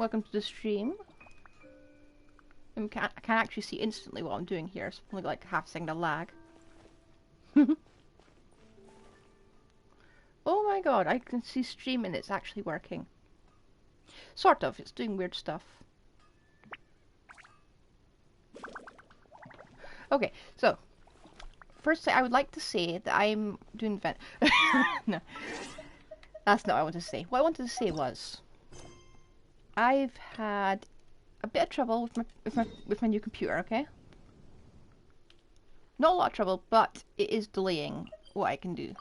welcome to the stream. I can actually see instantly what I'm doing here, so only like half a second of lag. Oh my god, I can see stream and it's actually working. Sort of, it's doing weird stuff. Okay, so firstly I would like to say that I'm doing vent. No, that's not what I wanted to say. What I wanted to say was I've had a bit of trouble with my new computer, okay? Not a lot of trouble, but it is delaying what I can do.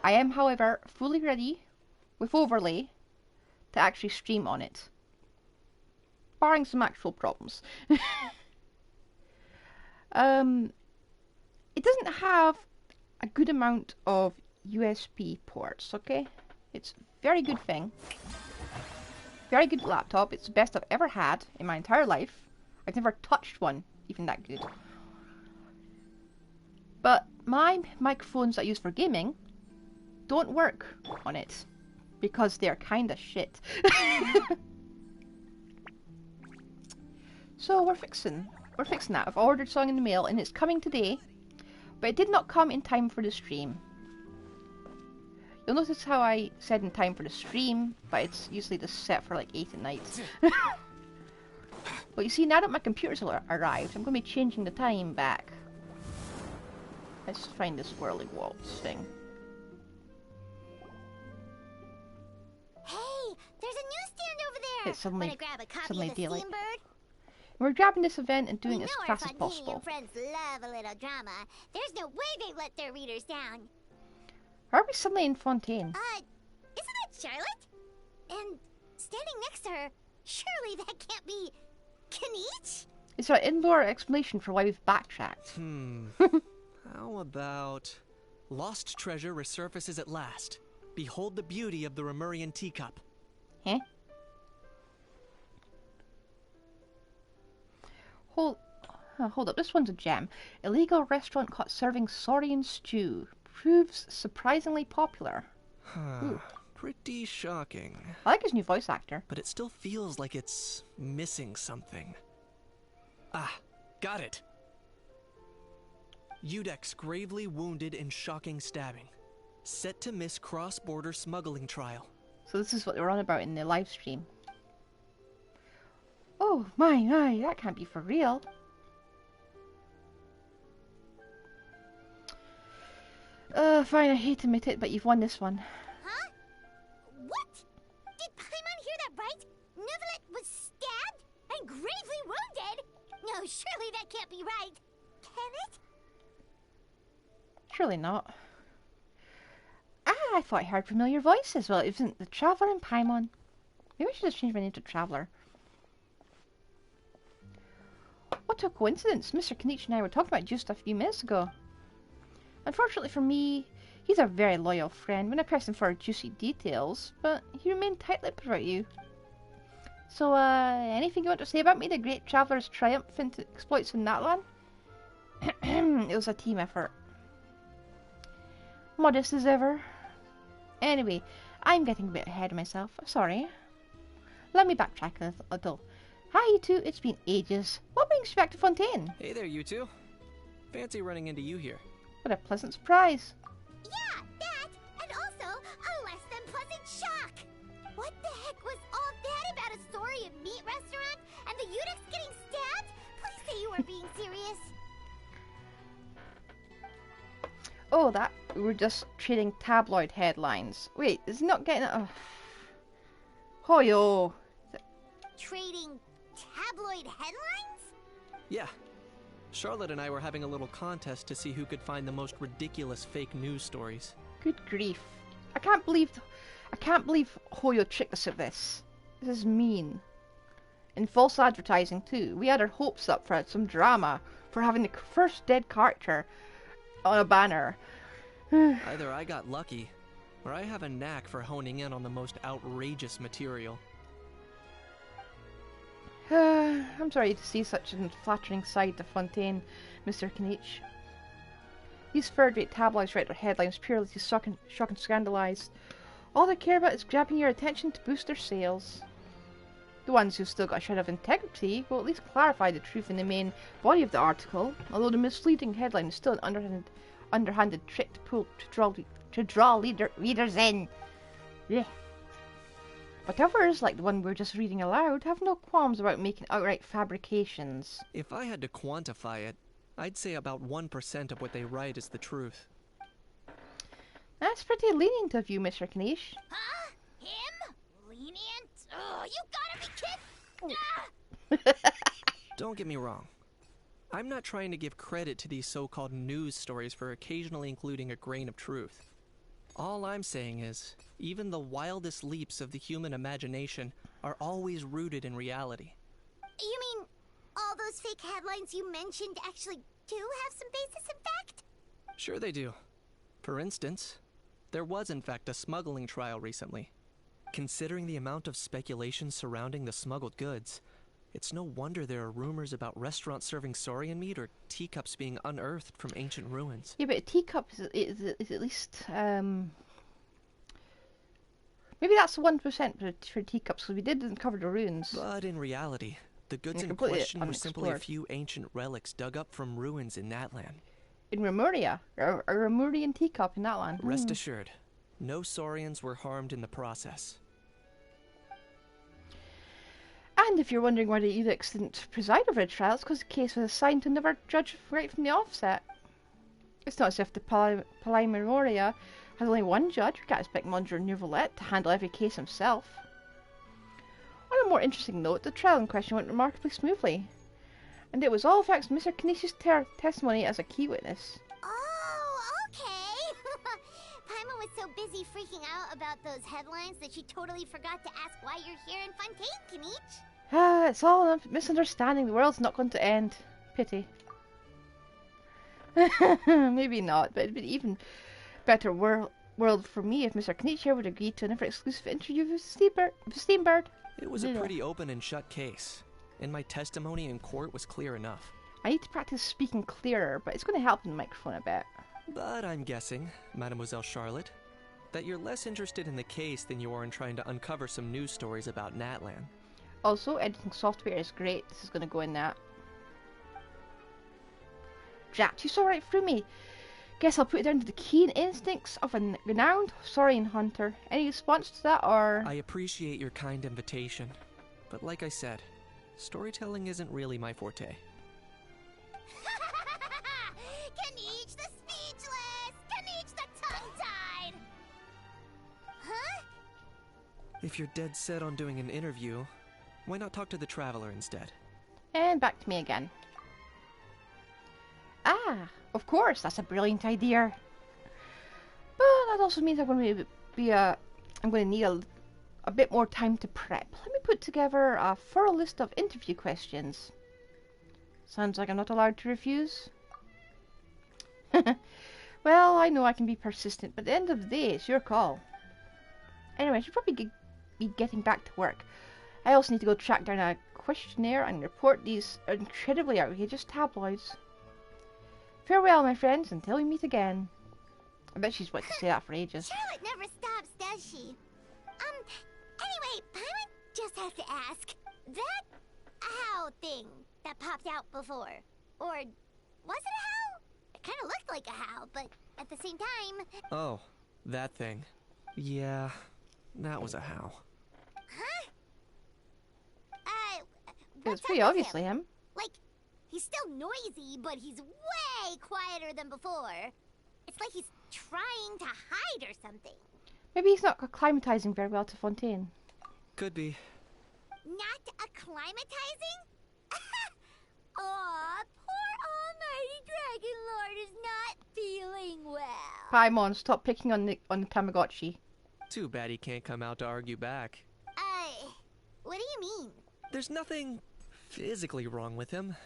I am, however, fully ready with overlay to actually stream on it, barring some actual problems. It doesn't have a good amount of USB ports, okay? It's a very good thing. Very good laptop. It's the best I've ever had in my entire life. I've never touched one even that good. But my microphones I use for gaming don't work on it because they're kinda shit. So we're fixing that. I've ordered something in the mail and it's coming today, but it did not come in time for the stream. You'll notice how I said in time for the stream, but it's usually just set for like 8 at night. But you see, now that my computer's arrived, I'm going to be changing the time back. Let's find this Whirling Waltz thing. Hey, there's a newsstand over there. It's suddenly grab a copy suddenly of the daylight. Steambird? We're grabbing this event and doing We it as know fast our as possible. friends love a little drama. There's no way they let their readers down. Are we suddenly in Fontaine? Isn't that Charlotte? And standing next to her, surely that can't be Kaniche? It's our indoor explanation for why we've backtracked. How about... Lost treasure resurfaces at last. Behold the beauty of the Remurian teacup. Huh? Hold up, this one's a gem. Illegal restaurant caught serving saurian stew. Proves surprisingly popular. Ooh. Pretty shocking. I like his new voice actor. But it still feels like it's missing something. Ah, got it. Udex gravely wounded in shocking stabbing. Set to miss cross-border smuggling trial. So this is what they were on about in the live stream. Oh my, that can't be for real. Fine, I hate to admit it, but you've won this one. Huh? What? Did Paimon hear that right? Neuvillette was stabbed and gravely wounded? No, surely that can't be right. Can it? Surely not. I thought I heard familiar voices. Well, it wasn't the Traveller and Paimon. Maybe I should have changed my name to Traveller. What a coincidence. Mr. Kaniche and I were talking about just a few minutes ago. Unfortunately for me, he's a very loyal friend when I pressed him for juicy details, but he remained tight-lipped about you. So, anything you want to say about me? The great Traveller's triumphant exploits in Natlan? It was a team effort. Modest as ever. Anyway, I'm getting a bit ahead of myself. Sorry. Let me backtrack a little. Hi, you two. It's been ages. What brings you back to Fontaine? Hey there, you two. Fancy running into you here. What a pleasant surprise. Yeah, that, and also a less than pleasant shock. What the heck was all that about a story of meat restaurant and the Udex getting stabbed? Please say you were being serious. Oh, that we were just trading tabloid headlines. Wait, is he not getting it? Hoyo. Trading tabloid headlines? Yeah. Charlotte and I were having a little contest to see who could find the most ridiculous fake news stories. Good grief. I can't believe Hoyo tricked us at this. This is mean. And false advertising too. We had our hopes up for some drama, for having the first dead character on a banner. Either I got lucky, or I have a knack for honing in on the most outrageous material. I'm sorry to see such an flattering side to Fontaine, Mr. Kaniche. These third-rate tabloids write their headlines purely to shock and scandalise All they care about is grabbing your attention to boost their sales. The ones who've still got a shred of integrity will at least clarify the truth in the main body of the article, although the misleading headline is still an underhanded trick to draw readers in. Yeah. But others, like the one we're just reading aloud, have no qualms about making outright fabrications. If I had to quantify it, I'd say about 1% of what they write is the truth. That's pretty lenient of you, Mr. Knish. Huh? Him? Lenient? Oh, you gotta be kidding! Ah! Don't get me wrong. I'm not trying to give credit to these so-called news stories for occasionally including a grain of truth. All I'm saying is, even the wildest leaps of the human imagination are always rooted in reality. You mean all those fake headlines you mentioned actually do have some basis in fact? Sure they do. For instance, there was in fact a smuggling trial recently. Considering the amount of speculation surrounding the smuggled goods, it's no wonder there are rumors about restaurants serving saurian meat or teacups being unearthed from ancient ruins. Yeah, but a teacup is at least, maybe that's 1% for teacups, because we didn't cover the ruins. But in reality, the goods They're in completely question were simply a unexplored. few ancient relics dug up from ruins in that land. In Remuria, a Remurian teacup in that land. Rest assured, no saurians were harmed in the process. And if you're wondering why the edicts didn't preside over the trial, it's because the case was assigned to another judge right from the offset. It's not as if the Palais Memoria has only one judge. We can't expect Monsieur Nouvelette to handle every case himself. On a more interesting note, the trial in question went remarkably smoothly, and it was all thanks to Mr. Canisius' testimony as a key witness. Oh, okay. Paimon was so busy freaking out about those headlines that she totally forgot to ask why you're here in Fontaine, Kinich. Ah, it's all a misunderstanding. The world's not going to end. Pity. Maybe not, but it'd be even better world for me if Mr. Knish here would agree to another exclusive interview with Steambird. It was a pretty open and shut case, and my testimony in court was clear enough. I need to practice speaking clearer, but it's going to help in the microphone a bit. But I'm guessing, Mademoiselle Charlotte, that you're less interested in the case than you are in trying to uncover some news stories about Natlan. Also, editing software is great. This is going to go in that. Drat, you saw right through me. Guess I'll put it down to the keen instincts of a renowned saurian hunter. Any response to that, or...? I appreciate your kind invitation, but like I said, storytelling isn't really my forte. Kinich the speechless! Kinich the tongue-tied! Huh? If you're dead set on doing an interview, why not talk to the Traveler instead? And back to me again. Ah, of course, that's a brilliant idea. But that also means I'm going to need a bit more time to prep. Let me put together a thorough list of interview questions. Sounds like I'm not allowed to refuse. Well, I know I can be persistent, but at the end of the day, it's your call. Anyway, I should probably be getting back to work. I also need to go track down a questionnaire and report these incredibly outrageous tabloids. Farewell, my friends, until we meet again. I bet she's wanted to say that for ages. Charlotte never stops, does she? Anyway, Paimon just has to ask. That owl thing that popped out before, or was it a howl? It kind of looked like a howl, but at the same time... Oh, that thing. Yeah, that was a howl. Huh? It's pretty obviously him. Like, he's still noisy, but he's way quieter than before. It's like he's trying to hide or something. Maybe he's not acclimatizing very well to Fontaine. Could be. Not acclimatizing? Aw, poor almighty Dragon Lord is not feeling well. Paimon, stop picking on the Tamagotchi. Too bad he can't come out to argue back. What do you mean? There's nothing physically wrong with him.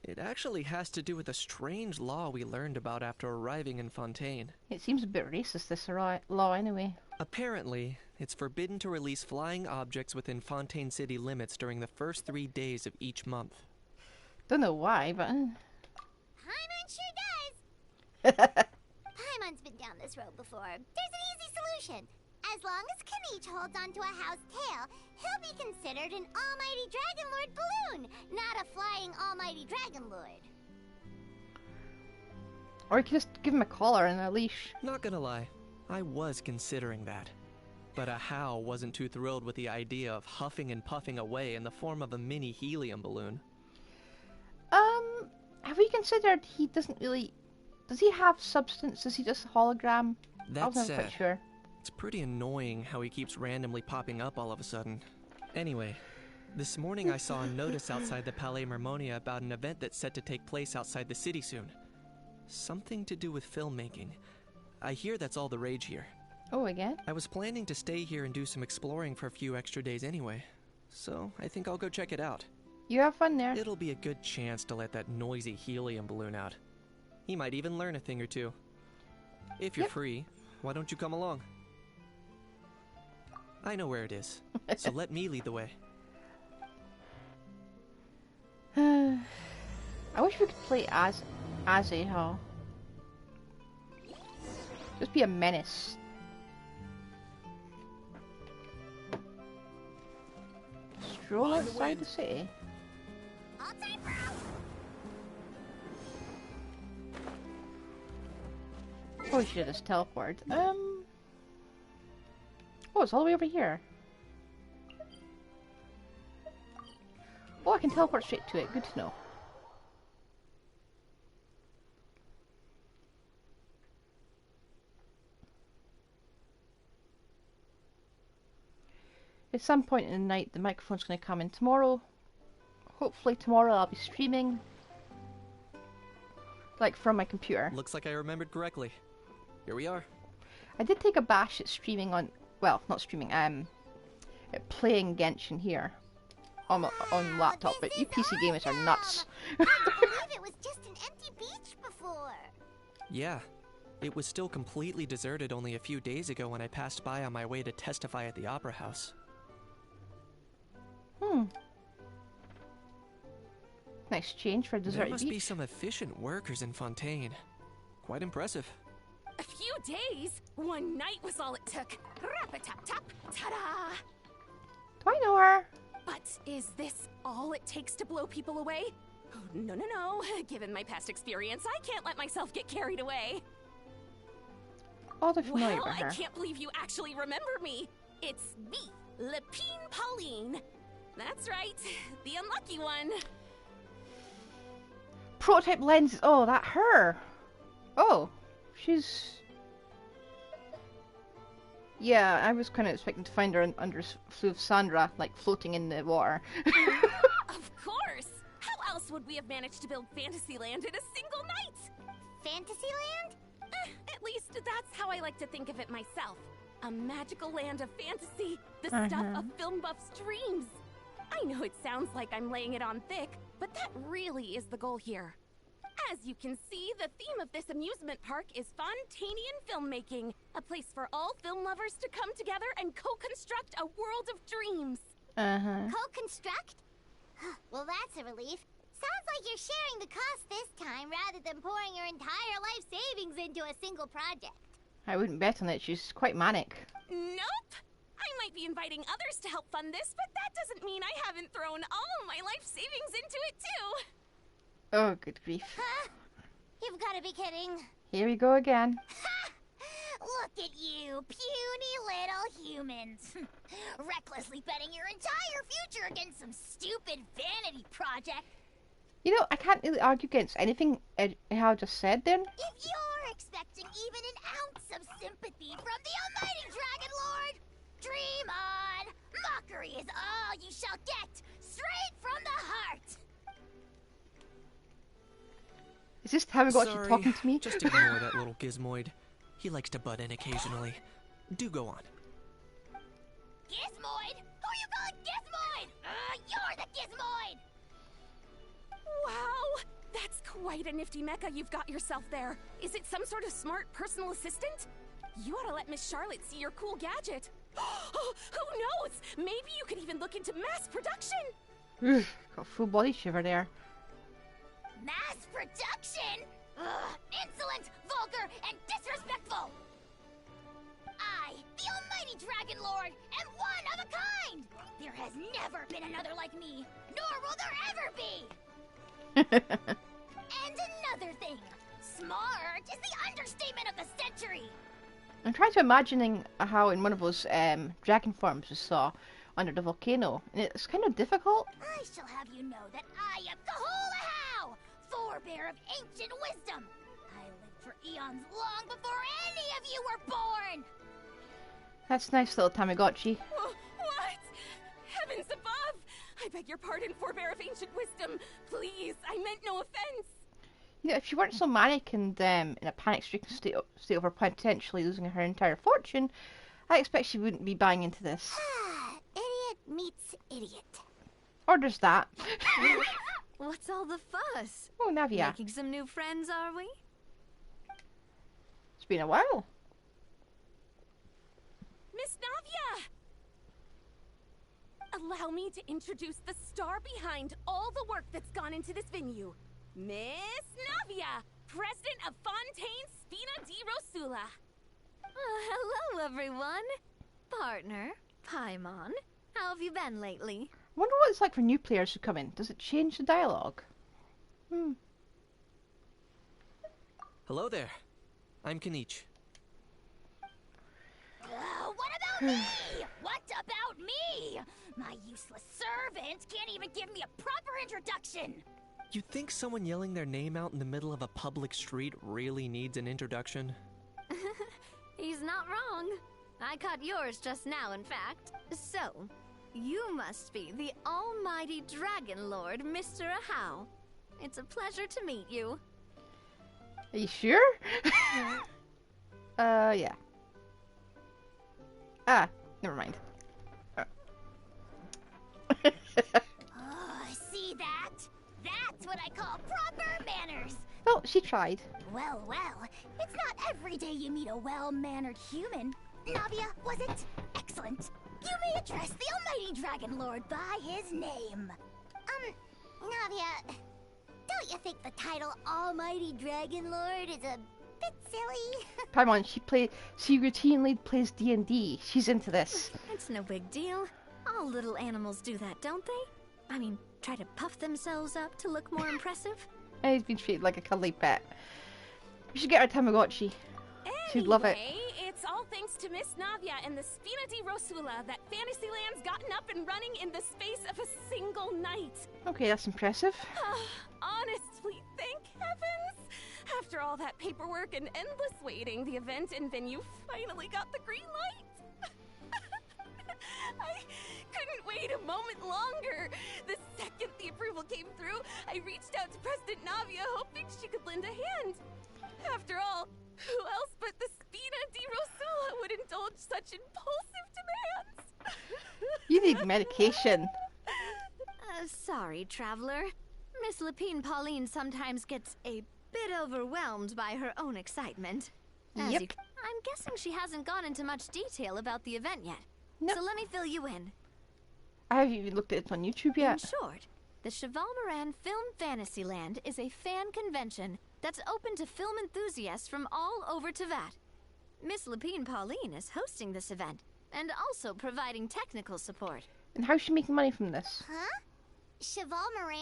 It actually has to do with a strange law we learned about after arriving in Fontaine. It seems a bit racist, this law, anyway. Apparently, it's forbidden to release flying objects within Fontaine City limits during the first 3 days of each month. Don't know why, but... Paimon sure does. Paimon's been down this road before. There's an easy solution. As long as Kanich holds onto a house tail, he'll be considered an almighty Dragon Lord balloon, not a flying almighty Dragon Lord. Or you could just give him a collar and a leash. Not gonna lie, I was considering that. But Ahau wasn't too thrilled with the idea of huffing and puffing away in the form of a mini helium balloon. Have we considered he doesn't really... Does he have substance? Is he just a hologram? I That wasn't quite said, sure. it's pretty annoying how he keeps randomly popping up all of a sudden. Anyway, this morning I saw a notice outside the Palais Mermonia about an event that's set to take place outside the city soon. Something to do with filmmaking. I hear that's all the rage here. Oh, again? I was planning to stay here and do some exploring for a few extra days anyway, so I think I'll go check it out. You have fun there. It'll be a good chance to let that noisy helium balloon out. He might even learn a thing or two. If you're free, why don't you come along? I know where it is, so let me lead the way. I wish we could play as Ahau. Just be a menace. Stroll outside the city. All time, bro! Oh, we should have just teleported. Oh, it's all the way over here. Oh, I can teleport straight to it. Good to know. At some point in the night, the microphone's going to come in tomorrow. Hopefully tomorrow I'll be streaming. Like, from my computer. Looks like I remembered correctly. Here we are. I did take a bash at streaming on... Well, not streaming, at playing Genshin here. On laptop, but you PC gamers are nuts. I believe it was just an empty beach before. Yeah. It was still completely deserted only a few days ago when I passed by on my way to testify at the Opera House. Nice change for a deserted There must beach. be some efficient workers in Fontaine. Quite impressive. A few days? One night was all it took. Rap-a-tap-tap, ta-da! Do I know her? But is this all it takes to blow people away? Oh, no, no, no. Given my past experience, I can't let myself get carried away. Oh, they're familiar Well, with her. I can't believe you actually remember me. It's me, Lepine Pauline. That's right, the unlucky one. Prototype lenses. Oh, that her. Oh, she's... Yeah, I was kind of expecting to find her under Sandra, like floating in the water. Of course. How else would we have managed to build Fantasyland in a single night? Fantasyland? At least that's how I like to think of it myself. A magical land of fantasy, the stuff of film buffs' dreams. I know it sounds like I'm laying it on thick, but that really is the goal here. As you can see, the theme of this amusement park is Fontainian filmmaking, a place for all film lovers to come together and co-construct a world of dreams. Co-construct? Well, that's a relief. Sounds like you're sharing the cost this time rather than pouring your entire life savings into a single project. I wouldn't bet on it. She's quite manic. Nope! I might be inviting others to help fund this, but that doesn't mean I haven't thrown all my life savings into it too. Oh, good grief. Huh? You've got to be kidding. Here we go again. Ha! Look at you, puny little humans. Recklessly betting your entire future against some stupid vanity project. You know, I can't really argue against anything Ahau just said then. If you're expecting even an ounce of sympathy from the almighty Dragon Lord, dream on! Mockery is all you shall get, straight from the heart! Is this how we got Sorry, you talking to me? Just ignore that little gizmoid. He likes to butt in occasionally. Do go on. Gizmoid? Who you calling Gizmoid? You're the Gizmoid! Wow! That's quite a nifty mecha you've got yourself there. Is it some sort of smart personal assistant? You ought to let Miss Charlotte see your cool gadget. Who knows? Maybe you could even look into mass production. Ugh, got a full body shiver there. Mass production? Ugh, insolent, vulgar, and disrespectful! I, the almighty And another thing, smart is the understatement of the century. I'm trying to imagining how in one of those dragon forms we saw under the volcano, and it's kind of difficult. I shall have you know that I am Kahulahow, forebear of ancient wisdom. I lived for eons long before any of you were born. That's nice, little Tamagotchi. Oh, what? Heavens above! I beg your pardon, forebear of ancient wisdom. Please, I meant no offense. You know, if she weren't so manic and in a panic-stricken state of her potentially losing her entire fortune, I expect she wouldn't be buying into this. Idiot meets idiot. Or does that. What's all the fuss? Oh, Navia. Making some new friends, are we? It's been a while. Miss Navia! Allow me to introduce the star behind all the work that's gone into this venue. Miss Navia, president of Fontaine Spina di Rosula. Hello, everyone. Partner, Paimon. How have you been lately? I wonder what it's like for new players who come in. Does it change the dialogue? Hello there. I'm Kanichi. What about me? What about me? My useless servant can't even give me a proper introduction. You think someone yelling their name out in the middle of a public street really needs an introduction? He's not wrong. I caught yours just now, in fact. So, you must be the almighty Dragon Lord, Mr. Ahau. It's a pleasure to meet you. Are you sure? Yeah. Ah, never mind. Oh, see that? That's what I call proper manners. Well, she tried. Well, it's not every day you meet a well-mannered human. Navia, was it? Excellent. You may address the almighty Dragon Lord by his name. Navia, don't you think the title Almighty Dragon Lord is a bit silly? Paimon, she routinely plays D&D. She's into this. It's no big deal. All little animals do that, don't they? I mean, try to puff themselves up to look more impressive. And he's been treated like a cuddly pet. We should get her Tamagotchi. She'd love it. Anyway, it's all thanks to Miss Navia and the Spina di Rosula that Fantasyland's gotten up and running in the space of a single night. Okay, that's impressive. Honestly, thank heavens! After all that paperwork and endless waiting, the event and venue finally got the green light. I couldn't wait a moment longer. The second the approval came through, I reached out to President Navia hoping she could lend a hand. After all, who else but the Spina di Rosula would indulge such impulsive demands? You need medication. Sorry, traveler. Miss Lapine Pauline sometimes gets a bit overwhelmed by her own excitement. Yep. I'm guessing she hasn't gone into much detail about the event yet. No. So let me fill you in. I haven't even looked at it on YouTube yet. In short, the Cheval Moran Film Fantasyland is a fan convention that's open to film enthusiasts from all over Teyvat. Miss Lapine Pauline is hosting this event and also providing technical support. And how's she making money from this? Huh? Cheval Moran?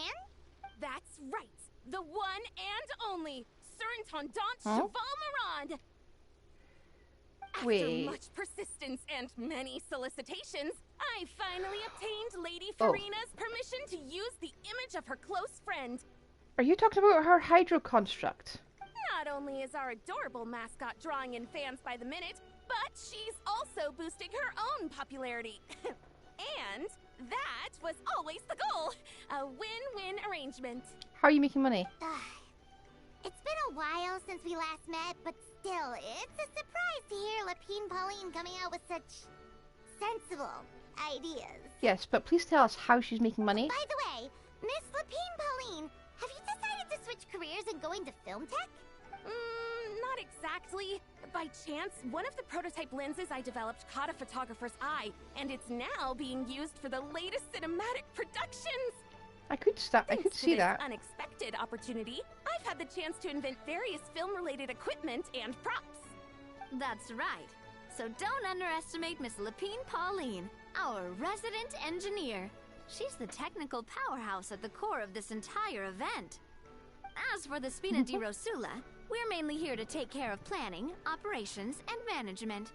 That's right. The one and only Surintendant Huh? Cheval Moran. After Wait. much persistence and many solicitations, I finally obtained Lady Oh. Farina's permission to use the image of her close friend. Are you talking about her hydro construct? Not only is our adorable mascot drawing in fans by the minute, but she's also boosting her own popularity. And that was always the goal. A win-win arrangement. How are you making money? It's been a while since we last met, but still, it's a surprise to hear Lapine Pauline coming out with such sensible ideas. Yes, but please tell us how she's making money. By the way, Miss Lapine Pauline, have you decided to switch careers and go into film tech? Not exactly. By chance, one of the prototype lenses I developed caught a photographer's eye, and it's now being used for the latest cinematic productions. I could Thanks to see this that. unexpected opportunity, I've had the chance to invent various film-related equipment and props. That's right. So don't underestimate Miss Lapine Pauline, our resident engineer. She's the technical powerhouse at the core of this entire event. As for the Spina di Rosula, we're mainly here to take care of planning, operations, and management.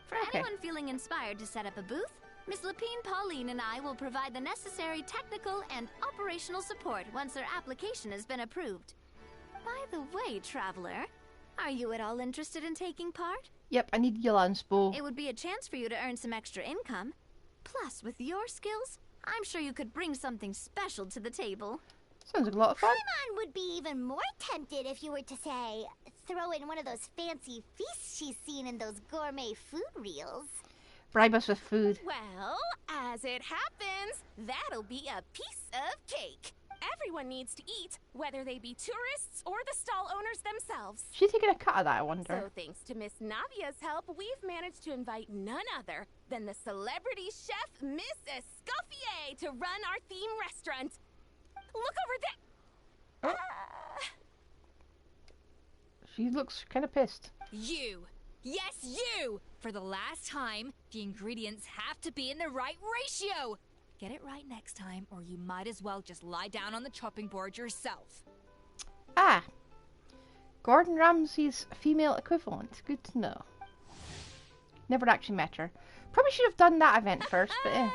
For anyone feeling inspired to set up a booth, Miss Lapine Pauline and I will provide the necessary technical and operational support once their application has been approved. By the way, traveler, are you at all interested in taking part? Yep, I need Yolanspo. It would be a chance for you to earn some extra income. Plus, with your skills, I'm sure you could bring something special to the table. Sounds like a lot of fun. Paimon would be even more tempted if you were to, say, throw in one of those fancy feasts she's seen in those gourmet food reels. Bribe us with food. Well, as it happens, that'll be a piece of cake. Everyone needs to eat, whether they be tourists or the stall owners themselves. Is she taking a cut of that, I wonder? So thanks to Miss Navia's help, we've managed to invite none other than the celebrity chef, Miss Escoffier, to run our theme restaurant. Look over there! She looks kind of pissed. You! Yes, you! For the last time, the ingredients have to be in the right ratio! Get it right next time, or you might as well just lie down on the chopping board yourself. Ah! Gordon Ramsay's female equivalent. Good to know. Never actually met her. Probably should have done that event first, but eh.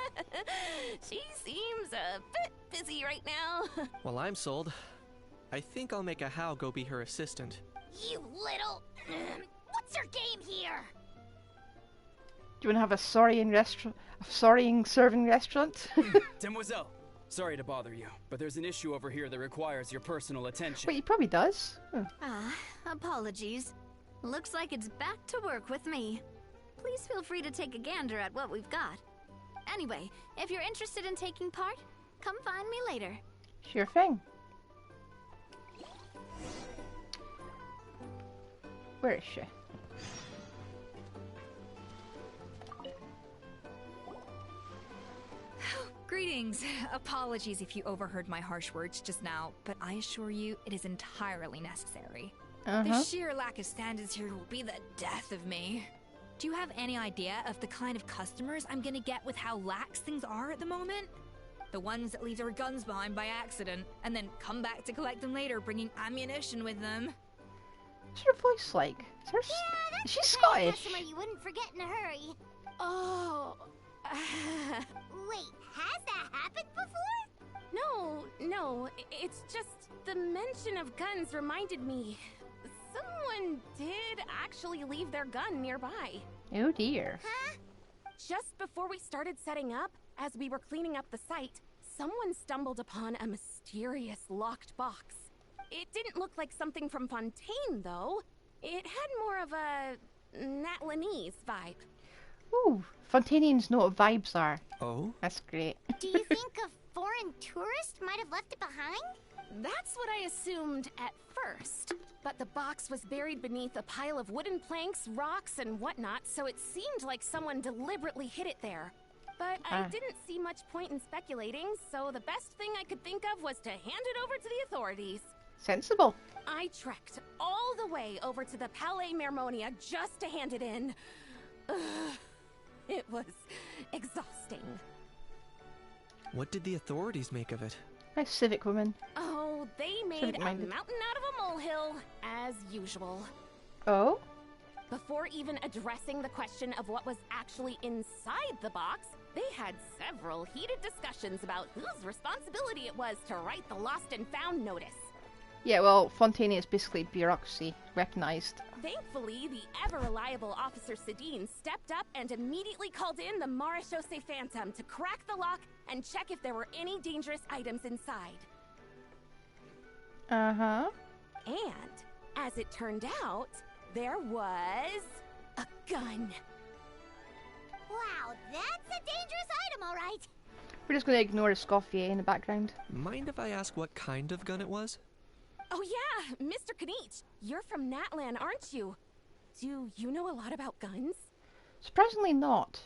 She seems a bit busy right now. Well, I'm sold. I think I'll make a Hal go be her assistant. You little... What's your game here? Do you want to have a sorrying serving restaurant? Demoiselle, sorry to bother you, but there's an issue over here that requires your personal attention. Wait, he probably does. Apologies. Looks like it's back to work with me. Please feel free to take a gander at what we've got. Anyway, if you're interested in taking part, come find me later. Sure thing. Where is she? Greetings. Apologies if you overheard my harsh words just now, but I assure you it is entirely necessary. The sheer lack of standards here will be the death of me. Do you have any idea of the kind of customers I'm gonna get with how lax things are at the moment? The ones that leave their guns behind by accident, and then come back to collect them later, bringing ammunition with them. What's her voice like? Is she Scottish? Customer you wouldn't forget in a hurry. Oh. Wait, has that happened before? No, it's just the mention of guns reminded me. Someone did actually leave their gun nearby. Oh dear. Huh? Just before we started setting up, as we were cleaning up the site, someone stumbled upon a mysterious locked box. It didn't look like something from Fontaine, though. It had more of a Natlanese vibe. Ooh, Fontanians know what vibes are. Oh? That's great. Do you think a foreign tourist might have left it behind? That's what I assumed at first. But the box was buried beneath a pile of wooden planks, rocks, and whatnot, so it seemed like someone deliberately hid it there. But I didn't see much point in speculating, so the best thing I could think of was to hand it over to the authorities. Sensible. I trekked all the way over to the Palais Mermonia just to hand it in. Ugh, it was exhausting. What did the authorities make of it? Nice civic woman. Oh, they made a Civic-minded. mountain out of a molehill, as usual. Oh? Before even addressing the question of what was actually inside the box, they had several heated discussions about whose responsibility it was to write the lost and found notice. Yeah, well, Fontaine is basically bureaucracy. Recognised. Thankfully, the ever-reliable Officer Sedine stepped up and immediately called in the Marechaussee Phantom to crack the lock and check if there were any dangerous items inside. Uh-huh. And, as it turned out, there was a gun. Wow, that's a dangerous item, all right. We're just going to ignore Escoffier in the background. Mind if I ask what kind of gun it was? Oh yeah, Mr. Kanich, you're from Natlan, aren't you? Do you know a lot about guns? Surprisingly not.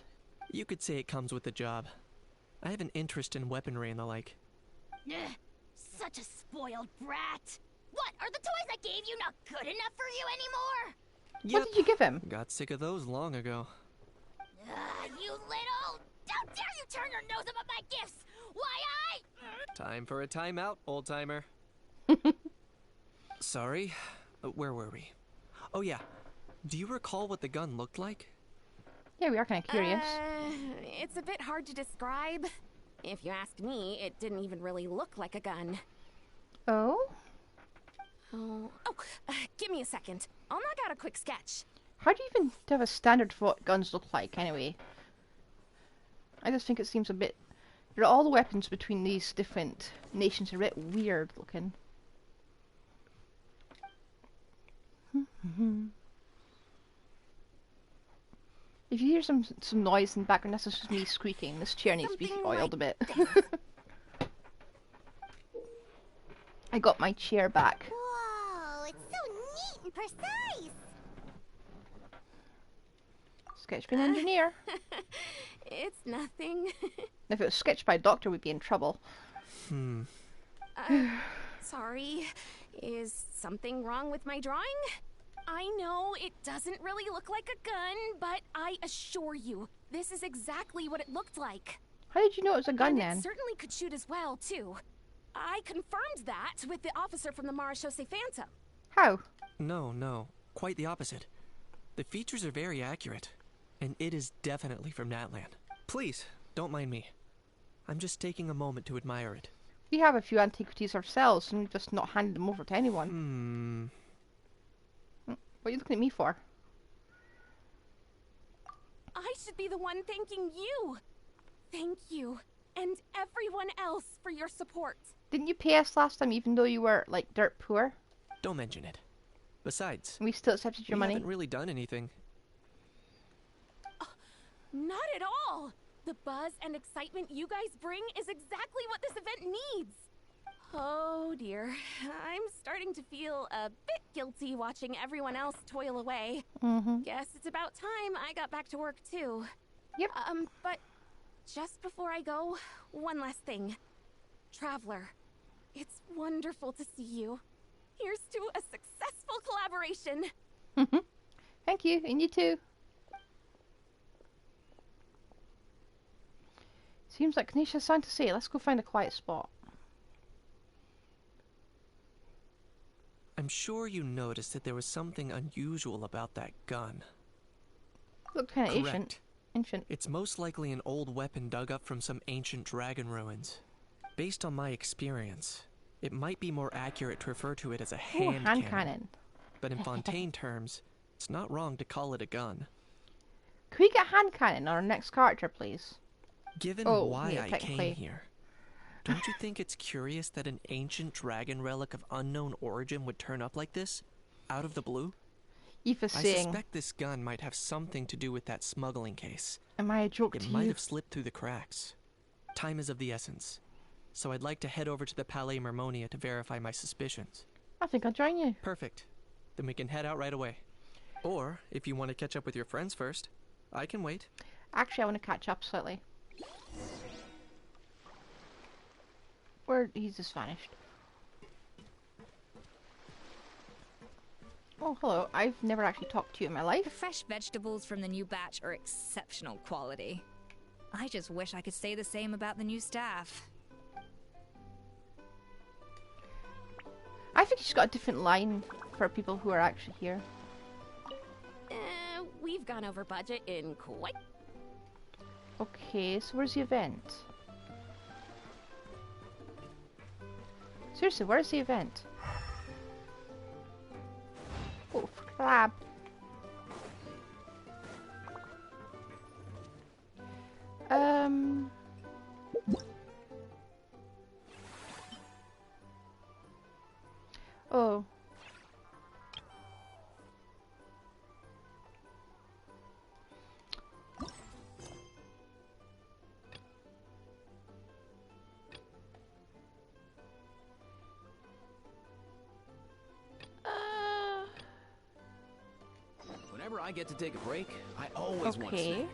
You could say it comes with the job. I have an interest in weaponry and the like. Ugh, such a spoiled brat. What, are the toys I gave you not good enough for you anymore? What did you give him? Got sick of those long ago. You little... How dare you turn your nose up at my gifts? Why, Time for a timeout, old-timer. Sorry, where were we? Oh yeah, do you recall what the gun looked like? Yeah, we are kind of curious. It's a bit hard to describe. If you ask me, it didn't even really look like a gun. Oh? Give me a second. I'll knock out a quick sketch. How do you even have a standard for what guns look like, anyway? I just think it seems a bit... all the weapons between these different nations are a bit weird looking. If you hear some noise in the background, that's just me squeaking. This chair needs to be oiled a bit. I got my chair back. Whoa, it's so neat and precise. Sketched by an engineer. It's nothing. If it was sketched by a doctor, we'd be in trouble. Sorry. Is something wrong with my drawing? I know it doesn't really look like a gun, but I assure you, this is exactly what it looked like. How did you know it was a gun And then? it certainly could shoot as well, too. I confirmed that with the officer from the Marechaussee Phantom. How? No, quite the opposite. The features are very accurate, and it is definitely from Natland. Please, don't mind me. I'm just taking a moment to admire it. We have a few antiquities ourselves, and we've just not handed them over to anyone. What are you looking at me for? I should be the one thanking you. Thank you, and everyone else for your support. Didn't you pay us last time, even though you were, like, dirt poor? Don't mention it. Besides, And we still accepted your money? We haven't really done anything. Not at all. The buzz and excitement you guys bring is exactly what this event needs. Oh dear, I'm starting to feel a bit guilty watching everyone else toil away. Guess it's about time I got back to work too. Yep. But just before I go, one last thing. Traveler, it's wonderful to see you. Here's to a successful collaboration. Thank you, and you too. Seems like Kanisha has something to say. Let's go find a quiet spot. I'm sure you noticed that there was something unusual about that gun. Looked kind of ancient. It's most likely an old weapon dug up from some ancient dragon ruins. Based on my experience, it might be more accurate to refer to it as a hand cannon. But in Fontaine terms, it's not wrong to call it a gun. Can we get hand cannon on our next character, please? Given why I came here, don't you think it's curious that an ancient dragon relic of unknown origin would turn up like this, out of the blue? Eva's I saying, suspect this gun might have something to do with that smuggling case. am I a joke to It you? might have slipped through the cracks. Time is of the essence, so I'd like to head over to the Palais Mermonia to verify my suspicions. I think I'll join you. Perfect. Then we can head out right away. Or, if you want to catch up with your friends first, I can wait. Actually, I want to catch up slightly. He's just vanished. Oh, hello. I've never actually talked to you in my The life. fresh vegetables from the new batch are exceptional quality. I just wish I could say the same about the new staff. I think she's got a different line for people who are actually here. We've gone over budget in quite... Okay, so where's the event? Seriously, where's the event? Oh, crap. Oh. Whenever I get to take a break, I always want a Okay. snack.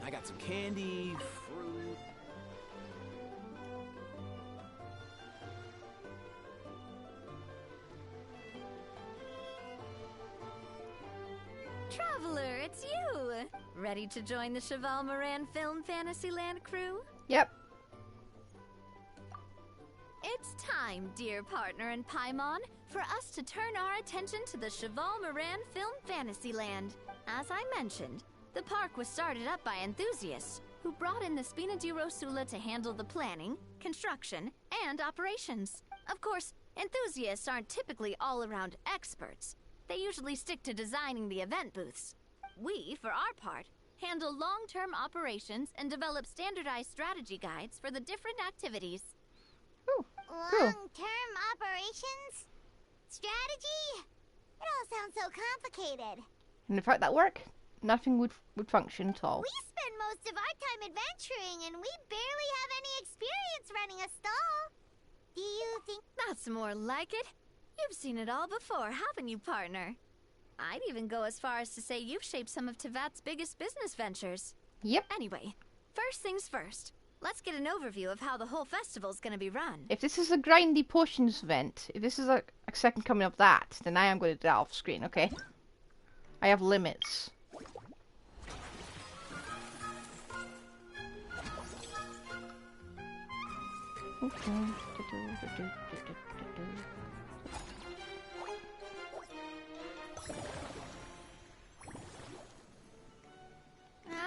I got some candy, fruit. Traveler, it's you! Ready to join the Cheval Moran Film Fantasyland crew? Yep. It's time time, dear partner in Paimon, for us to turn our attention to the Cheval Moran Film Fantasyland. As I mentioned, the park was started up by enthusiasts who brought in the Spina di Rosula to handle the planning, construction, and operations. Of course, enthusiasts aren't typically all-around experts. They usually stick to designing the event booths. We, for our part, handle long-term operations and develop standardized strategy guides for the different activities. Ooh, cool. Long-term operations? Strategy? It all sounds so complicated. And without that work, nothing would function at all. We spend most of our time adventuring, and we barely have any experience running a stall. Do you think... That's more like it. You've seen it all before, haven't you, partner? I'd even go as far as to say you've shaped some of Tevat's biggest business ventures. Yep. Anyway, first things first. Let's get an overview of how the whole festival's gonna be run. If this is a grindy potions event, if this is a second coming of that, then I am going to do that off screen, okay? I have limits.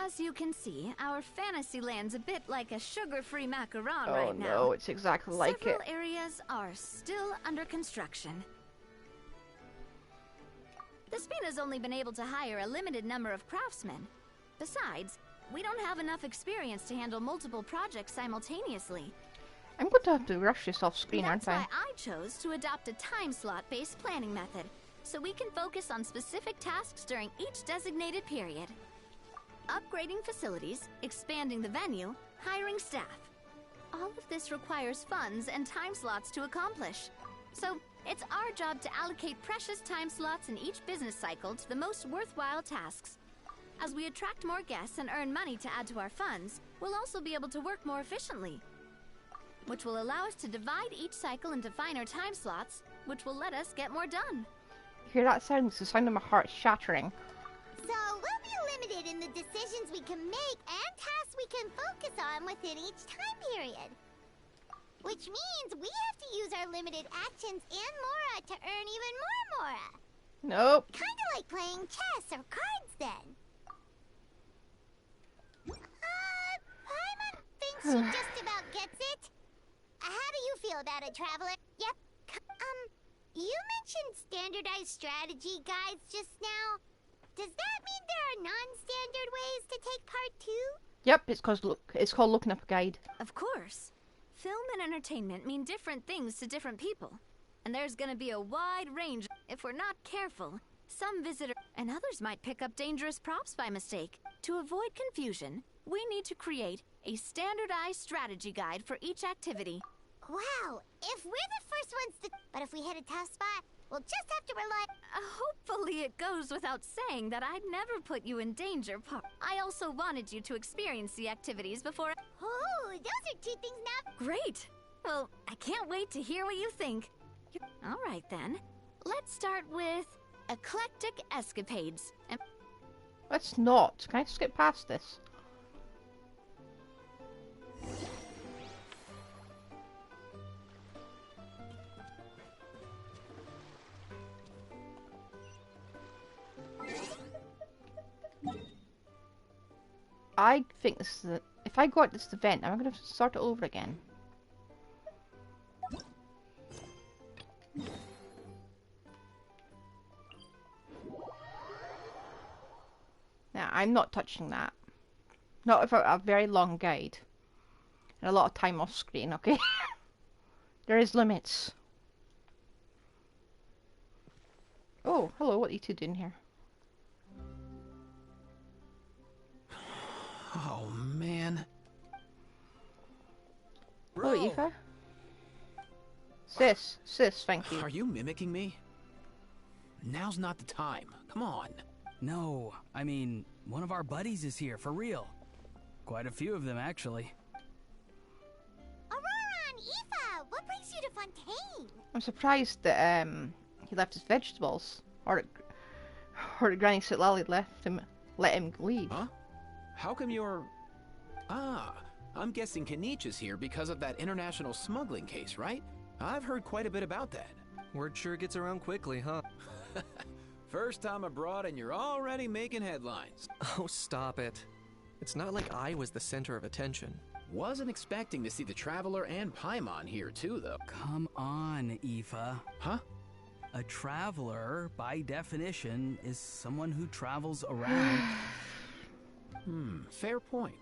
As you can see, our Fantasyland's a bit like a sugar-free macaron Oh right now. no, it's exactly like it. Several areas are still under construction. The Spina's only been able to hire a limited number of craftsmen. Besides, we don't have enough experience to handle multiple projects simultaneously. I'm going to have to rush this off screen, That's aren't I? why I chose to adopt a time slot-based planning method, so we can focus on specific tasks during each designated period. Upgrading facilities, expanding the venue, hiring staff. All of this requires funds and time slots to accomplish. So, it's our job to allocate precious time slots in each business cycle to the most worthwhile tasks. As we attract more guests and earn money to add to our funds, we'll also be able to work more efficiently, which will allow us to divide each cycle into finer time slots, which will let us get more done. You hear that sound? It's the sound of my heart shattering. So we'll be limited in the decisions we can make and tasks we can focus on within each time period. Which means we have to use our limited actions and Mora to earn even more Mora. Nope. Kinda like playing chess or cards then. Paimon thinks she just about gets it. How do you feel about it, Traveler? Yep. You mentioned standardized strategy guides just now. Does that mean there are non-standard ways to take part too? Yep, it's called looking up a guide. Of course. Film and entertainment mean different things to different people. And there's gonna be a wide range. If we're not careful, some visitors and others might pick up dangerous props by mistake. To avoid confusion, we need to create a standardized strategy guide for each activity. Wow, if we're the first ones to... But if we hit a tough spot, we'll just have to rely... Hopefully it goes without saying that I'd never put you in danger, I also wanted you to experience the activities before... Oh, those are two things now... Great! Well, I can't wait to hear what you think. Alright then, let's start with eclectic escapades. Let's not. Can I skip past this? I think this is if I go at this event, I'm going to start it over again. Now, I'm not touching that. Not without a very long guide. And a lot of time off screen, okay? There is limits. Oh, hello, what are you two doing here? Oh, man. Hello, Eva. Sis, thank you. Are you mimicking me? Now's not the time. Come on. No, I mean, one of our buddies is here, for real. Quite a few of them, actually. Aurora and Eva, what brings you to Fontaine? I'm surprised that he left his vegetables, or that Granny Sitlali let him leave. Huh? How come you're... Ah, I'm guessing Kaniche is here because of that international smuggling case, right? I've heard quite a bit about that. Word sure gets around quickly, huh? First time abroad and you're already making headlines. Oh, stop it. It's not like I was the center of attention. Wasn't expecting to see the Traveler and Paimon here too, though. Come on, Aoife. Huh? A traveler, by definition, is someone who travels around. Fair point.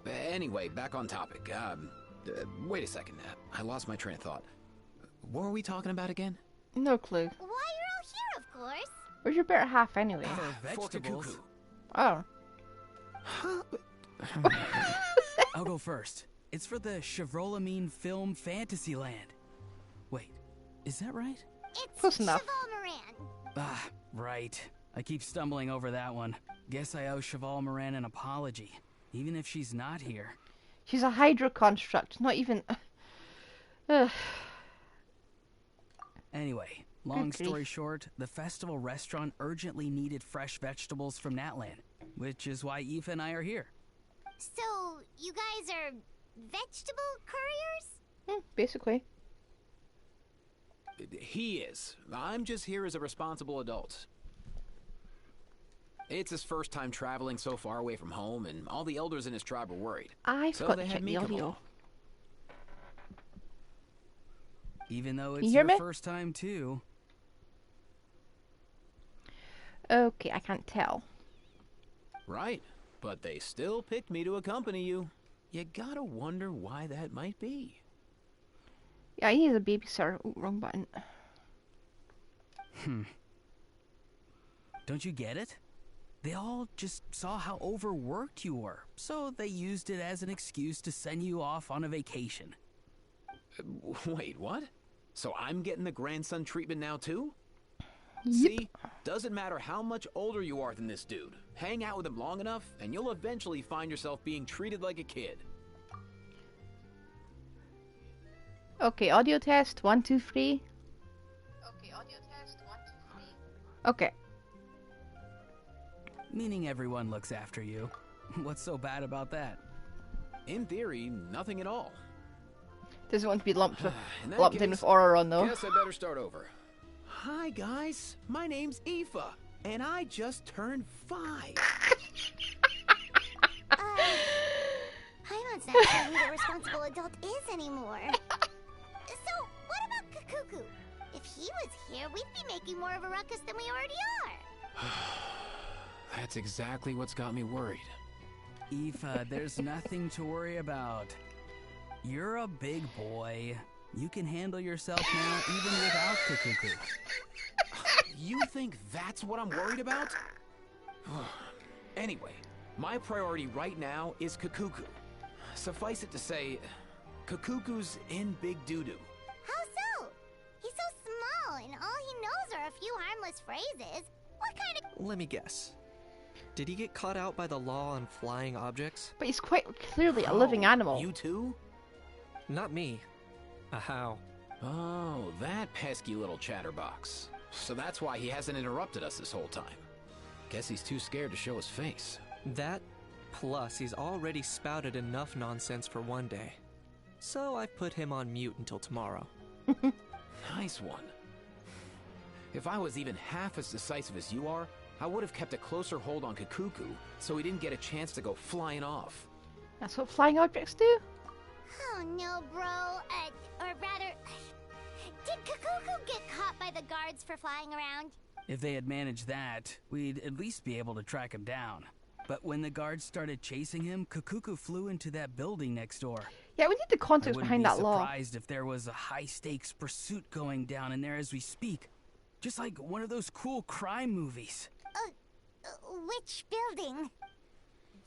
Anyway, back on topic. Wait a second. I lost my train of thought. What were we talking about again? No clue. Why, you're all here, of course. Where's your better half anyway? For vegetables. Cuckoo. Oh. I'll go first. It's for the Chevrolamine Film Fantasyland. Wait, is that right? It's Close enough. Cheval Moran. Ah, right. I keep stumbling over that one. Guess I owe Cheval Moran an apology, even if she's not here. She's a hydro construct, not even... Ugh. Anyway, long Good grief. story short, the festival restaurant urgently needed fresh vegetables from Natlan, which is why Aoife and I are here. So, you guys are vegetable couriers? Basically. He is. I'm just here as a responsible adult. It's his first time traveling so far away from home, and all the elders in his tribe were worried. I So forgot they to had check me the come audio. along. Even though You it's hear your me? first time too. Okay, I can't tell. Right, but they still picked me to accompany you. You gotta wonder why that might be. Yeah, he is a babysitter. Oh, wrong button. Don't you get it? They all just saw how overworked you were, so they used it as an excuse to send you off on a vacation. Wait, what? So I'm getting the grandson treatment now too? Yep. See, doesn't matter how much older you are than this dude. Hang out with him long enough, and you'll eventually find yourself being treated like a kid. Okay, audio test. 1, 2, 3. Okay, audio test. 1, 2, 3. Okay. Meaning everyone looks after you. What's so bad about that? In theory, nothing at all. Doesn't want to be lumped In that in case, with Aura on though. Guess I better start over. Hi guys, my name's Aoife, and I just turned 5. Paimon's not sure who the responsible adult is anymore. So, what about Kakuku? If he was here, we'd be making more of a ruckus than we already are. That's exactly what's got me worried. Aoife, there's nothing to worry about. You're a big boy. You can handle yourself now even without Kakuku. You think that's what I'm worried about? Anyway, my priority right now is Kakuku. Suffice it to say, Kakuku's in big doo-doo. How so? He's so small, and all he knows are a few harmless phrases. What kind of... Let me guess. Did he get caught out by the law on flying objects? But he's quite clearly a living animal. You too? Not me. How? Oh, that pesky little chatterbox. So that's why he hasn't interrupted us this whole time. Guess he's too scared to show his face. That, plus he's already spouted enough nonsense for one day. So I've put him on mute until tomorrow. Nice one. If I was even half as decisive as you are, I would have kept a closer hold on Kakuku so he didn't get a chance to go flying off. That's what flying objects do? Oh no, bro. Or rather... Did Kakuku get caught by the guards for flying around? If they had managed that, we'd at least be able to track him down. But when the guards started chasing him, Kakuku flew into that building next door. Yeah, we need the I context wouldn't behind be that law. surprised if there was a high-stakes pursuit going down in there as we speak. Just like one of those cool crime movies. Which building?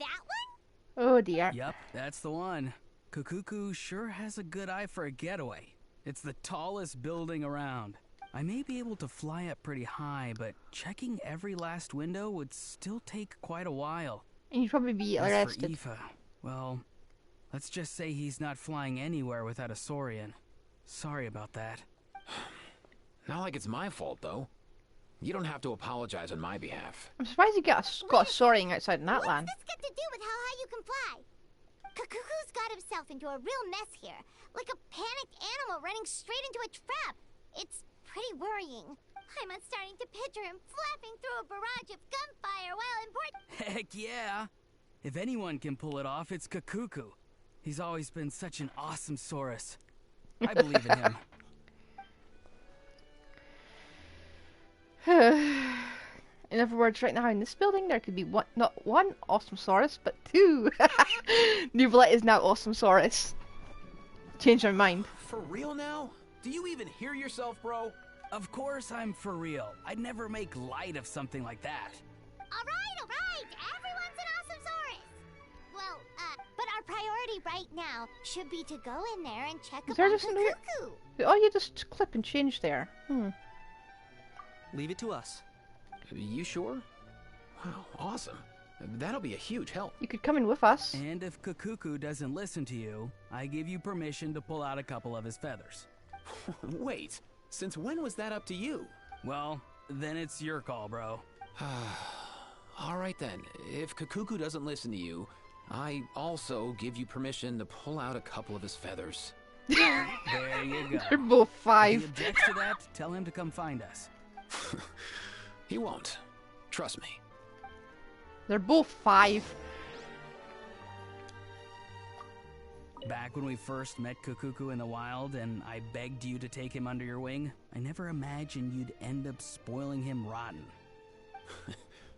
That one? Oh dear. Yup, that's the one. Kakuku sure has a good eye for a getaway. It's the tallest building around. I may be able to fly up pretty high, but checking every last window would still take quite a while. And you'd probably be As arrested. for Aoife, well, let's just say he's not flying anywhere without a Saurian. Sorry about that. Not like it's my fault, though. You don't have to apologize on my behalf. I'm surprised you got a soaring outside in that land. What's this got to do with how high you can fly? Kakuku's got himself into a real mess here. Like a panicked animal running straight into a trap. It's pretty worrying. I'm starting to picture him flapping through a barrage of gunfire while important. Heck yeah! If anyone can pull it off, it's Kakuku. He's always been such an awesome Saurus. I believe in him. In other words, right now in this building, there could be not one awesome Saurus, but two. Nuvolette is now awesome Saurus. Changed my mind. For real now? Do you even hear yourself, bro? Of course I'm for real. I'd never make light of something like that. All right. Everyone's an awesome Saurus. Well, but our priority right now should be to go in there and check up on Kakuku. Oh, you just clip and change there. Leave it to us. You sure? Wow, awesome. That'll be a huge help. You could come in with us. And if Kakuku doesn't listen to you, I give you permission to pull out a couple of his feathers. Wait, since when was that up to you? Well, then it's your call, bro. All right then, if Kakuku doesn't listen to you, I also give you permission to pull out a couple of his feathers. There you go. They're both 5. If he objects to that, tell him to come find us. He won't. Trust me. They're both 5. Back when we first met Kakuku in the wild and I begged you to take him under your wing, I never imagined you'd end up spoiling him rotten.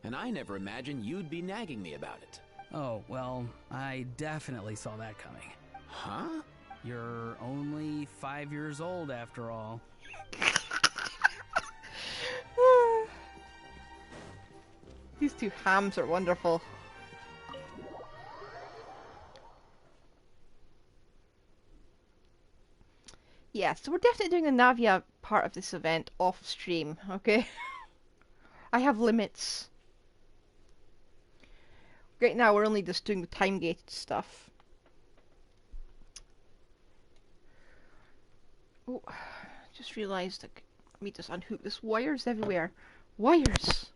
And I never imagined you'd be nagging me about it. Oh, well, I definitely saw that coming. Huh? You're only 5 years old after all. These two hams are wonderful. Yeah, so we're definitely doing the Navia part of this event off stream, okay? I have limits. Right now we're only just doing the time-gated stuff. Oh, just realised that let me just unhook this. Wires everywhere. Wires!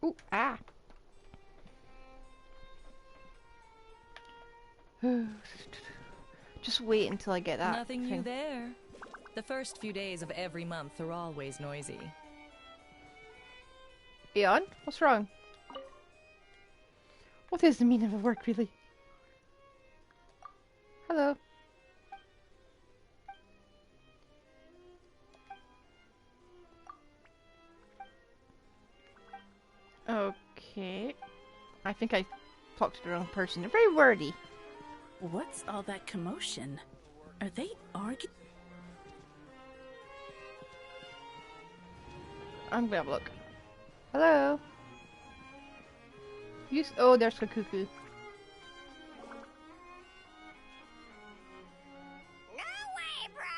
Oh, ah! Just wait until I get that. Nothing thing. new there. The first few days of every month are always noisy. Eon, what's wrong? What is the meaning of work, really? Hello. Okay. I think I talked to the wrong person. They're very wordy. What's all that commotion? Are they arguing? I'm gonna have a look. Hello? Oh, there's Kakuku. No way, bro!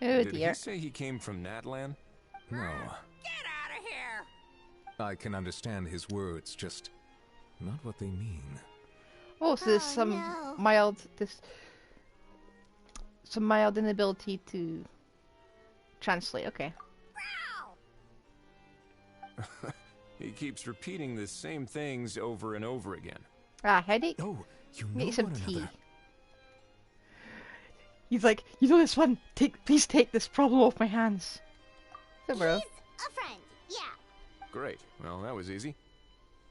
Oh Did dear. he say he came from Natlan? No. Get out of here! I can understand his words, just not what they mean. Oh, so there's some no. mild inability to translate. Okay. He keeps repeating the same things over and over again. Ah, headache? Oh, you know Make some one tea. another. He's like, you know this one? Please take this problem off my hands. So, bro. He's a friend, yeah. Great. Well, that was easy.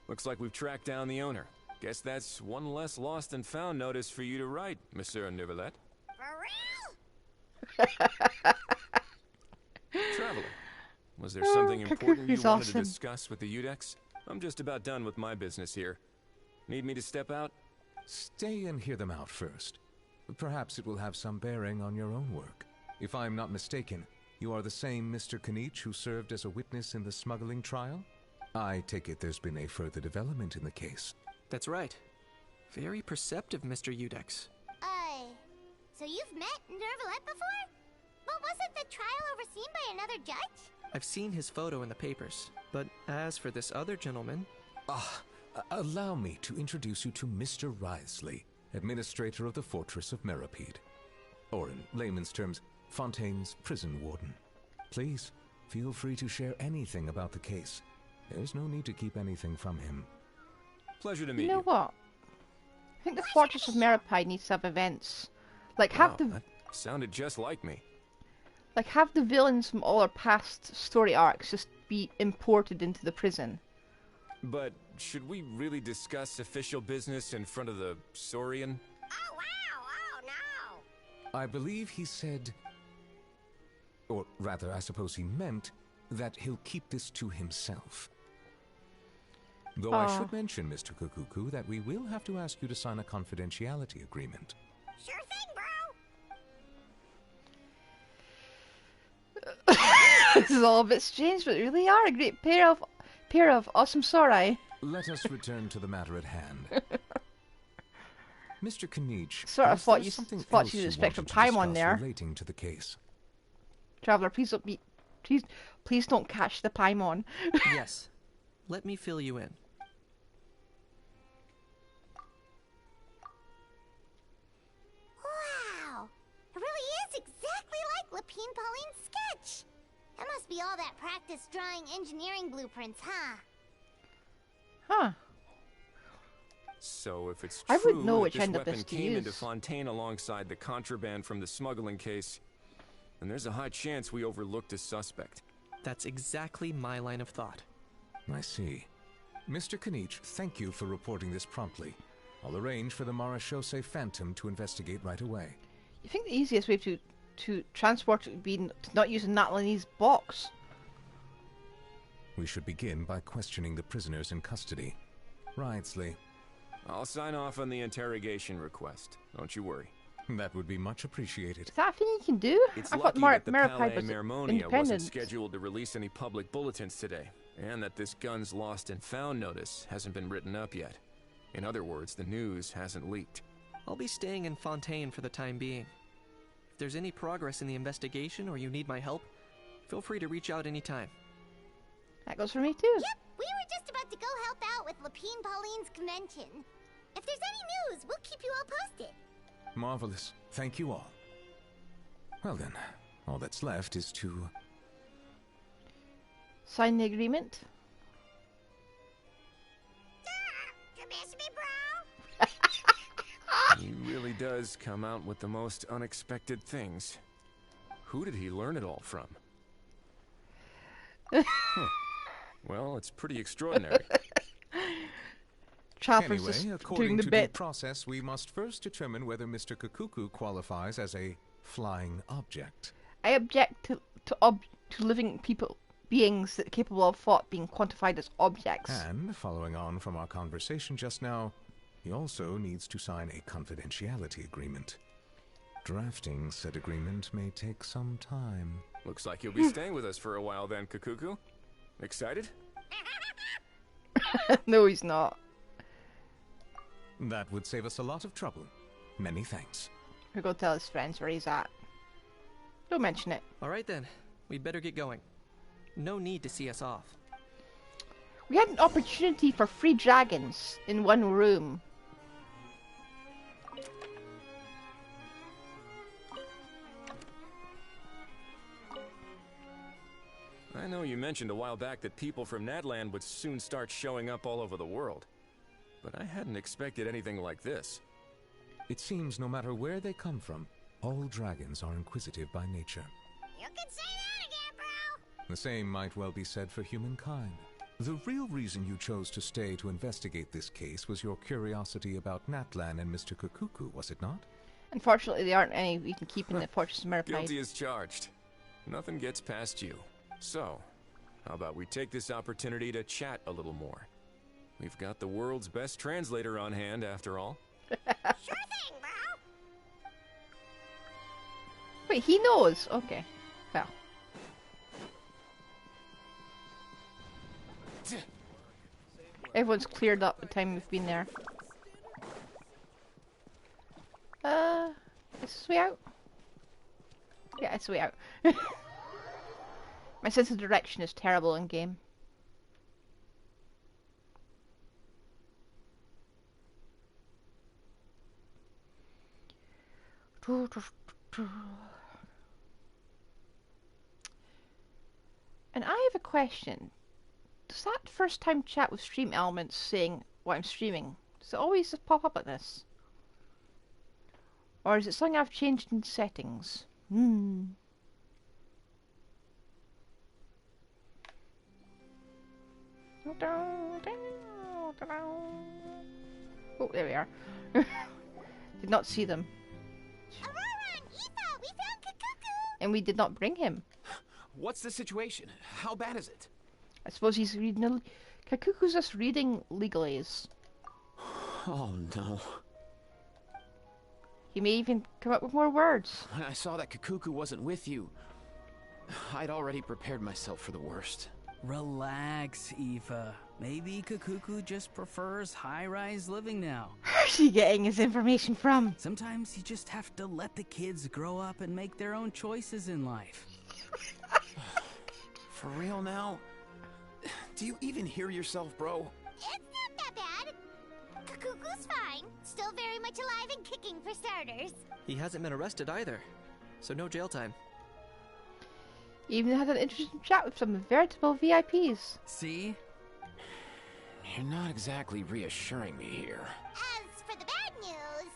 Looks like we've tracked down the owner. Guess that's one less lost and found notice for you to write, Monsieur Neuvillette. For real? Traveler, was there something important you Kakuku's wanted to awesome. discuss with the Udex? I'm just about done with my business here. Need me to step out? Stay and hear them out first. Perhaps it will have some bearing on your own work. If I'm not mistaken, you are the same Mr. Kanich who served as a witness in the smuggling trial? I take it there's been a further development in the case. That's right. Very perceptive, Mr. Udex. So you've met Neuvillette before? But wasn't the trial overseen by another judge? I've seen his photo in the papers, but as for this other gentleman... Allow me to introduce you to Mr. Wriothesley, administrator of the Fortress of Meripede. Or in layman's terms, Fontaine's prison warden. Please, Feel free to share anything about the case. There's no need to keep anything from him. Pleasure to meet you. You know what? I think the Fortress of Meripide needs to have events. Like, have That sounded just like me. Like, have the villains from all our past story arcs just be imported into the prison. But should we really discuss official business in front of the Saurian? Oh, wow! Oh, no! I believe he said, or rather, I suppose he meant, that he'll keep this to himself. Though I should mention, Mr. Kukuku, that we will have to ask you to sign a confidentiality agreement. Sure thing, bro! This is all a bit strange, but really are a great pair of awesome samurai. Let us return to the matter at hand. Mr. Kanich, Sort of thought you something thought else you you the Spectrum wanted to Time on discuss there. relating to the case. Traveler, please don't be, please don't catch the Paimon. Yes. Let me fill you in. Wow! It really is exactly like Lapine Pauline's sketch! That must be all that practice drawing engineering blueprints, huh? Huh. So if it's I true wouldn't know that which this end of weapon this to came into use. Fontaine alongside the contraband from the smuggling case, then there's a high chance we overlooked a suspect. That's exactly my line of thought. I see. Mr. Kanich, thank you for reporting this promptly. I'll arrange for the Marechaussee Phantom to investigate right away. You think the easiest way to transport it would be to not use a Natlanese box? We should begin by questioning the prisoners in custody. Wrightsley. I'll sign off on the interrogation request. Don't you worry. That would be much appreciated. Is that a thing you can do? It's I thought lucky that the Meripide Palais was Mermonia wasn't independent. scheduled to release any public bulletins today, and that this guns lost and found notice hasn't been written up yet. In other words, the news hasn't leaked. I'll be staying in Fontaine for the time being. If there's any progress in the investigation or you need my help, feel free to reach out anytime. That goes for me too. Yep, we were just about to go help out with Lapine Pauline's convention. If there's any news, we'll keep you all posted. Marvelous. Thank you all. Well then, all that's left is to... Sign the agreement. You miss me, bro? He really does come out with the most unexpected things. Who did he learn it all from? Huh. Well, it's pretty extraordinary. Chopper's Anyway, just doing according the to bit. due process, we must first determine whether Mr. Kukuku qualifies as a flying object. I object to living beings that are capable of thought being quantified as objects. And, following on from our conversation just now, he also needs to sign a confidentiality agreement. Drafting said agreement may take some time. Looks like you'll be staying with us for a while then, Kukuku. Excited? No, he's not. That would save us a lot of trouble. Many thanks. We'll go tell his friends where he's at. Don't mention it. Alright then, we'd better get going. No need to see us off. We had an opportunity for 3 dragons in one room. I know you mentioned a while back that people from Natland would soon start showing up all over the world. But I hadn't expected anything like this. It seems no matter where they come from, all dragons are inquisitive by nature. You can say that again, bro! The same might well be said for humankind. The real reason you chose to stay to investigate this case was your curiosity about Natlan and Mr. Kukuku, was it not? Unfortunately, there aren't any we can keep in the Fortress of Meripide. Guilty as charged. Nothing gets past you. So, how about we take this opportunity to chat a little more? We've got the world's best translator on hand, after all. Sure thing, bro! Wait, he knows? Okay. Well. Everyone's cleared up the time we've been there. Is this way out? Yeah, it's the way out. My sense of direction is terrible in game. And I have a question. Does that first time chat with stream elements saying what I'm streaming, does it always just pop up like this? Or is it something I've changed in settings? Oh, there we are. Did not see them. Aurora and Aoife, we found Kukuku! And we did not bring him. What's the situation? How bad is it? I suppose he's reading... Kakuku's just reading legalese. Oh no. He may even come up with more words. When I saw that Kukuku wasn't with you, I'd already prepared myself for the worst. Relax, Aoife. Maybe Kukuku just prefers high-rise living now. Where's he getting his information from? Sometimes you just have to let the kids grow up and make their own choices in life. For real now? Do you even hear yourself, bro? It's not that bad. Kukuku's fine. Still very much alive and kicking for starters. He hasn't been arrested either, so no jail time. He even had an interesting chat with some veritable VIPs. See? You're not exactly reassuring me here. As for the bad news,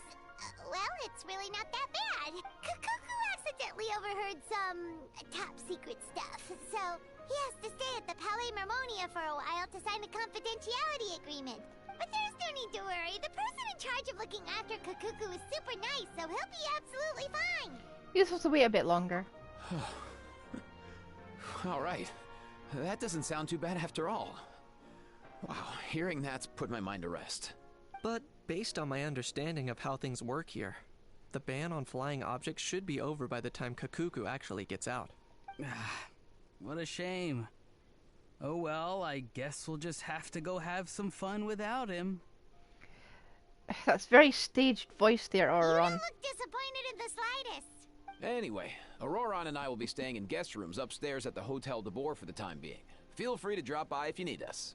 well, it's really not that bad. Kukuku accidentally overheard some top secret stuff, so he has to stay at the Palais Marmonia for a while to sign a confidentiality agreement. But there's no need to worry. The person in charge of looking after Kukuku is super nice, so he'll be absolutely fine. You just have to wait a bit longer. All right. That doesn't sound too bad after all. Wow, hearing that's put my mind to rest. But based on my understanding of how things work here, the ban on flying objects should be over by the time Kukuku actually gets out. What a shame. Oh well, I guess we'll just have to go have some fun without him. That's very staged voice there, You Auron. don't look disappointed in the slightest. Anyway, Auroron and I will be staying in guest rooms upstairs at the Hotel de Boer for the time being. Feel free to drop by if you need us.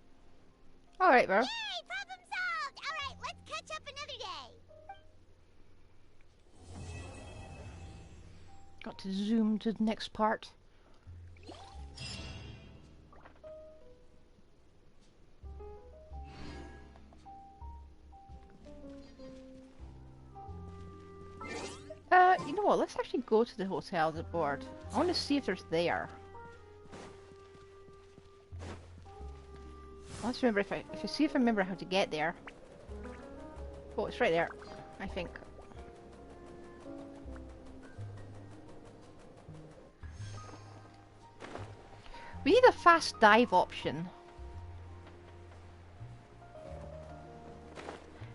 Alright, bro. Yay, problem solved! Alright, let's catch up another day. Got to zoom to the next part. You know what? Let's actually go to the hotel the board. I want to see if there's there. Let's remember if I see if I remember how to get there. Oh, it's right there, I think. We need a fast dive option.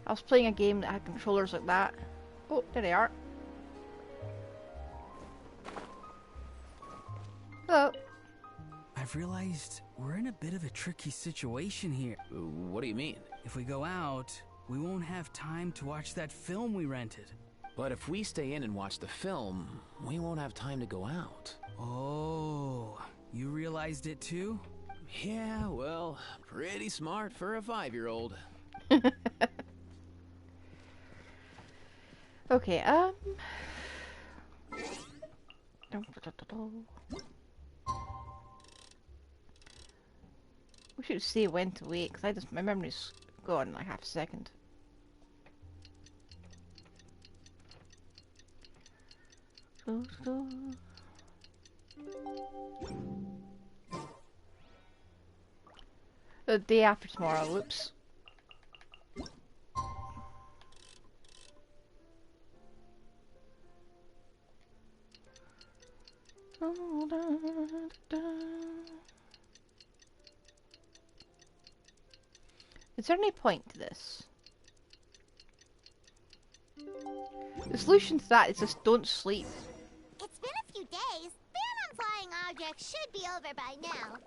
I was playing a game that had controllers like that. Oh, there they are. Hello. I've realized we're in a bit of a tricky situation here. What do you mean? If we go out, we won't have time to watch that film we rented. But if we stay in and watch the film, we won't have time to go out. Oh, you realized it too? Yeah, well, pretty smart for a 5-year-old. Okay, we should say when to wait, because my memory's gone in like half a second. The day after tomorrow, whoops. Is there any point to this? The solution to that is just don't sleep. It's been a few days. Ban on flying objects should be over by now.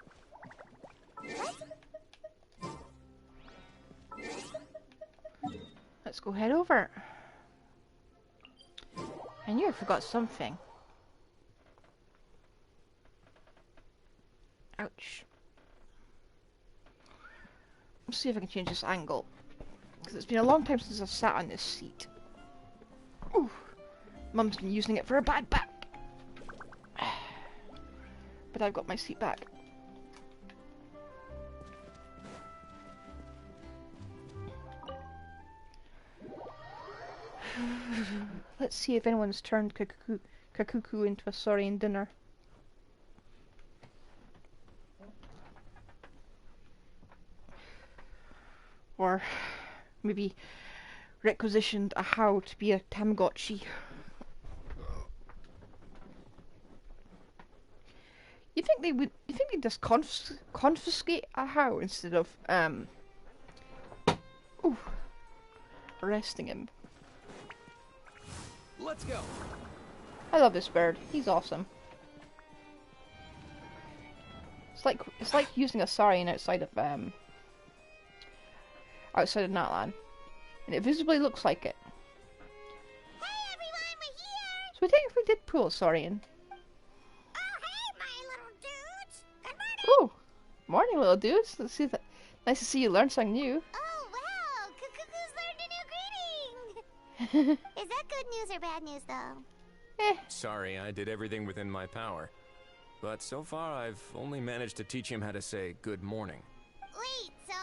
Let's go head over. I knew I forgot something. Ouch. Let's see if I can change this angle. Because it's been a long time since I've sat on this seat. Ooh. Mum's been using it for a bad back. But I've got my seat back. Let's see if anyone's turned Kakuku into a saurian dinner. Or maybe requisitioned a How to be a Tamagotchi. You think they'd just confiscate a How instead of arresting him? Let's go. I love this bird. He's awesome. It's like using a saurian outside of Natlan, and it visibly looks like it. Hey everyone, we're here! So we technically did pull a saurian. Oh hey, my little dudes! Good morning! Oh, morning, little dudes. Let's see that. Nice to see you learn something new. Oh wow, Kukuku's learned a new greeting! Is that good news or bad news though? Sorry, I did everything within my power. But so far, I've only managed to teach him how to say good morning. Wait, so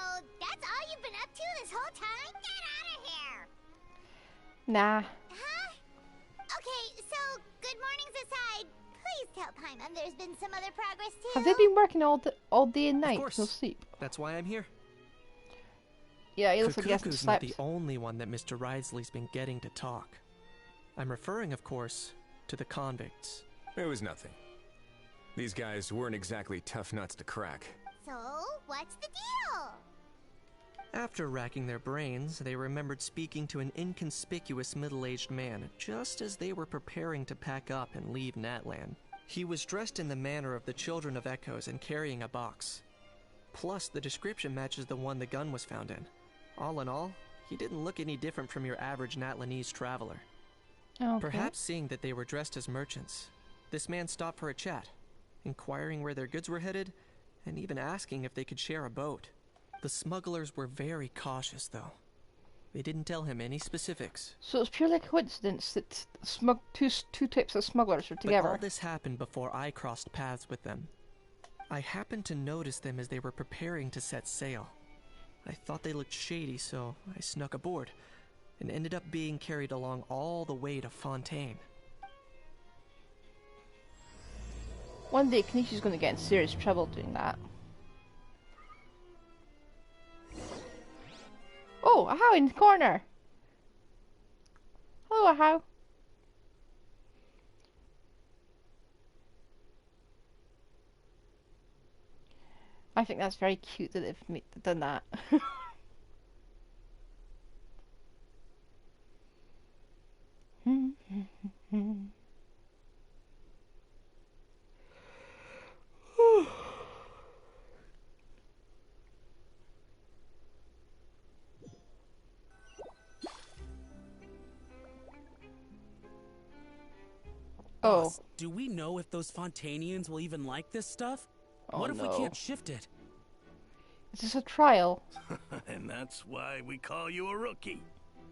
that's all you've been up to this whole time? Get out of here! Nah. Huh? Okay, so good mornings aside, please tell Paimon there's been some other progress too. Have they been working all day and night? Of course. No sleep. That's why I'm here. Yeah, he looks like he hasn't Kukuku's not slept. the only one that Mr. Risley's been getting to talk. I'm referring, of course, to the convicts. It was nothing. These guys weren't exactly tough nuts to crack. So, what's the deal? After racking their brains, they remembered speaking to an inconspicuous middle-aged man just as they were preparing to pack up and leave Natlan. He was dressed in the manner of the Children of Echoes and carrying a box. Plus, the description matches the one the gun was found in. All in all, he didn't look any different from your average Natlanese traveler. Okay. Perhaps seeing that they were dressed as merchants, this man stopped for a chat, inquiring where their goods were headed, and even asking if they could share a boat. The smugglers were very cautious, though. They didn't tell him any specifics. So it's purely a coincidence that two types of smugglers are together. But all this happened before I crossed paths with them. I happened to notice them as they were preparing to set sail. I thought they looked shady, so I snuck aboard, and ended up being carried along all the way to Fontaine. One day, Kanishi's going to get in serious trouble doing that. Oh, a How in the corner! Hello, a How. I think that's very cute that they've done that. Oh. Boss, do we know if those Fontanians will even like this stuff? Oh, what if no. we can't shift it? Is this a trial? And that's why we call you a rookie.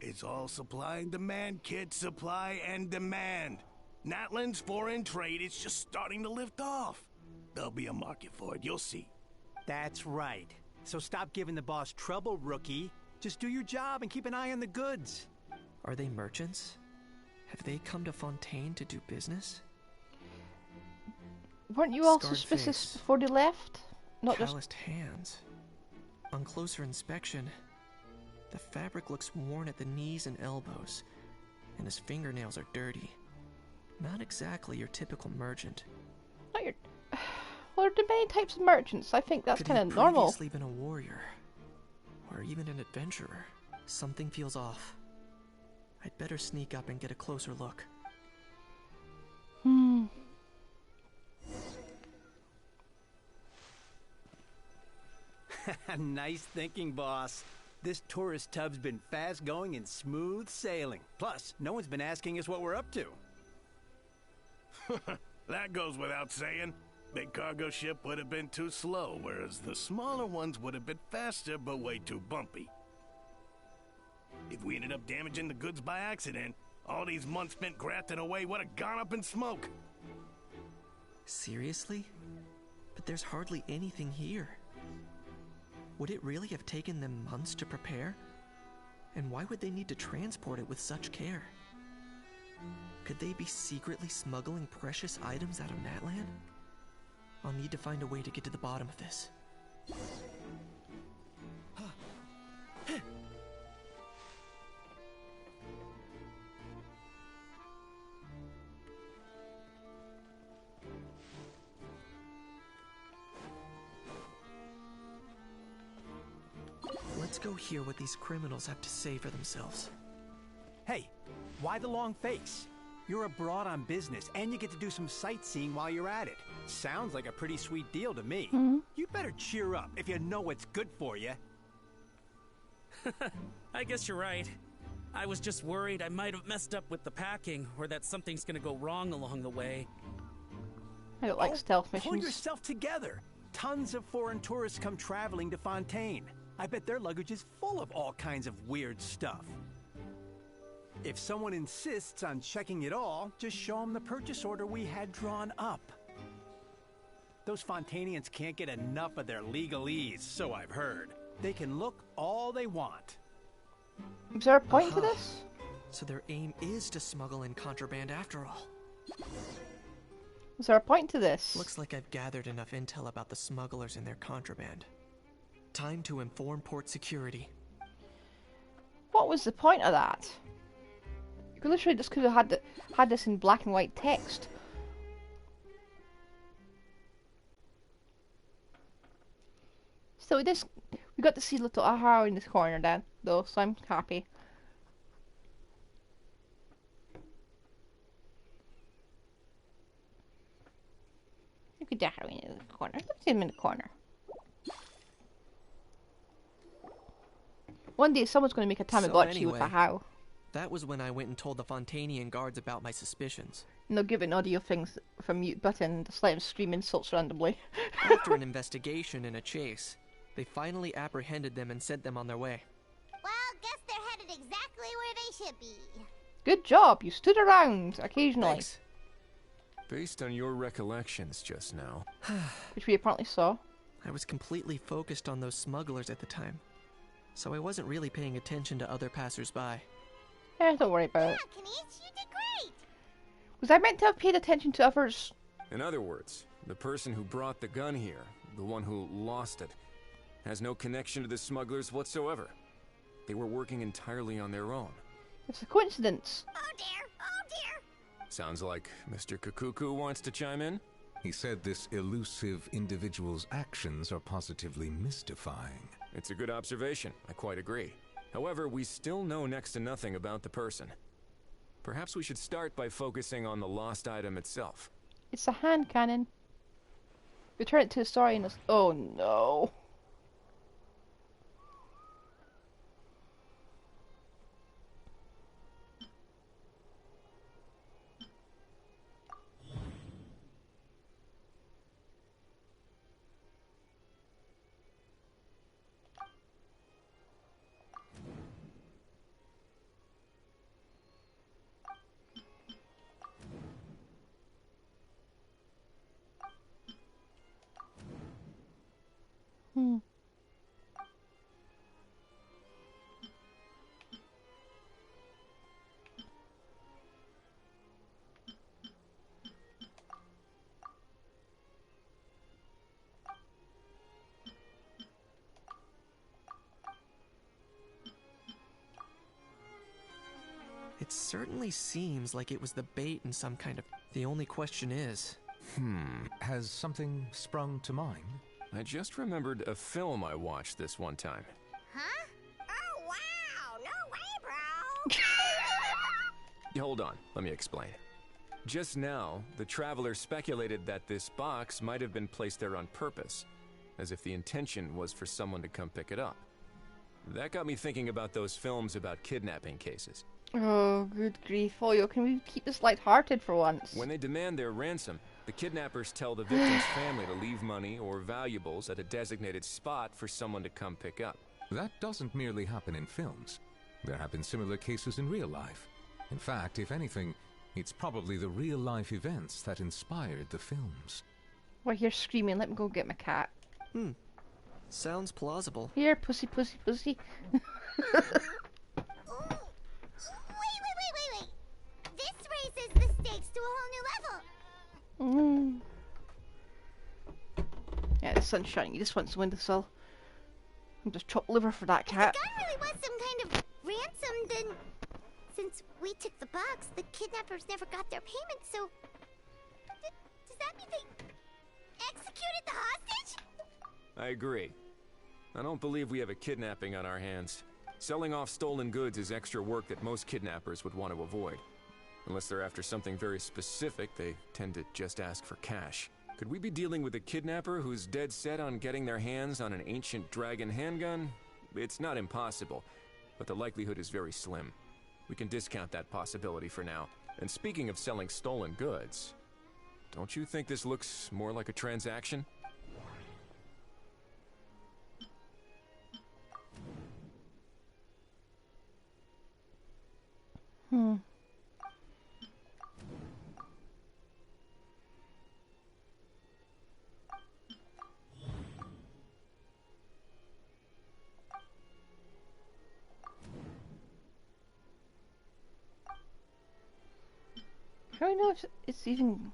It's all supply and demand, kid. Supply and demand. Natlan's foreign trade is just starting to lift off. There'll be a market for it, you'll see. That's right. So stop giving the boss trouble, rookie. Just do your job and keep an eye on the goods. Are they merchants? Have they come to Fontaine to do business? Weren't you all Scarred suspicious face. before they left? Not Calloused hands. On closer inspection, the fabric looks worn at the knees and elbows, and his fingernails are dirty. Not exactly your typical merchant. Not your. Well, there are many types of merchants. I think that's kind of normal. Could he previously been a warrior, or even an adventurer? Something feels off. I'd better sneak up and get a closer look. Nice thinking, boss. This tourist tub's been fast going and smooth sailing. Plus, no one's been asking us what we're up to. That goes without saying. Big cargo ship would have been too slow, whereas the smaller ones would have been faster but way too bumpy. If we ended up damaging the goods by accident, all these months spent grafting away would have gone up in smoke. Seriously? But there's hardly anything here. Would it really have taken them months to prepare? And why would they need to transport it with such care? Could they be secretly smuggling precious items out of Natlan? I'll need to find a way to get to the bottom of this. Let's go hear what these criminals have to say for themselves. Hey, why the long face? You're abroad on business, and you get to do some sightseeing while you're at it. Sounds like a pretty sweet deal to me. You better cheer up if you know what's good for you. I guess you're right. I was just worried I might have messed up with the packing, or that something's gonna go wrong along the way. I don't like stealth Pull missions. yourself together. Tons of foreign tourists come traveling to Fontaine. I bet their luggage is full of all kinds of weird stuff. If someone insists on checking it all, just show them the purchase order we had drawn up. Those Fontainians can't get enough of their legalese, so I've heard. They can look all they want. Is there a point to this? So their aim is to smuggle in contraband after all. Is there a point to this? Looks like I've gathered enough intel about the smugglers and their contraband. Time to inform port security. What was the point of that? You could literally just could have had this in black and white text. So we got to see little Aha in this corner then, though, so I'm happy. Look at Aha in the corner. Let's see him in the corner. One day someone's going to make a Tamagotchi with a how. That was when I went and told the Fontainian guards about my suspicions. And they'll give an audio things from mute button to let him scream insults randomly. After an investigation and a chase, they finally apprehended them and sent them on their way. Well, guess they're headed exactly where they should be. Good job, you stood around occasionally. Thanks. Based on your recollections just now, which we apparently saw, I was completely focused on those smugglers at the time, so I wasn't really paying attention to other passers-by. Yeah, don't worry about it. Kanish, you did great. Was I meant to have paid attention to others? in other words, the person who brought the gun here, the one who lost it, has no connection to the smugglers whatsoever. They were working entirely on their own. It's a coincidence. Oh dear, oh dear. Sounds like Mr. Kukuku wants to chime in? He said this elusive individual's actions are positively mystifying. It's a good observation. I quite agree. However, we still know next to nothing about the person. Perhaps we should start by focusing on the lost item itself. It's a hand cannon. Return it to the story and oh no. It certainly seems like it was the bait in some kind of... The only question is... Has something sprung to mind? I just remembered a film I watched this one time. Huh? Oh, wow! No way, bro! Hold on, let me explain. Just now, the traveler speculated that this box might have been placed there on purpose, as if the intention was for someone to come pick it up. That got me thinking about those films about kidnapping cases. Oh, good grief. Oh, can we keep this light-hearted for once? When they demand their ransom, the kidnappers tell the victim's family to leave money or valuables at a designated spot for someone to come pick up. That doesn't merely happen in films. There have been similar cases in real life. In fact, if anything, it's probably the real-life events that inspired the films. Well, you're screaming. Let me go get my cat. Sounds plausible. Here, pussy, pussy, pussy. Wait. This raises the to a whole new level. Yeah, the sun's shining. You just want the windowsill. I'll just chop liver for that cat. If the gun really was some kind of ransom, then since we took the box, the kidnappers never got their payment, so does that mean they executed the hostage? I agree. I don't believe we have a kidnapping on our hands. Selling off stolen goods is extra work that most kidnappers would want to avoid. Unless they're after something very specific, they tend to just ask for cash. Could we be dealing with a kidnapper who's dead set on getting their hands on an ancient dragon handgun? It's not impossible, but the likelihood is very slim. We can discount that possibility for now. And speaking of selling stolen goods, don't you think this looks more like a transaction? How do I know if it's even...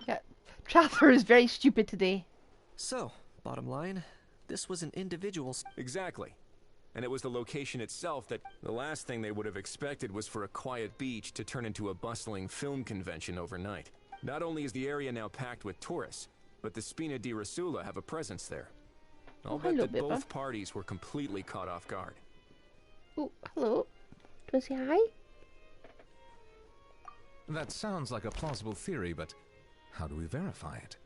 Yeah, Traveler is very stupid today. So, bottom line, this was an individual's... Exactly. And it was the location itself that the last thing they would have expected was for a quiet beach to turn into a bustling film convention overnight. Not only is the area now packed with tourists, but the Spina di Rosula have a presence there. I'll bet that both parties were completely caught off guard. Oh, hello. Do I say hi? That sounds like a plausible theory, but how do we verify it?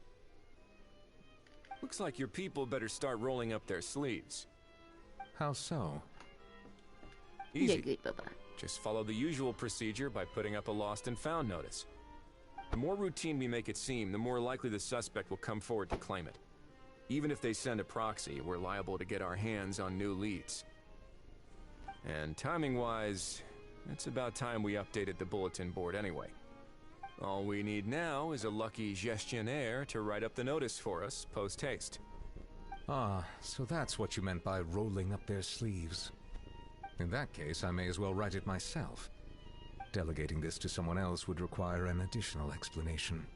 Looks like your people better start rolling up their sleeves. How so? Easy. Yeah, good, Baba. Just follow the usual procedure by putting up a lost and found notice. The more routine we make it seem, the more likely the suspect will come forward to claim it. Even if they send a proxy, we're liable to get our hands on new leads. And timing-wise, it's about time we updated the bulletin board anyway. All we need now is a lucky gestionnaire to write up the notice for us post-haste. Ah, so that's what you meant by rolling up their sleeves. In that case, I may as well write it myself. Delegating this to someone else would require an additional explanation.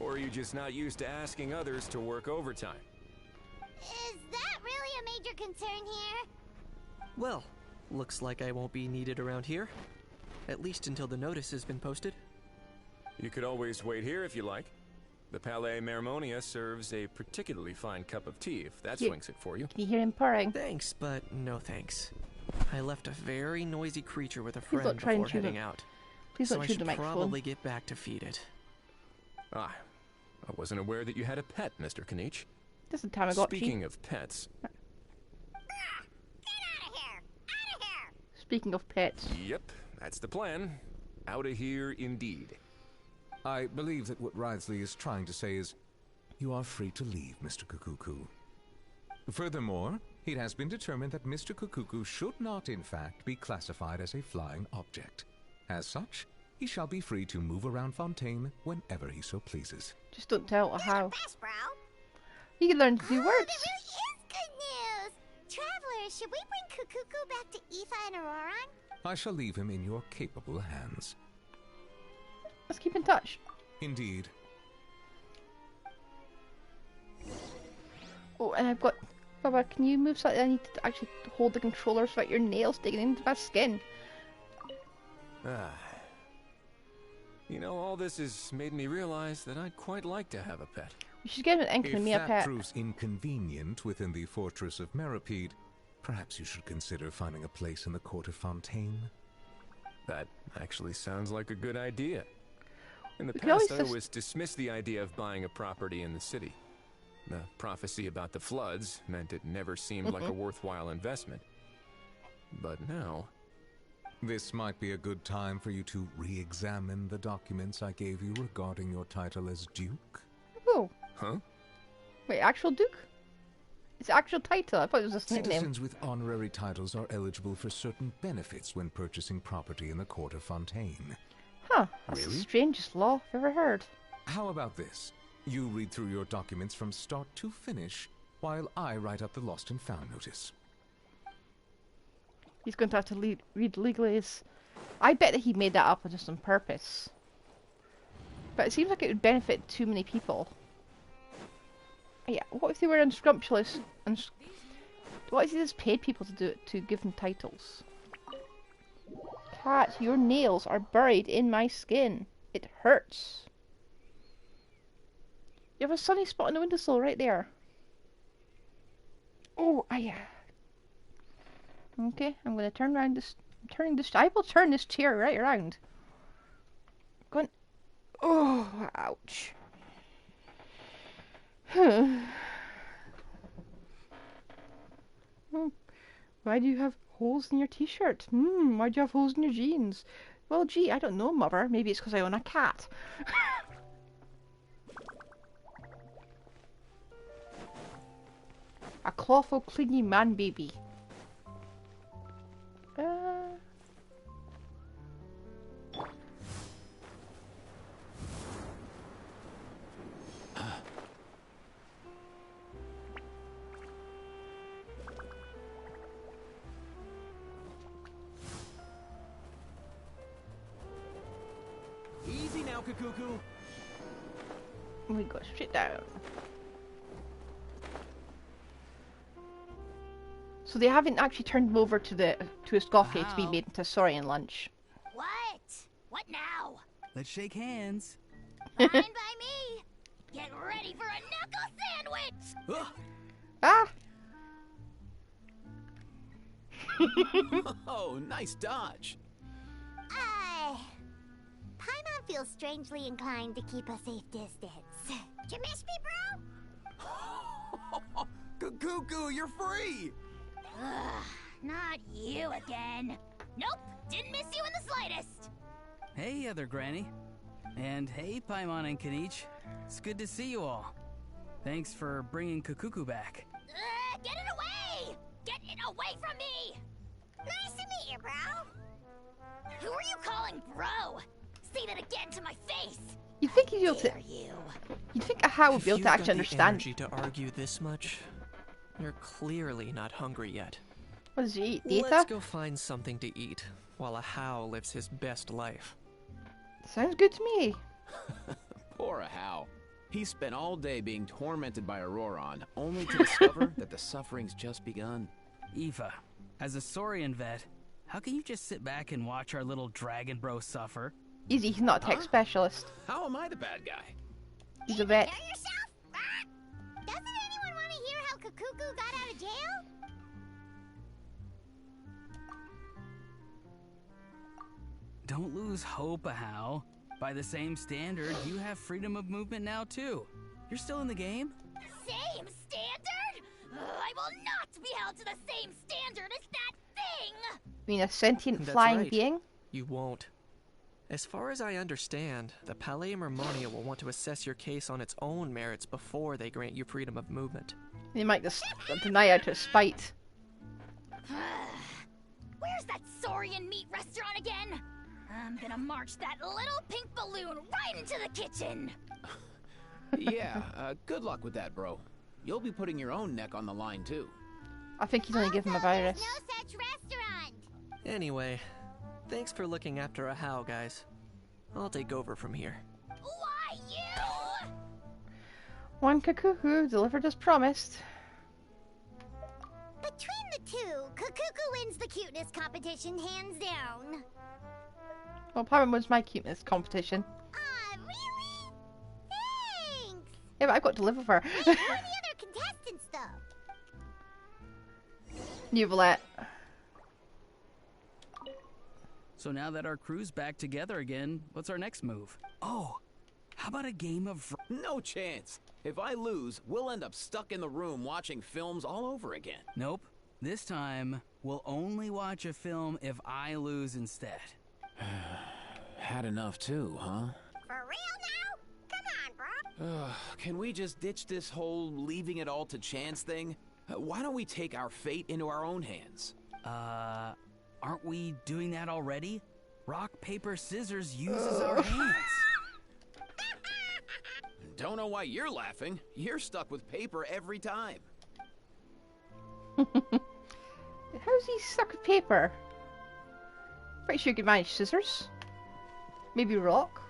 Or are you just not used to asking others to work overtime? Is that really a major concern here? Well, looks like I won't be needed around here. At least until the notice has been posted. You could always wait here if you like. The Palais Mermonia serves a particularly fine cup of tea, if that swings it for you. Can you hear him purring? Thanks, but no thanks. I left a very noisy creature with a friend before heading out. Please don't shoot the microphone. So I should probably get back to feed it. Ah, I wasn't aware that you had a pet, Mr. Kanich. Just a Tamagotchi. Speaking of pets... Get out of here! Out of here! Speaking of pets. Yep, that's the plan. Out of here indeed. I believe that what Wriothesley is trying to say is, you are free to leave, Mr. Kukuku. Furthermore, it has been determined that Mr. Kukuku should not, in fact, be classified as a flying object. As such, he shall be free to move around Fontaine whenever he so pleases. Just don't tell her how. Best, bro. You can learn to do words. That really is good news! Travelers, should we bring Kukuku back to Aoife and Auroran? I shall leave him in your capable hands. Let's keep in touch. Indeed. Oh, and I've got... Baba, can you move slightly? I need to actually hold the controller so that your nails digging into my skin. You know, all this has made me realize that I'd quite like to have a pet. We should get an Encomia pet. If that proves inconvenient within the fortress of Meripede, perhaps you should consider finding a place in the court of Fontaine. That actually sounds like a good idea. In the past, I always dismissed the idea of buying a property in the city. The prophecy about the floods meant it never seemed like a worthwhile investment. But now... This might be a good time for you to re-examine the documents I gave you regarding your title as Duke. Oh. Huh? Wait, actual Duke? It's an actual title. I thought it was a nickname. Citizens with honorary titles are eligible for certain benefits when purchasing property in the court of Fontaine. Huh. That's the strangest law I've ever heard. How about this? You read through your documents from start to finish, while I write up the lost and found notice. He's going to have to read legalese. I bet that he made that up just on purpose. But it seems like it would benefit too many people. Yeah, what if they were unscrumptious? What if he just paid people to do it, to give them titles? Cat, your nails are buried in my skin. It hurts. You have a sunny spot on the windowsill right there. Oh, yeah. Okay, I'm going to turn around this. I will turn this chair right around. Go on. Oh, ouch. Why do you have holes in your t-shirt? Why do you have holes in your jeans? Well, gee, I don't know, Mother. Maybe it's because I own a cat. A clawful, clingy man baby. Easy now, Cuckoo. We go straight down. So they haven't actually turned him over to a Scoffy to be made into Saurian lunch. What? What now? Let's shake hands. Fine by me. Get ready for a knuckle sandwich. Ah! Oh, nice dodge. Paimon feels strangely inclined to keep a safe distance. Did you miss me, bro? Cuckoo, you're free. Ugh, not you again. Nope, didn't miss you in the slightest. Hey, other granny. And hey, Paimon and Kanich. It's good to see you all. Thanks for bringing Cuckoo back. Get it away! Get it away from me! Nice to meet you, bro. Who are you calling bro? Say that again to my face. You'd think you'd be able to. You'd think a hat would be able to actually understand. Energy to argue this much. You're clearly not hungry yet. What does he eat? Data? Let's go find something to eat while a How lives his best life. Sounds good to me. Poor How. He spent all day being tormented by Auroron, only to discover that the suffering's just begun. Eva, as a Saurian vet, how can you just sit back and watch our little dragon bro suffer? Easy, he's not a tech specialist. How am I the bad guy? He's a vet. Hear yourself? Doesn't anyone want to hear how Cuckoo got out of jail? Don't lose hope, How. By the same standard, you have freedom of movement now, too. You're still in the game? Same standard? I will not be held to the same standard as that thing! You mean a sentient That's flying right. being? You won't. As far as I understand, the Palais Mermonia will want to assess your case on its own merits before they grant you freedom of movement. They might just deny out of spite. Where's that Saurian meat restaurant again? I'm gonna march that little pink balloon right into the kitchen! Yeah, good luck with that, bro. You'll be putting your own neck on the line, too. I think he's only given him a virus. No such restaurant! Anyway, thanks for looking after a How, guys. I'll take over from here. Why you? One Cuckoo delivered as promised. Between the two, Cuckoo wins the cuteness competition hands down. Well, Paimon was my cuteness competition. Really? Thanks! Yeah, but I've got to live with her. Wait, who are the other contestants, though? Nuvolette. So now that our crew's back together again, what's our next move? Oh, how about a game of... No chance. If I lose, we'll end up stuck in the room watching films all over again. Nope. This time, we'll only watch a film if I lose instead. Had enough too, huh? For real now? Come on, bro. Can we just ditch this whole leaving it all to chance thing? Why don't we take our fate into our own hands? Aren't we doing that already? Rock, paper, scissors uses our hands. Don't know why you're laughing. You're stuck with paper every time. How's he stuck with paper? Pretty sure you could manage scissors. Maybe rock.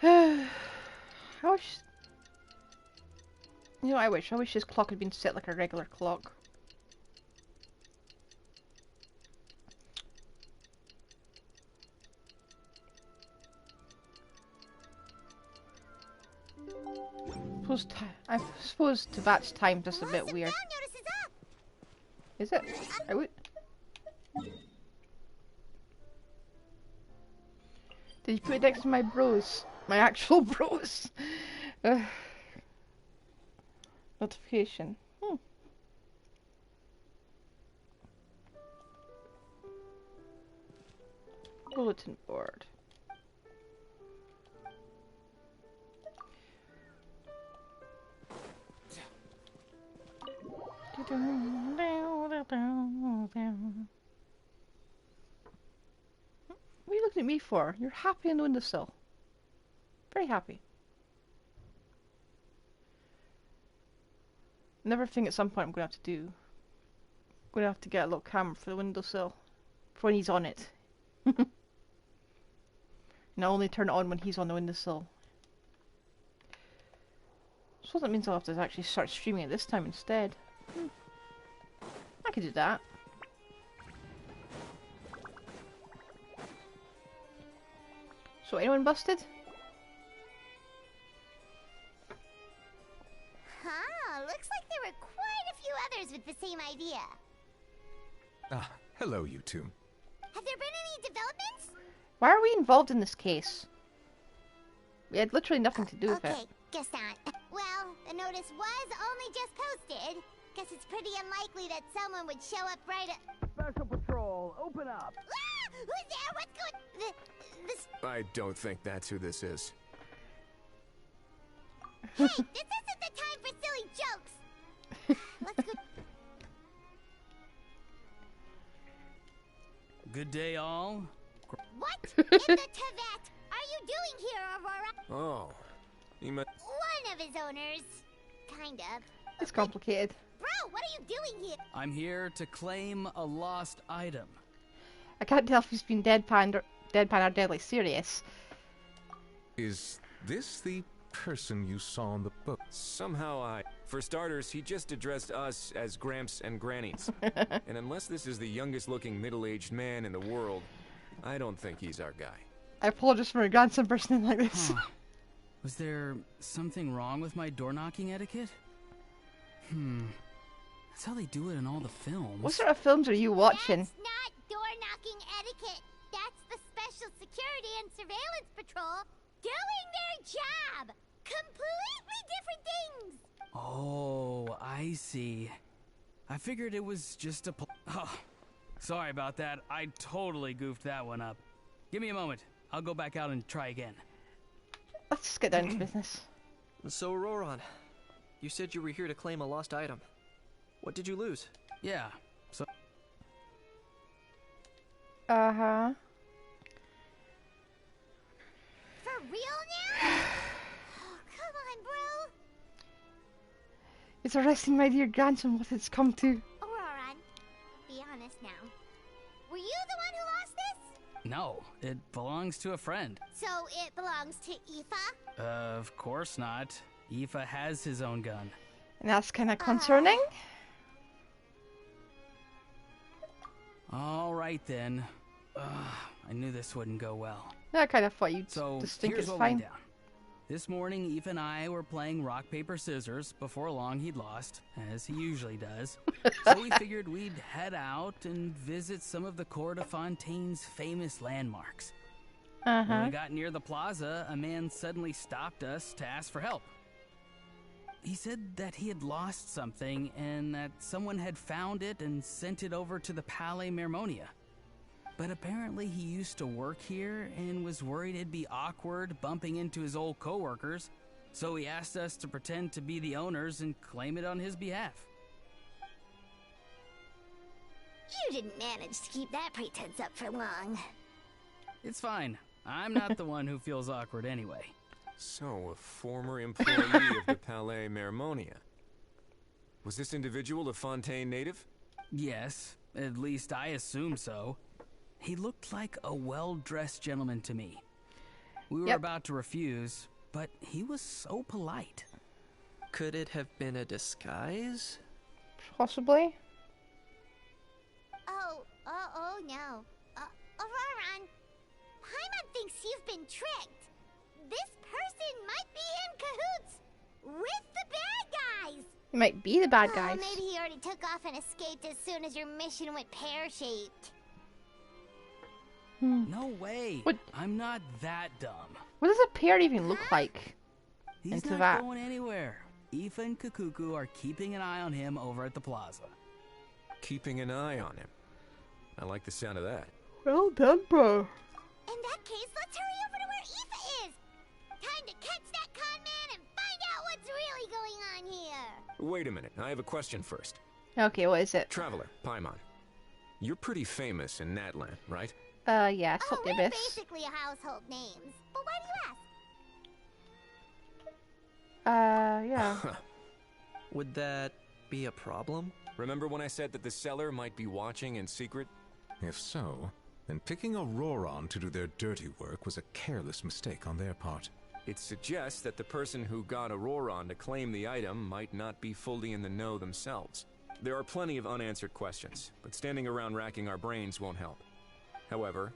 I wish... You know, I wish this clock had been set like a regular clock. I suppose Tavat's time just a bit weird. Is it? I would... Did you put it next to my bros? My actual bros? Notification. Bulletin board. What are you looking at me for? You're happy on the windowsill. Very happy. Never think at some point I'm going to have to do. I'm going to have to get a little camera for the windowsill. For when he's on it. And I'll only turn it on when he's on the windowsill. So that means I'll have to actually start streaming it this time instead. I could do that. So anyone busted? Huh, looks like there were quite a few others with the same idea. Ah, hello you two. Have there been any developments? Why are we involved in this case? We had literally nothing to do with it. Okay, guess not. Well, the notice was only just posted. Guess it's pretty unlikely that someone would show up right at... Special Patrol, open up! Ah! Who's there? What's going... This... I don't think that's who this is. Hey, this isn't the time for silly jokes! Let's go... Good day, all. What in the Tevat are you doing here, Aurora? Oh, he must... One of his owners. Kind of. It's complicated. Bro, what are you doing here? I'm here to claim a lost item. I can't tell if he's been deadpan or deadly serious. Is this the person you saw in the book? Somehow For starters, he just addressed us as Gramps and Grannies. And unless this is the youngest looking middle-aged man in the world, I don't think he's our guy. I apologize for my grandson bursting in like this. Huh. Was there something wrong with my door-knocking etiquette? That's how they do it in all the films. What sort of films are you watching? That's not door-knocking etiquette. That's the Special Security and Surveillance Patrol doing their job. Completely different things. Oh, I see. I figured it was just a... Oh, sorry about that. I totally goofed that one up. Give me a moment. I'll go back out and try again. Let's just get down to business. So, Roran, you said you were here to claim a lost item. What did you lose? Yeah, so... Uh-huh. For real now? Oh, come on, bro. It's arresting my dear grandson what it's come to. Auroran, be honest now. Were you the one who lost this? No, it belongs to a friend. So it belongs to Aoife? Of course not. Aoife has his own gun. And that's kind of concerning. All right then. I knew this wouldn't go well. I kind of thought you'd so just think here's it's what fine. Went down. This morning, Aoife and I were playing rock, paper, scissors. Before long, he'd lost, as he usually does. So we figured we'd head out and visit some of the Cour de Fontaine's famous landmarks. When we got near the plaza, a man suddenly stopped us to ask for help. He said that he had lost something and that someone had found it and sent it over to the Palais Mermonia. But apparently he used to work here and was worried it'd be awkward bumping into his old coworkers, so he asked us to pretend to be the owners and claim it on his behalf. You didn't manage to keep that pretense up for long. It's fine. I'm not the one who feels awkward anyway. So, a former employee of the Palais Mermonia. Was this individual a Fontaine native? Yes, at least I assume so. He looked like a well-dressed gentleman to me. We were about to refuse, but he was so polite. Could it have been a disguise? Possibly. Oh no. Auroran, Paimon thinks you've been tricked. This person might be in cahoots with the bad guys. It might be the bad guys. Maybe he already took off and escaped as soon as your mission went pear-shaped. No way. What? I'm not that dumb. What does a pear even look like? He's not going anywhere. Aoife and Kakuku are keeping an eye on him over at the plaza. Keeping an eye on him. I like the sound of that. Well done, bro. In that case, let's hurry over to where Aoife is. Time to catch that con man and find out what's really going on here. Wait a minute, I have a question first. Okay, what is it? Traveler, Paimon. You're pretty famous in Natlan, right? Yeah, we're basically a household names. But why do you ask? Yeah. Would that be a problem? Remember when I said that the seller might be watching in secret? If so, then picking Auroran to do their dirty work was a careless mistake on their part. It suggests that the person who got Auroran to claim the item might not be fully in the know themselves. There are plenty of unanswered questions, but standing around racking our brains won't help. However,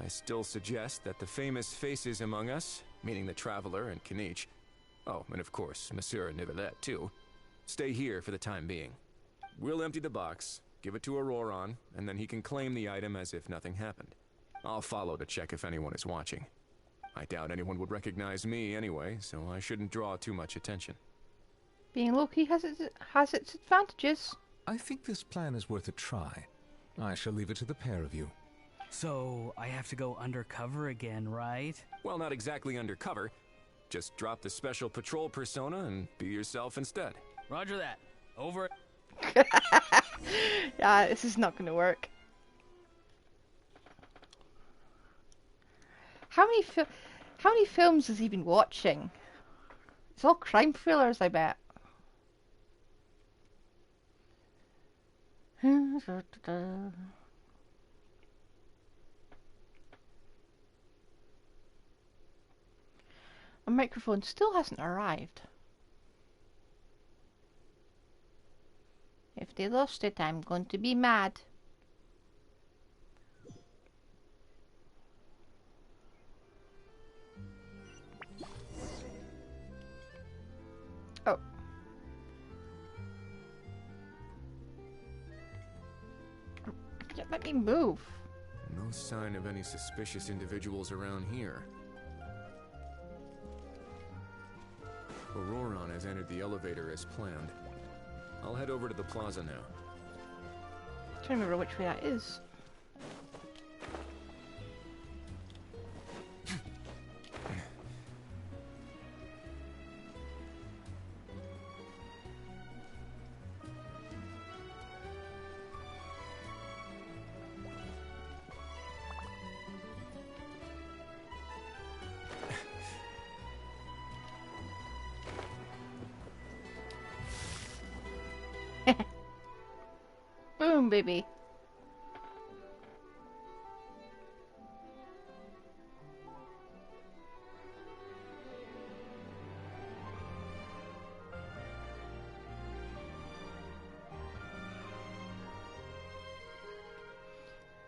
I still suggest that the famous faces among us, meaning the Traveler and Kinich, oh, and of course, Monsieur Nivelet too, stay here for the time being. We'll empty the box, give it to Auroran, and then he can claim the item as if nothing happened. I'll follow to check if anyone is watching. I doubt anyone would recognize me anyway, so I shouldn't draw too much attention. Being low-key has its advantages. I think this plan is worth a try. I shall leave it to the pair of you. So, I have to go undercover again, right? Well, not exactly undercover. Just drop the special patrol persona and be yourself instead. Roger that. Over. Yeah, this is not going to work. How many films has he been watching? It's all crime thrillers, I bet. My microphone still hasn't arrived. If they lost it, I'm going to be mad. Oh. Let me move. No sign of any suspicious individuals around here. Auroran has entered the elevator as planned. I'll head over to the plaza now. I'm trying to remember which way that is. Boom, baby.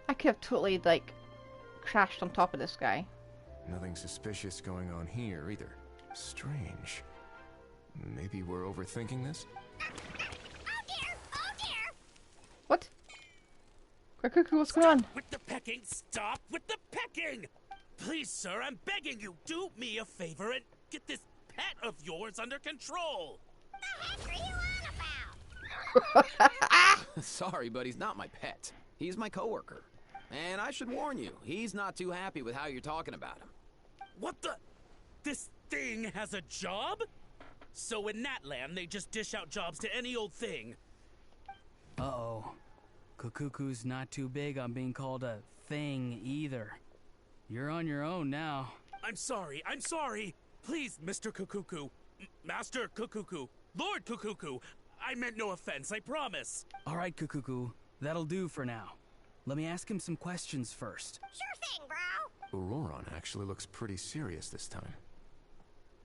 I could have totally, like, crashed on top of this guy. Nothing suspicious going on here either. Strange. Maybe we're overthinking this? What? Kuku, what's going on? With the pecking! Stop with the pecking! Please, sir, I'm begging you, do me a favor and get this pet of yours under control! What the heck are you on about? Sorry, but he's not my pet. He's my coworker. And I should warn you, he's not too happy with how you're talking about him. What the? This thing has a job? So in Natland, they just dish out jobs to any old thing. Uh-oh. Kukuku's not too big on being called a thing either. You're on your own now. I'm sorry. Please, Mr. Kukuku. Master Kukuku. Lord Kukuku. I meant no offense, I promise. All right, Kukuku. That'll do for now. Let me ask him some questions first. Sure thing, bro. Auroron actually looks pretty serious this time.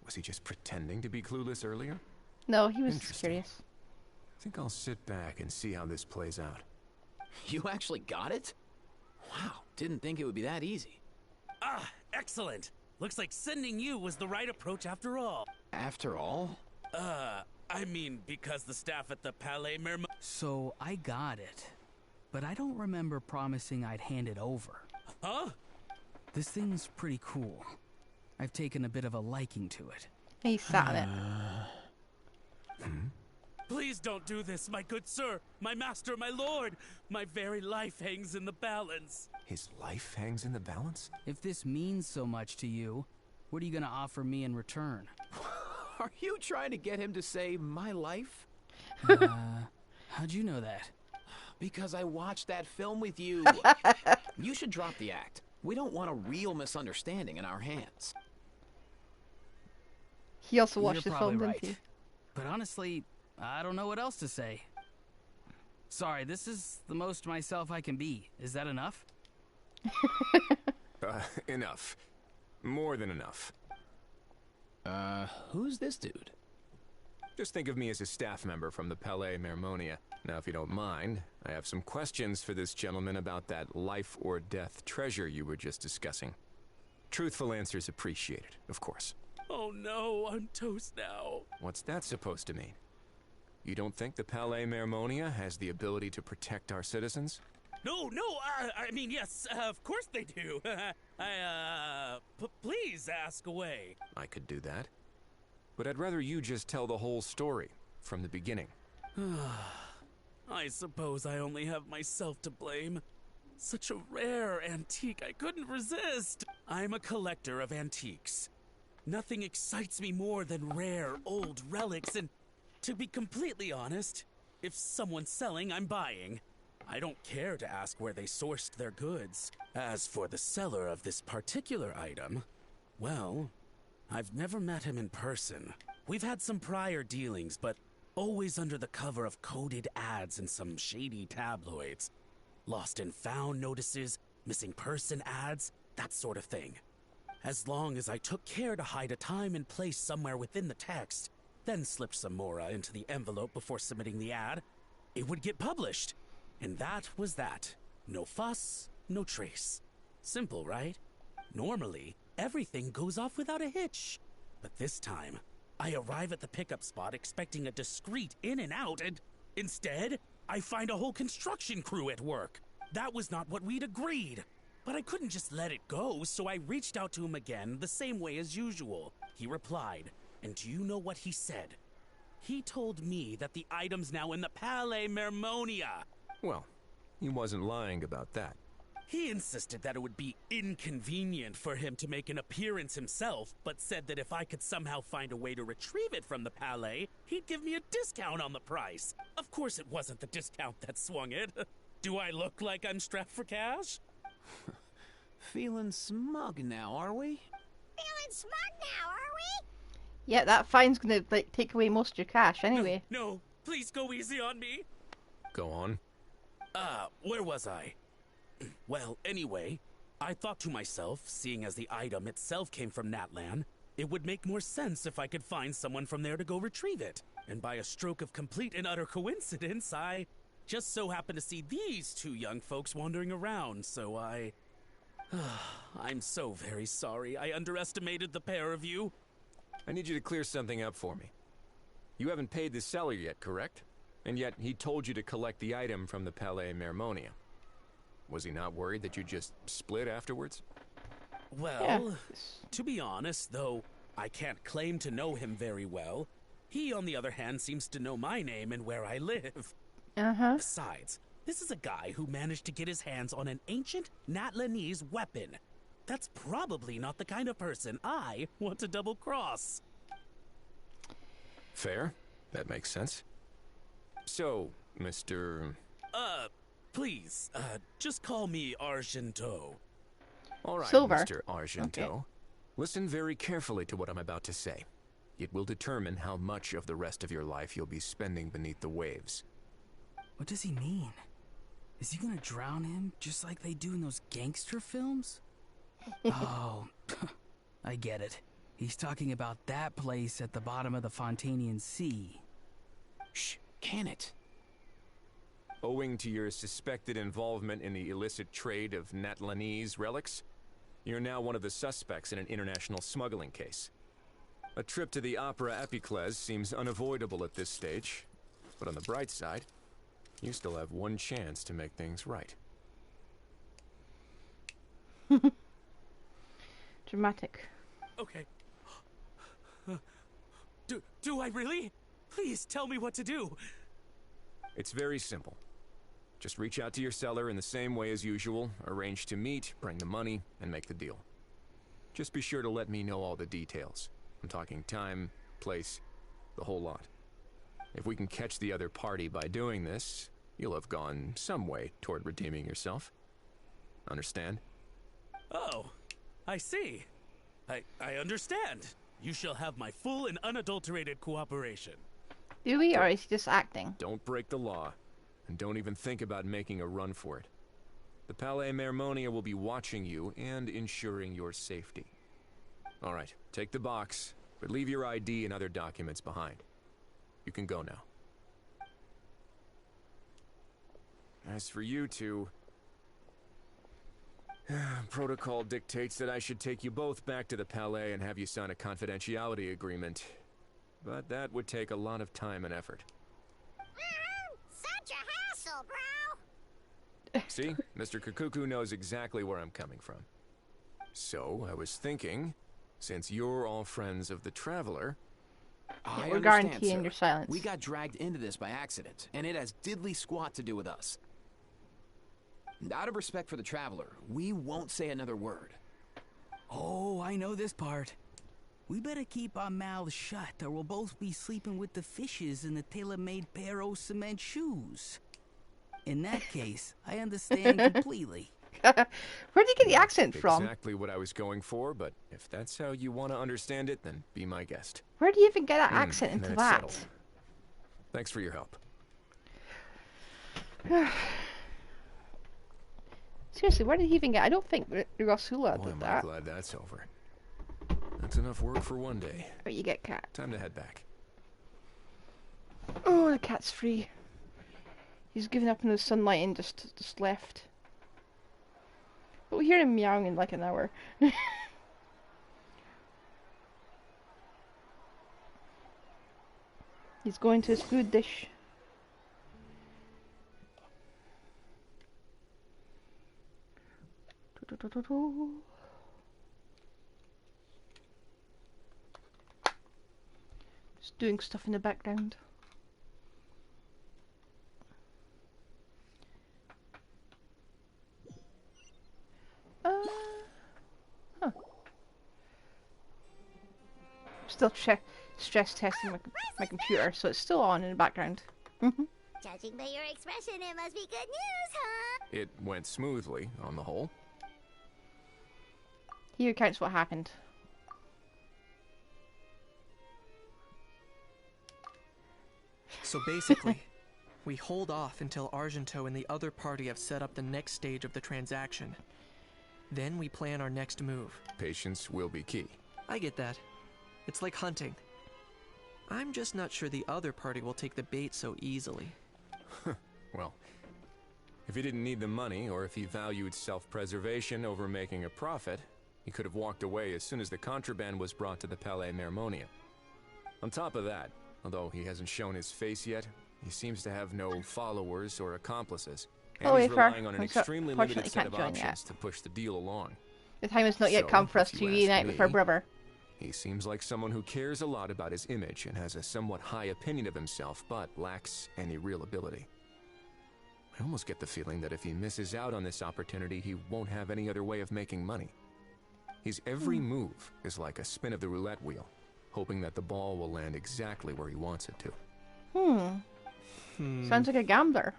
Was he just pretending to be clueless earlier? No, he was curious. I think I'll sit back and see how this plays out. You actually got it? Wow, didn't think it would be that easy. Ah, excellent. Looks like sending you was the right approach after all. After all? I mean, because the staff at the Palais Mermo... So, I got it. But I don't remember promising I'd hand it over. Huh? This thing's pretty cool. I've taken a bit of a liking to it. He sat it. Please don't do this, my good sir, my master, my lord. My very life hangs in the balance. His life hangs in the balance? If this means so much to you, what are you gonna offer me in return? Are you trying to get him to say my life? How'd you know that? Because I watched that film with you. You should drop the act. We don't want a real misunderstanding in our hands. He also watched the film, right. didn't he? But honestly, I don't know what else to say. Sorry, this is the most myself I can be. Is that enough? Enough. More than enough. Who's this dude? Just think of me as a staff member from the Palais Mermonia. Now, if you don't mind, I have some questions for this gentleman about that life or death treasure you were just discussing. Truthful answers appreciated, of course. Oh no, I'm toast now. What's that supposed to mean? You don't think the Palais Mermonia has the ability to protect our citizens? No, I mean, yes, of course they do. Please ask away. I could do that. But I'd rather you just tell the whole story, from the beginning. I suppose I only have myself to blame. Such a rare antique, I couldn't resist. I'm a collector of antiques. Nothing excites me more than rare, old relics, and to be completely honest, if someone's selling, I'm buying. I don't care to ask where they sourced their goods. As for the seller of this particular item, well, I've never met him in person. We've had some prior dealings, but always under the cover of coded ads in some shady tabloids. Lost and found notices, missing person ads, that sort of thing. As long as I took care to hide a time and place somewhere within the text, then slipped some Mora into the envelope before submitting the ad, it would get published. And that was that. No fuss, no trace. Simple, right? Normally, everything goes off without a hitch. But this time, I arrive at the pickup spot expecting a discreet in and out, and instead, I find a whole construction crew at work. That was not what we'd agreed. But I couldn't just let it go, so I reached out to him again the same way as usual. He replied, and do you know what he said? He told me that the item's now in the Palais Mermonia. Well, he wasn't lying about that. He insisted that it would be inconvenient for him to make an appearance himself, but said that if I could somehow find a way to retrieve it from the Palais, he'd give me a discount on the price. Of course it wasn't the discount that swung it. Do I look like I'm strapped for cash? Feeling smug now, are we? Feeling smug now, are we? Yeah, that fine's gonna take away most of your cash anyway. No, please go easy on me. Go on. Where was I? Well, anyway, I thought to myself, seeing as the item itself came from Natlan, it would make more sense if I could find someone from there to go retrieve it. And by a stroke of complete and utter coincidence, I just so happened to see these two young folks wandering around, so I'm so very sorry. I underestimated the pair of you. I need you to clear something up for me. You haven't paid the seller yet, correct? And yet he told you to collect the item from the Palais Mermonia. Was he not worried that you just split afterwards? Well, to be honest, though I can't claim to know him very well, He, on the other hand, seems to know my name and where I live. Besides, this is a guy who managed to get his hands on an ancient Natlanese weapon. That's probably not the kind of person I want to double-cross. Fair. That makes sense. So, Mr... Please, just call me Argento. All right, Silver. Mr. Argento. Okay. Listen very carefully to what I'm about to say. It will determine how much of the rest of your life you'll be spending beneath the waves. What does he mean? Is he gonna drown him just like they do in those gangster films? Oh, I get it. He's talking about that place at the bottom of the Fontanian Sea. Shh, can it? Owing to your suspected involvement in the illicit trade of Natlanese relics, you're now one of the suspects in an international smuggling case. A trip to the Opera Epicles seems unavoidable at this stage, but on the bright side, you still have one chance to make things right. Dramatic. Okay. Do I really? Please tell me what to do. It's very simple. Just reach out to your seller in the same way as usual, arrange to meet, bring the money, and make the deal. Just be sure to let me know all the details. I'm talking time, place, the whole lot. If we can catch the other party by doing this, you'll have gone some way toward redeeming yourself. Understand? Oh, I see. I understand. You shall have my full and unadulterated cooperation. Do we, or is he just acting? Don't break the law, and don't even think about making a run for it. The Palais Mermonia will be watching you and ensuring your safety. All right, take the box, but leave your ID and other documents behind. You can go now. As for you two, protocol dictates that I should take you both back to the Palais and have you sign a confidentiality agreement. But that would take a lot of time and effort. Such a hassle, bro! See? Mr. Kakuku knows exactly where I'm coming from. So, I was thinking, since you're all friends of the Traveler... I we're understand, guaranteeing sir. your silence. We got dragged into this by accident, and it has diddly squat to do with us. And out of respect for the Traveler, we won't say another word. Oh, I know this part. We better keep our mouths shut, or we'll both be sleeping with the fishes in the tailor-made pair of cement shoes. In that case, I understand completely. Where did you get the accent from? Exactly what I was going for, but if that's how you want to understand it, then be my guest. Where do you even get that accent into then it's that? settled. Thanks for your help. Seriously, where did he even get? I don't think Rasula Boy, did am I that. glad that's over. That's enough work for one day. But you get cat. Time to head back. Oh, the cat's free. He's given up in the sunlight and just left. But we'll hear him meowing in like an hour. He's going to his food dish. Just doing stuff in the background. Huh. Still stress testing my computer, so it's still on in the background. Judging by your expression, it must be good news, huh? It went smoothly, on the whole. He recounts what happened. So basically, we hold off until Argento and the other party have set up the next stage of the transaction. Then we plan our next move. Patience will be key. I get that. It's like hunting. I'm just not sure the other party will take the bait so easily. Well, if he didn't need the money, or if he valued self-preservation over making a profit, he could have walked away as soon as the contraband was brought to the Palais Mermonia. On top of that, although he hasn't shown his face yet, he seems to have no followers or accomplices. And he's relying on an extremely limited set of options to push the deal along. The time has not yet come for us to reunite with our brother. He seems like someone who cares a lot about his image and has a somewhat high opinion of himself, but lacks any real ability. I almost get the feeling that if he misses out on this opportunity, he won't have any other way of making money. His every move is like a spin of the roulette wheel, hoping that the ball will land exactly where he wants it to. Sounds like a gambler.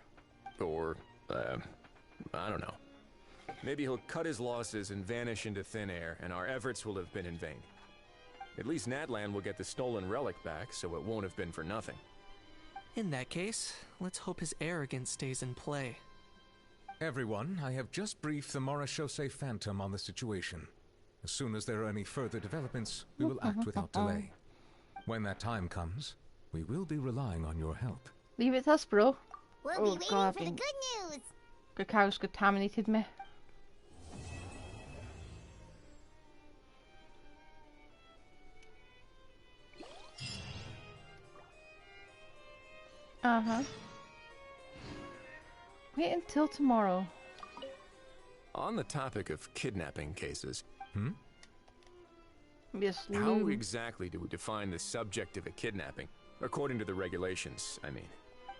Or, I don't know. Maybe he'll cut his losses and vanish into thin air, and our efforts will have been in vain. At least Natlan will get the stolen relic back, so it won't have been for nothing. In that case, let's hope his arrogance stays in play. Everyone, I have just briefed the Morishose Phantom on the situation. As soon as there are any further developments, we will act without delay. When that time comes, we will be relying on your help. Leave it to us, bro. We'll be waiting for the good news. Cacao contaminated me. Wait until tomorrow. On the topic of kidnapping cases, How exactly do we define the subject of a kidnapping? According to the regulations, I mean.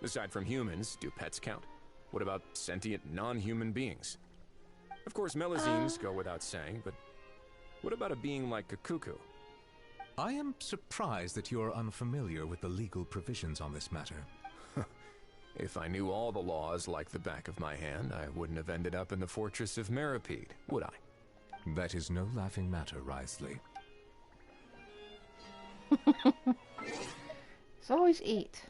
Aside from humans, do pets count? What about sentient non-human beings? Of course, Melazines go without saying, but what about a being like Kakuku? I am surprised that you are unfamiliar with the legal provisions on this matter. If I knew all the laws like the back of my hand, I wouldn't have ended up in the fortress of Meripede, would I? That is no laughing matter, Risley. It's always 8.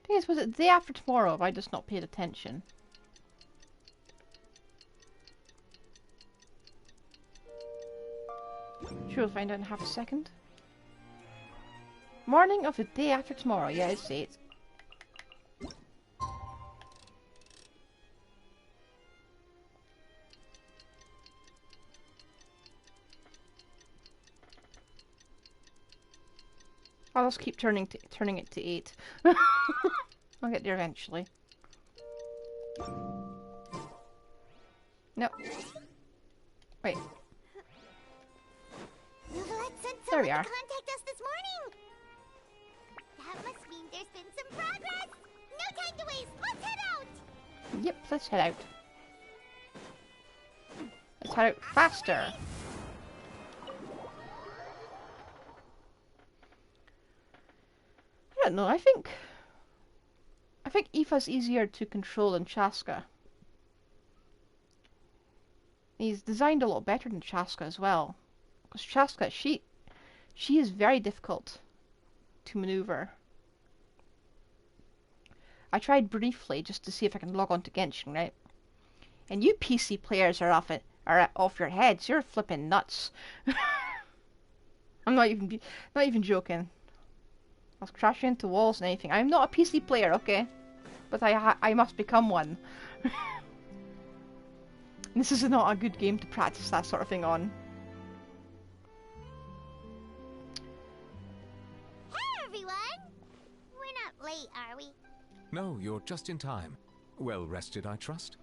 Thing is, was it the day after tomorrow if I just not paid attention? Sure, we'll find out in half a second. Morning of the day after tomorrow. Yeah, it's 8. I'll just keep turning it to 8. I'll get there eventually. No. Wait. There we are. Contact us this morning. That must mean there's been some progress. No time to waste. Let's head out. Yep, let's head out. Let's head out faster. I don't know. I think Aoife's easier to control than Chaska. He's designed a lot better than Chaska as well. Because Chaska, she is very difficult to maneuver. I tried briefly just to see if I can log on to Genshin, right? And you PC players are off your heads. You're flipping nuts. I'm not even joking. I was crashing into walls and anything. I'm not a PC player, okay? But I must become one. This is not a good game to practice that sort of thing on. Hey everyone! We're not late, are we? No, you're just in time. Well rested, I trust?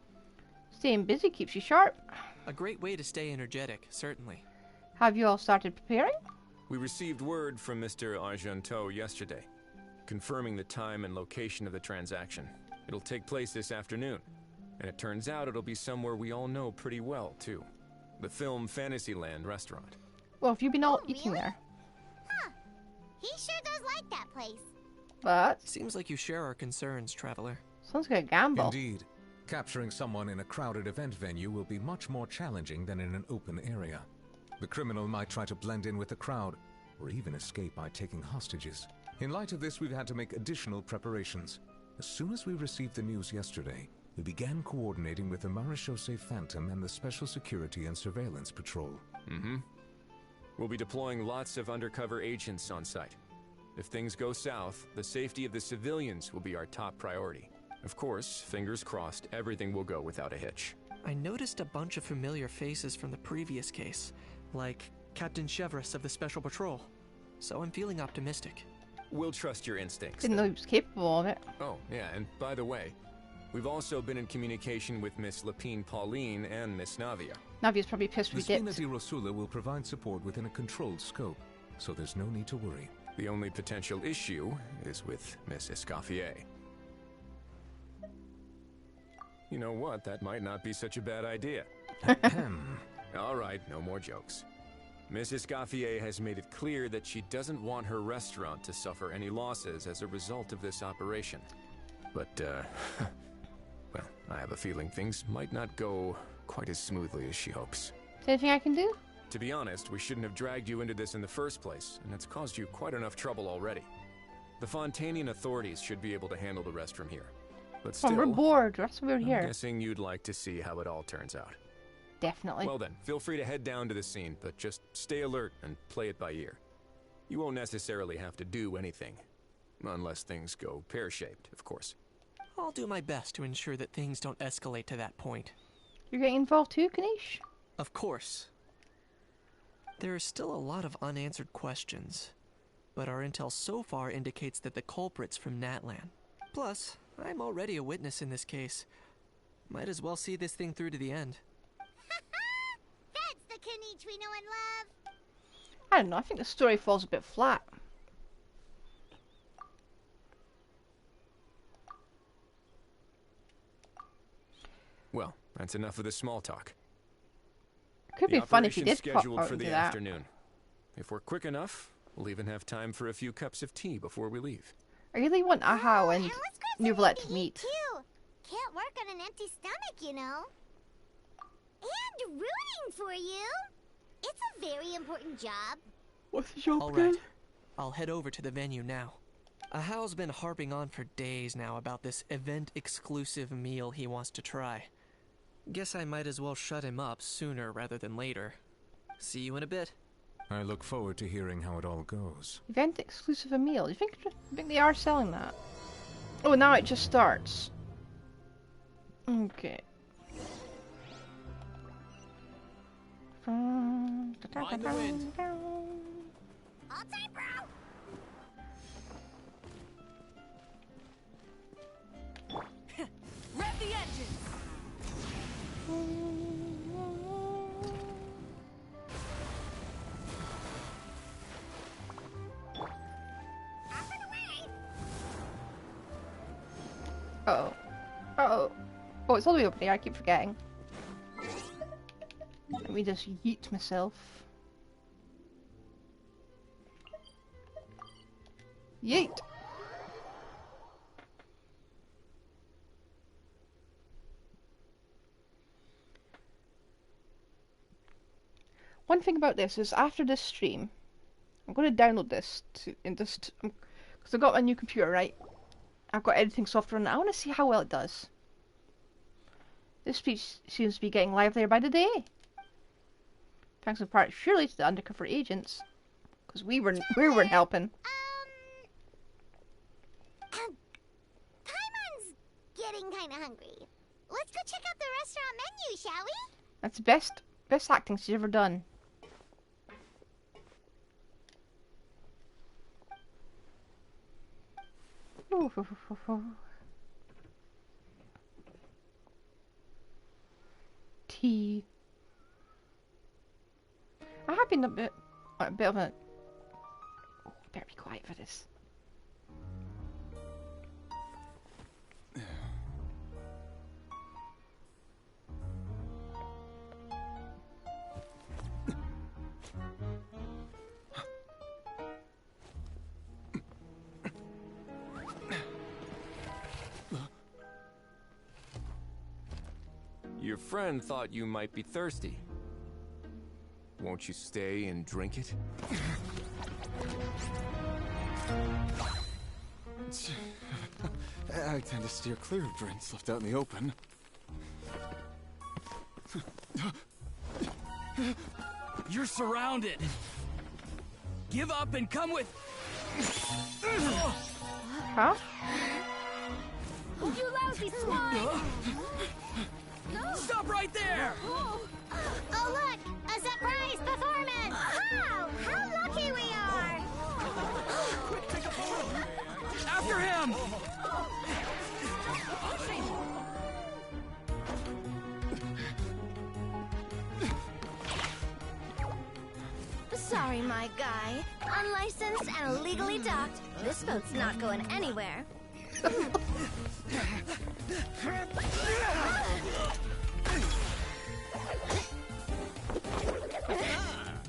Staying busy keeps you sharp. A great way to stay energetic, certainly. Have you all started preparing? We received word from Mr. Argenteau yesterday, confirming the time and location of the transaction. It'll take place this afternoon, and it turns out it'll be somewhere we all know pretty well, too. The Film Fantasyland restaurant. Well, have you been all eating there? Huh. He sure does like that place. But seems like you share our concerns, traveler. Sounds like a gamble. Indeed. Capturing someone in a crowded event venue will be much more challenging than in an open area. The criminal might try to blend in with the crowd, or even escape by taking hostages. In light of this, we've had to make additional preparations. As soon as we received the news yesterday, we began coordinating with the Morishose Phantom and the Special Security and Surveillance Patrol. We'll be deploying lots of undercover agents on site. If things go south, the safety of the civilians will be our top priority. Of course, fingers crossed, everything will go without a hitch. I noticed a bunch of familiar faces from the previous case, like Captain Chevreuse of the Special Patrol, so I'm feeling optimistic. we'll trust your instincts. Didn't know he was capable of it. Oh, yeah, and by the way, we've also been in communication with Miss Lapine Pauline and Miss Navia. Navia's probably pissed we The dipped. Spina di Rosula will provide support within a controlled scope, so there's no need to worry. The only potential issue is with Miss Escoffier. You know what? That might not be such a bad idea. All right, no more jokes. Miss Escoffier has made it clear that she doesn't want her restaurant to suffer any losses as a result of this operation. But, well, I have a feeling things might not go quite as smoothly as she hopes. Is there anything I can do? To be honest, we shouldn't have dragged you into this in the first place, and it's caused you quite enough trouble already. The Fontanian authorities should be able to handle the rest from here. But still, we're bored. That's why we're I'm here. guessing you'd like to see how it all turns out. Definitely. Well then, feel free to head down to the scene, but just stay alert and play it by ear. You won't necessarily have to do anything. Unless things go pear-shaped, of course. I'll do my best to ensure that things don't escalate to that point. You're getting involved too, Kanish? Of course. There are still a lot of unanswered questions, but our intel so far indicates that the culprit's from Natlan. Plus, I'm already a witness in this case. Might as well see this thing through to the end. That's the Kanish we know and love. I don't know, I think the story falls a bit flat. Well, that's enough of the small talk. Could be fun if you did pop scheduled out for into the that. afternoon. If we're quick enough, we'll even have time for a few cups of tea before we leave. I really want Aha and Nuvolette to meet. Too. Can't work on an empty stomach, you know. And rooting for you. It's a very important job. What's the job All right, I'll head over to the venue now. Ahao's been harping on for days now about this event-exclusive meal he wants to try. Guess I might as well shut him up sooner rather than later. See you in a bit. I look forward to hearing how it all goes. Event exclusive a meal. Do you think they are selling that? Oh, now it just starts. Okay. Mind the wind. All time, bro. Rev the engines. Uh-oh. Uh-oh. Oh, it's all the way over there. I keep forgetting. Let me just yeet myself. Yeet! One thing about this is after this stream, I'm going to download this because I've got my new computer, right? I've got editing software and I want to see how well it does. This speech seems to be getting livelier by the day. Thanks in part surely to the undercover agents, because we weren't helping. Paimon's getting kind of hungry. Let's go check out the restaurant menu, shall we? That's the best acting she's ever done. Tea. I have been a bit of a. Oh, better be quiet for this. Your friend thought you might be thirsty. Won't you stay and drink it? I tend to steer clear of drinks left out in the open. You're surrounded. Give up and come with. Huh? You lousy swine! Stop right there! Oh, look! A surprise performance! Wow! How lucky we are! Quick, take a photo! guy. Unlicensed and illegally docked. This boat's not going anywhere.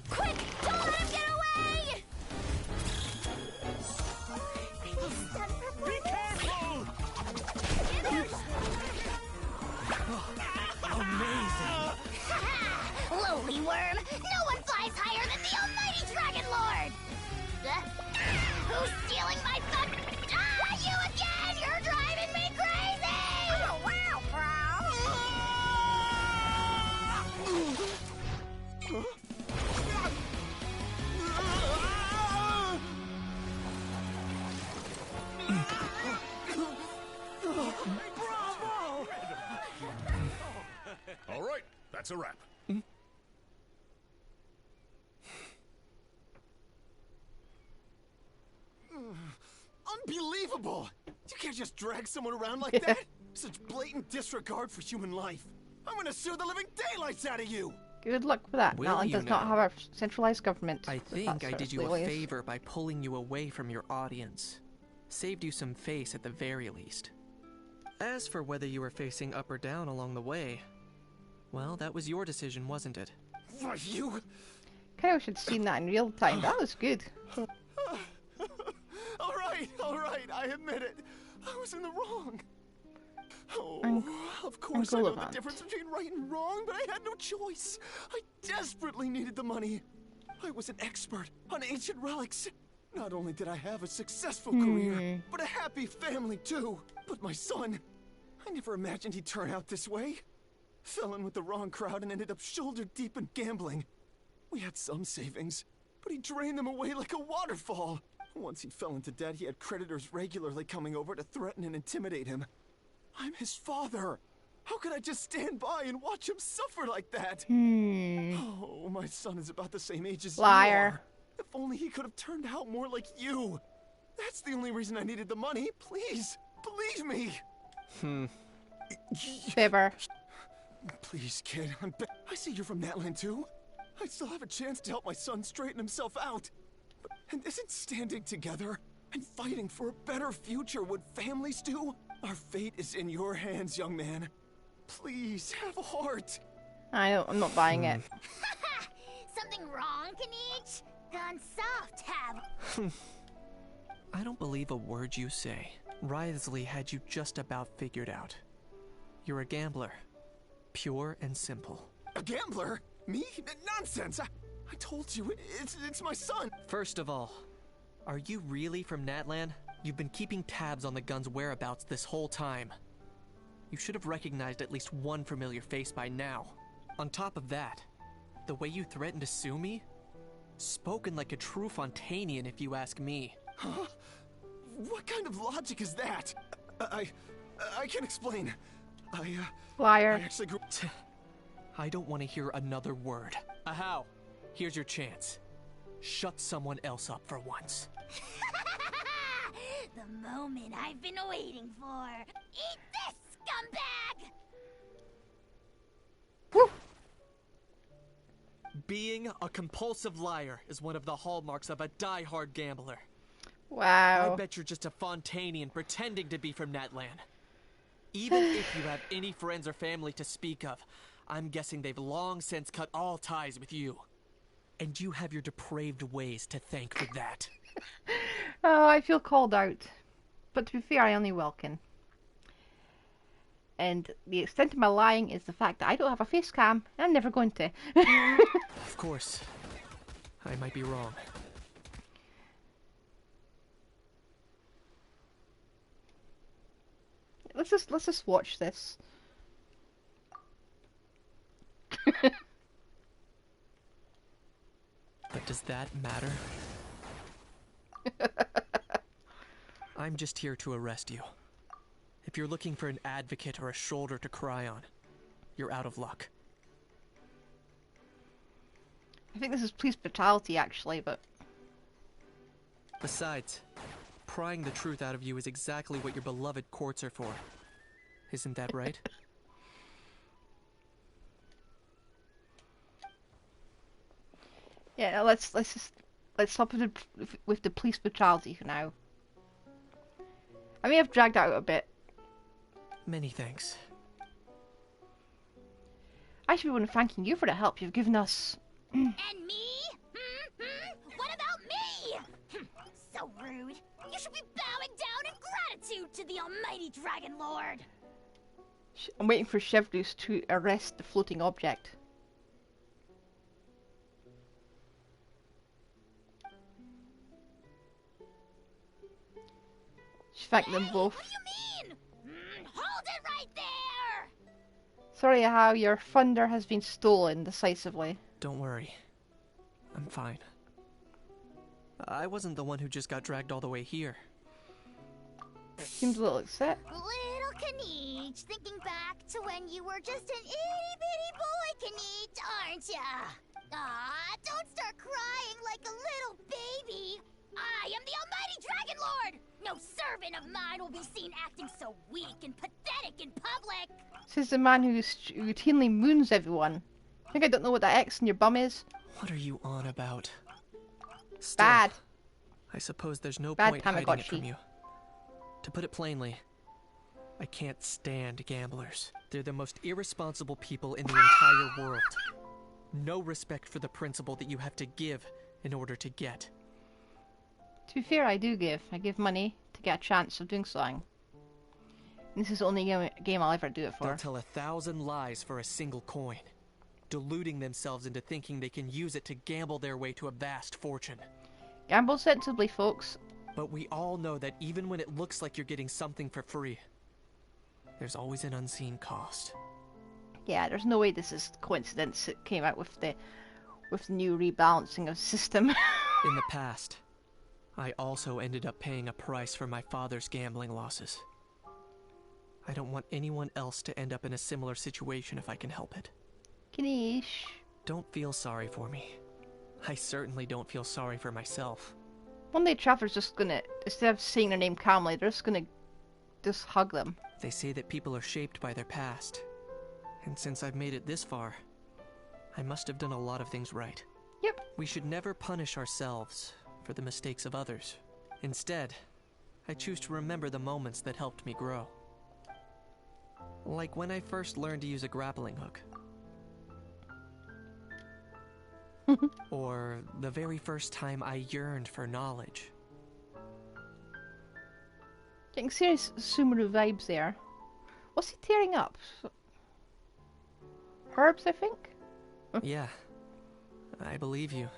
Quick! Don't let him get away! Be careful! Amazing! Lowly worm! No one flies higher than the almighty Dragon Lord! Who's stealing my fun? Ah, you again! You're driving me crazy! Oh, wow, Bravo! All right, that's a wrap. Unbelievable! You can't just drag someone around like that! Such blatant disregard for human life. I'm gonna sue the living daylights out of you! Good luck with that. Will Natlan you does not now? have a centralized government. I think I did you a ways. favor by pulling you away from your audience. Saved you some face at the very least. As for whether you were facing up or down along the way, well, that was your decision, wasn't it? Why, you... Kind of should have seen that in real time. That was good. All right, I admit it. I was in the wrong. Oh, I'm of course I know the Gullivan. difference between right and wrong, but I had no choice. I desperately needed the money. I was an expert on ancient relics. Not only did I have a successful career, but a happy family too. But my son, I never imagined he'd turn out this way. Fell in with the wrong crowd and ended up shoulder deep in gambling. We had some savings, but he drained them away like a waterfall. Once he fell into debt, he had creditors regularly coming over to threaten and intimidate him. I'm his father. How could I just stand by and watch him suffer like that? Oh, my son is about the same age as you Liar. are. If only he could have turned out more like you. That's the only reason I needed the money. Please, believe me. Fibber. Please, kid. I see you're from Natlan too. I still have a chance to help my son straighten himself out. And isn't standing together and fighting for a better future what families do? Our fate is in your hands, young man. Please, have a heart. I'm not buying it. Something wrong, Kanich? Gone soft, have... I don't believe a word you say. Wriothesley had you just about figured out. You're a gambler. Pure and simple. A gambler? Me? Nonsense! I told you, it's my son! First of all, are you really from Natlan? You've been keeping tabs on the gun's whereabouts this whole time. You should have recognized at least one familiar face by now. On top of that, the way you threatened to sue me? Spoken like a true Fontanian, if you ask me. Huh? What kind of logic is that? I can explain. Liar. I actually grew... I don't want to hear another word. Ahow! Here's your chance. Shut someone else up for once. The moment I've been waiting for. Eat this, scumbag! Woo. Being a compulsive liar is one of the hallmarks of a die-hard gambler. Wow. I bet you're just a Fontanian pretending to be from Natlan. Even if you have any friends or family to speak of, I'm guessing they've long since cut all ties with you. And you have your depraved ways to thank for that. Oh, I feel called out. But to be fair, I only welcome. And the extent of my lying is the fact that I don't have a face cam, and I'm never going to. Of course. I might be wrong. Let's just watch this. But does that matter? I'm just here to arrest you. If you're looking for an advocate or a shoulder to cry on, you're out of luck. I think this is police brutality, actually, but... Besides, prying the truth out of you is exactly what your beloved courts are for. Isn't that right? Yeah, let's just let's stop with the police brutality for now. I may have dragged that out a bit. Many thanks. I should be one thanking you for the help you've given us. And me? What about me? So rude. You should be bowing down in gratitude to the almighty Dragon Lord. I'm waiting for Chevreuse to arrest the floating object. She thanked them both. What do you mean? Hold it right there! Sorry how your thunder has been stolen decisively. Don't worry. I'm fine. I wasn't the one who just got dragged all the way here. Seems a little upset. Little Kaniche, thinking back to when you were just an itty-bitty boy, Kaniche, aren't ya? Aw, don't start crying like a little baby. I am the almighty Dragon Lord! No servant of mine will be seen acting so weak and pathetic in public! Says the man who routinely moons everyone. I think I don't know what that X in your bum is. What are you on about? Still, Bad. I suppose there's no Bad point hiding Tamagotchi. it from you. To put it plainly, I can't stand gamblers. They're the most irresponsible people in the entire world. No respect for the principle that you have to give in order to get. To be fair, I do give. I give money to get a chance of doing something. And this is the only game I'll ever do it for. They'll tell 1,000 lies for a single coin, deluding themselves into thinking they can use it to gamble their way to a vast fortune. Gamble sensibly, folks. But we all know that even when it looks like you're getting something for free, there's always an unseen cost. Yeah, there's no way this is coincidence. It came out with the new rebalancing of system. In the past, I also ended up paying a price for my father's gambling losses. I don't want anyone else to end up in a similar situation if I can help it. Kaniche. Don't feel sorry for me. I certainly don't feel sorry for myself. One day Traveler's just gonna, instead of saying their name calmly, they're just gonna hug them. They say that people are shaped by their past. And since I've made it this far, I must have done a lot of things right. Yep. We should never punish ourselves for the mistakes of others. Instead, I choose to remember the moments that helped me grow. Like when I first learned to use a grappling hook. Or the very first time I yearned for knowledge. Getting serious Sumeru vibes there. What's he tearing up? Herbs, I think? Yeah, I believe you.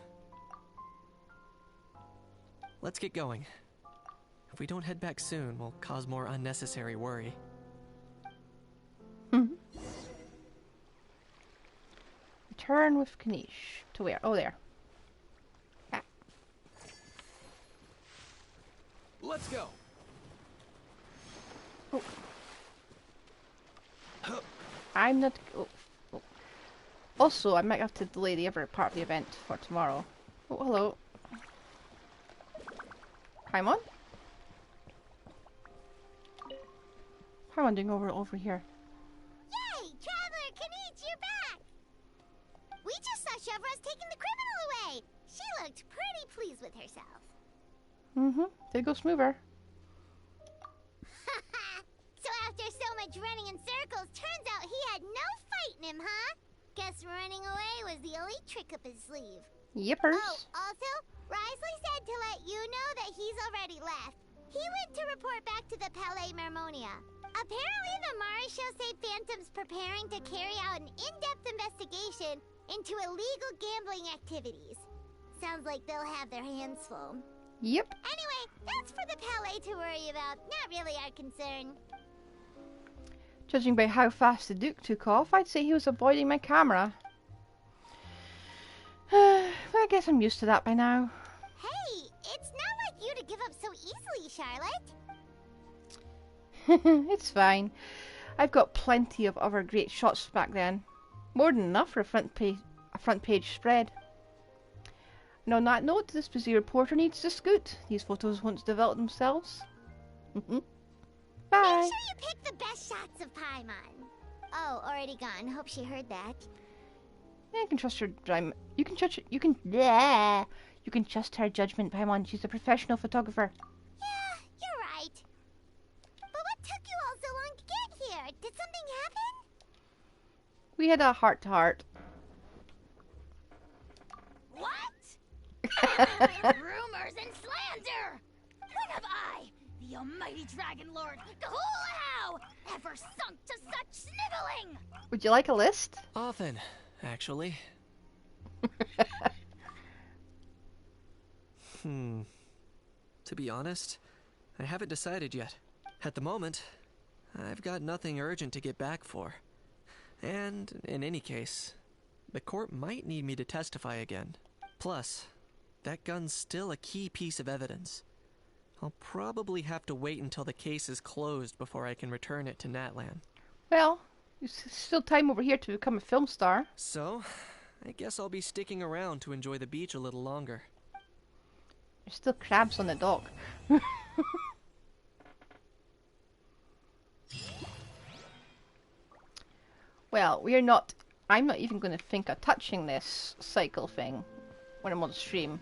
Let's get going. If we don't head back soon, we'll cause more unnecessary worry. Return with Kaniche. To where? Oh, there. Ah. Let's go. Oh. I'm not... Oh. Oh. Also, I might have to delay the other part of the event for tomorrow. Oh, hello. Paimon? Paimon doing over here? Yay! Traveler, Kaniche, you're back! We just saw Chevreuse taking the criminal away! She looked pretty pleased with herself. Did go smoother. So after so much running in circles, turns out he had no fight in him, huh? Guess running away was the only trick up his sleeve. Yippers. Oh, also, Risley said to let you know that he's already left. He went to report back to the Palais Mermonia. Apparently the Maréchaux say Phantom's preparing to carry out an in-depth investigation into illegal gambling activities. Sounds like they'll have their hands full. Yep. Anyway, that's for the Palais to worry about, not really our concern. Judging by how fast the Duke took off, I'd say he was avoiding my camera. Well, I guess I'm used to that by now. Hey, it's not like you to give up so easily, Charlotte. It's fine. I've got plenty of other great shots back then. More than enough for a front page spread. And on that note, this busy reporter needs to scoot. These photos won't develop themselves. Bye. Make sure you pick the best shots of Paimon. Oh, already gone. Hope she heard that. Yeah, you can trust your drime. You can You can trust her judgment, Paimon. She's a professional photographer. Yeah, you're right. But what took you all so long to get here? Did something happen? We had a heart-to-heart. What? Rumors and slander! When have I, the almighty Dragon Lord, Kahulahau, ever sunk to such sniveling? Would you like a list? Often, actually. To be honest, I haven't decided yet. At the moment, I've got nothing urgent to get back for. And, in any case, the court might need me to testify again. Plus, that gun's still a key piece of evidence. I'll probably have to wait until the case is closed before I can return it to Natlan. Well, there's still time over here to become a film star. So, I guess I'll be sticking around to enjoy the beach a little longer. There's still crabs on the dock. Well, I'm not even going to think of touching this cycle thing when I'm on stream.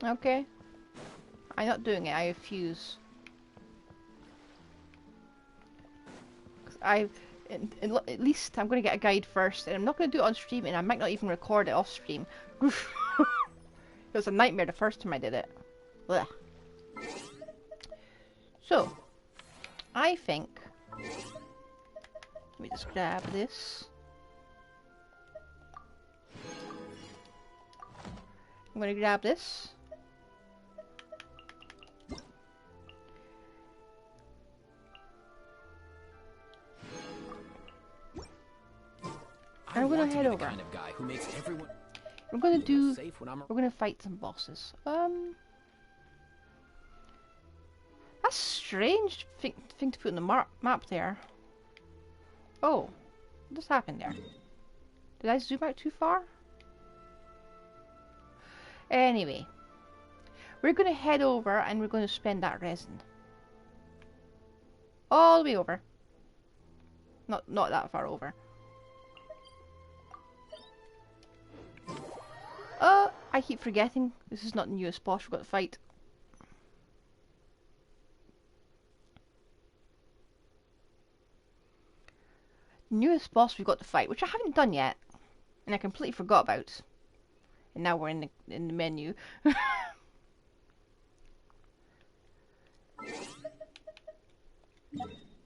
Okay? I'm not doing it, I refuse. At least I'm going to get a guide first, and I'm not going to do it on stream, and I might not even record it off stream. It was a nightmare the first time I did it. Blech. So, I think... Let me just grab this. I'm going to grab this. And we're going to head over. Kind of guy who makes everyone We're going to do... safe when I'm We're going to fight some bosses. That's strange thing to put in the map there. Oh, what just happened there? Did I zoom out too far? Anyway, we're going to head over and we're going to spend that resin. All the way over. Not that far over. I keep forgetting. This is not the newest boss we've got to fight. Newest boss we've got to fight, which I haven't done yet, and I completely forgot about. And now we're in the menu.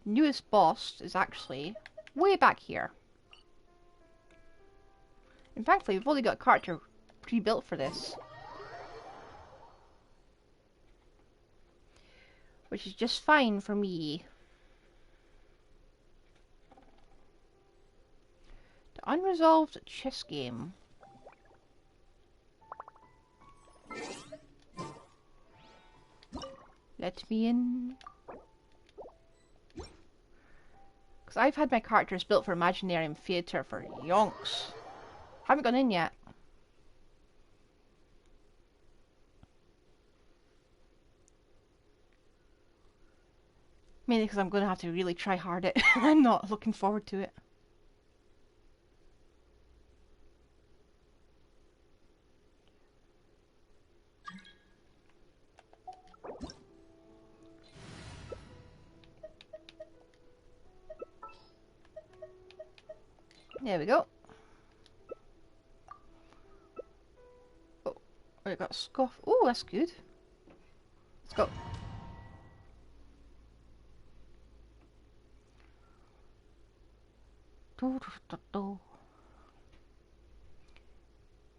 Newest boss is actually way back here. In fact, we've only got a character pre-built for this, which is just fine for me. The unresolved chess game. Let me in. Because I've had my characters built for Imaginarium Theatre for yonks. Haven't gone in yet. Mainly because I'm going to have to really try hard it. I'm not looking forward to it. There we go. Oh, I got a scoff. Oh, that's good. Let's go.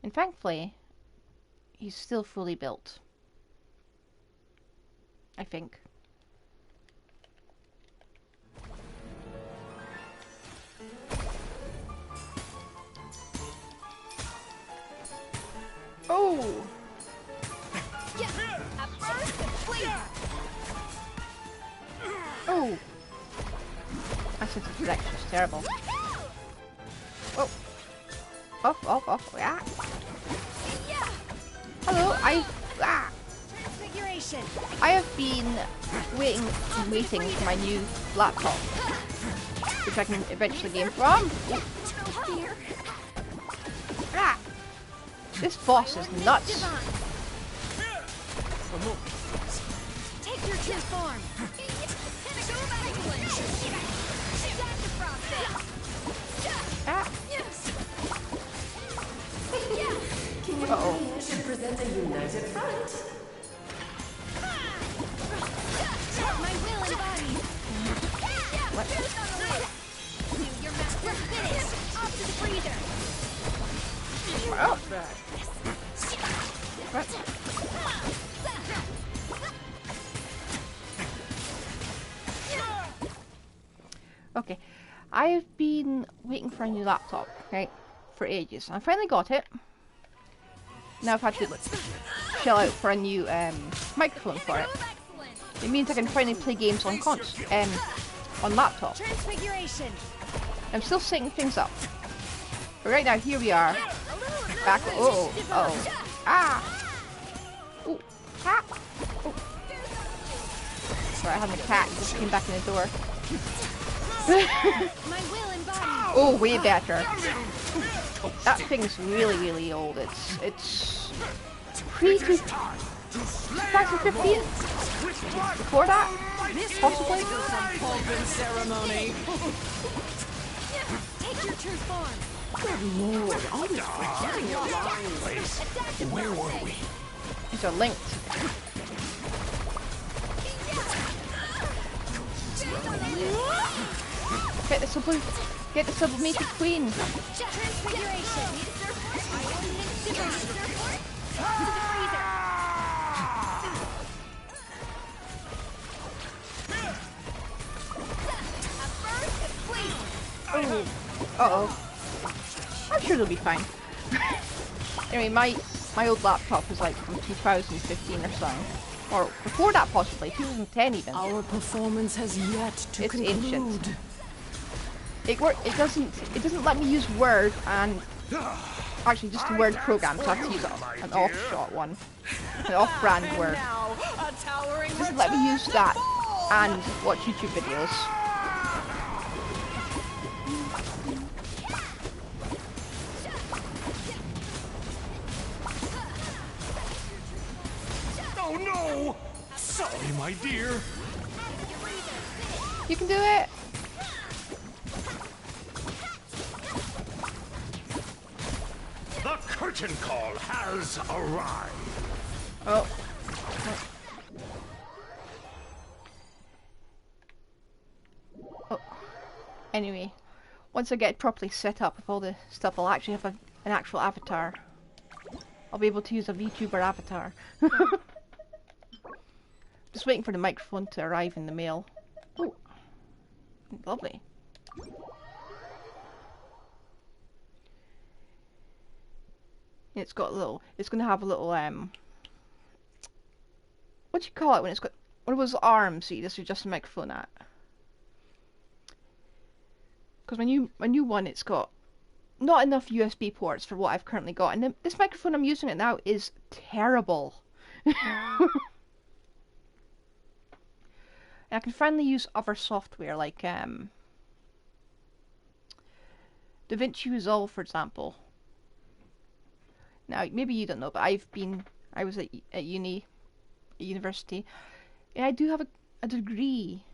And thankfully, he's still fully built. I think. Oh! Oh! My sense of direction is terrible. Oh! Off! Yeah! Hello, I have been waiting for my new laptop, which I can eventually game from. Ah. This boss is nuts. for more. Take your true form. Pinnacle of excellence. Dr. Frosting. King Whirling should present a united front. My will embodied. What? Do your master's finish. Off to the freezer. Oh. What? Okay, I've been waiting for a new laptop, right, for ages. I finally got it. Now I've had to shell out for a new microphone for it. It means I can finally play games on on laptop. Transfiguration. I'm still setting things up. But right now, here we are. Back. Oh. Ah. Oh. Ah. Oh. Sorry, I have a cat. He just came back in the door. My will embodied. Oh, way better. That thing's really, really old. It's pre-2015. Before that, possibly. Ceremony. Take your true form. Good lord, always forgetting your lines. Where were we? These are linked. Get the sublimated queen. Transfiguration. Uh-oh. I'm sure they'll be fine. Anyway, my old laptop was like from 2015 or something. Or before that possibly, 2010 even. Our performance has yet to conclude. It's ancient. It doesn't let me use Word and actually just the Word program, so I have to use an off-shot one. An off-brand Word. It doesn't let me use that and watch YouTube videos. Oh no! Sorry, my dear. You can do it! The curtain call has arrived. Oh. Oh. Anyway, once I get it properly set up with all the stuff, I'll actually have an actual avatar. I'll be able to use a VTuber avatar. Just waiting for the microphone to arrive in the mail. Oh, lovely. It's got a little. It's going to have a little what do you call it when it's got one of those arms that you just adjust the microphone at? Because my new one, it's got not enough USB ports for what I've currently got, and this microphone I'm using it now is terrible. And I can finally use other software like DaVinci Resolve, for example. Now, maybe you don't know, but I was at university, and I do have a degree.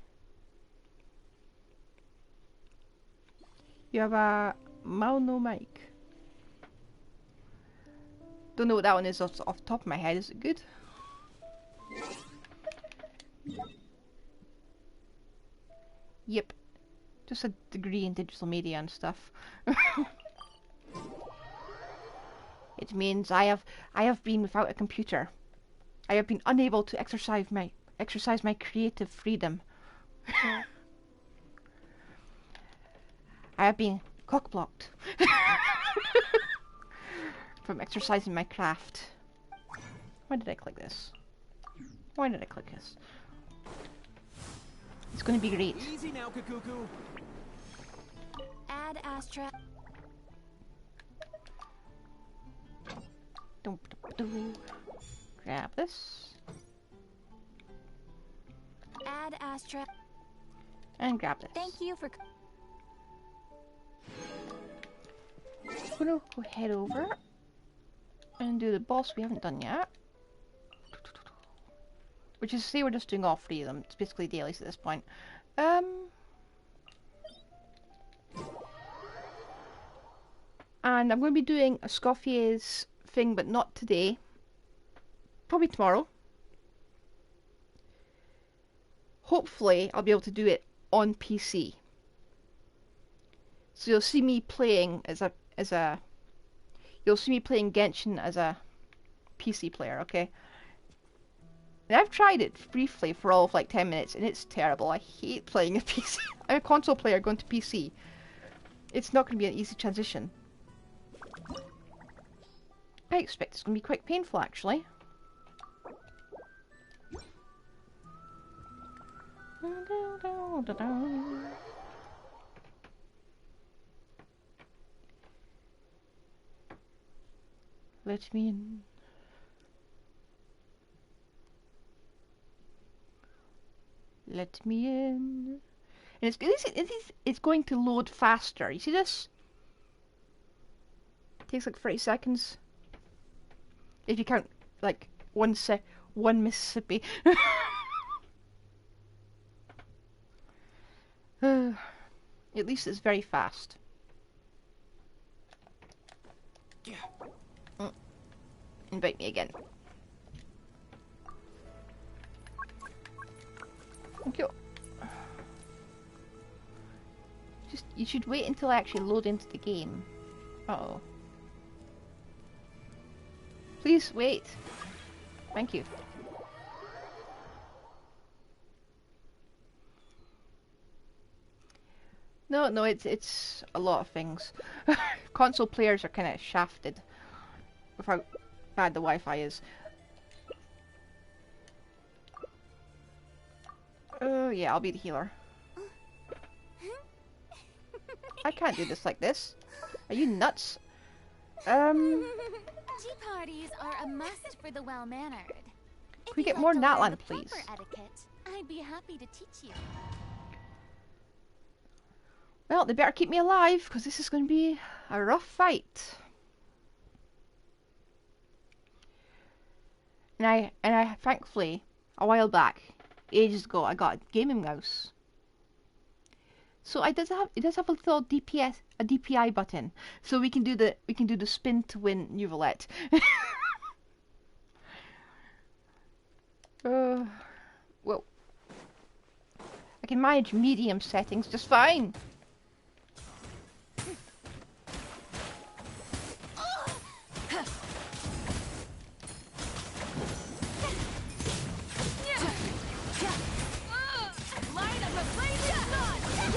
You have a mono mic. Don't know what that one is off the top of my head. Is it good? Yep. Just a degree in digital media and stuff. It means I have been without a computer. I have been unable to exercise my creative freedom. I have been cock-blocked from exercising my craft. Why did I click this? Why did I click this? It's gonna be great. Easy now, Kakuku. Add Astra. Grab this. Add Astra. And grab this. Thank you for. I'm gonna go head over and do the boss we haven't done yet. Which is to say we're just doing all 3 of them. It's basically dailies at this point. And I'm going to be doing a Scoffier's thing, but not today. Probably tomorrow. Hopefully, I'll be able to do it on PC. So you'll see me playing you'll see me playing Genshin as a PC player, okay? And I've tried it briefly for all of like 10 minutes, and it's terrible. I hate playing a PC. I'm a console player going to PC. It's not going to be an easy transition. I expect it's going to be quite painful, actually. Let me in. Let me in. And it's going to load faster. You see this? It takes like 30 seconds. If you count like one Mississippi. At least it's very fast. Invite me again. Thank you. You should wait until I actually load into the game. Uh-oh. Please wait. Thank you. No, it's a lot of things. Console players are kind of shafted with how bad the Wi-Fi is. Oh yeah, I'll be the healer. I can't do this like this. Are you nuts? Tea parties are a must for the well-mannered. Can we get more Natlan, please? Etiquette, I'd be happy to teach you. Well, they better keep me alive, because this is going to be a rough fight. And I thankfully, a while back, ages ago, I got a gaming mouse. So it does have a little DPI button, so we can do the spin to win new roulette. Well, I can manage medium settings just fine.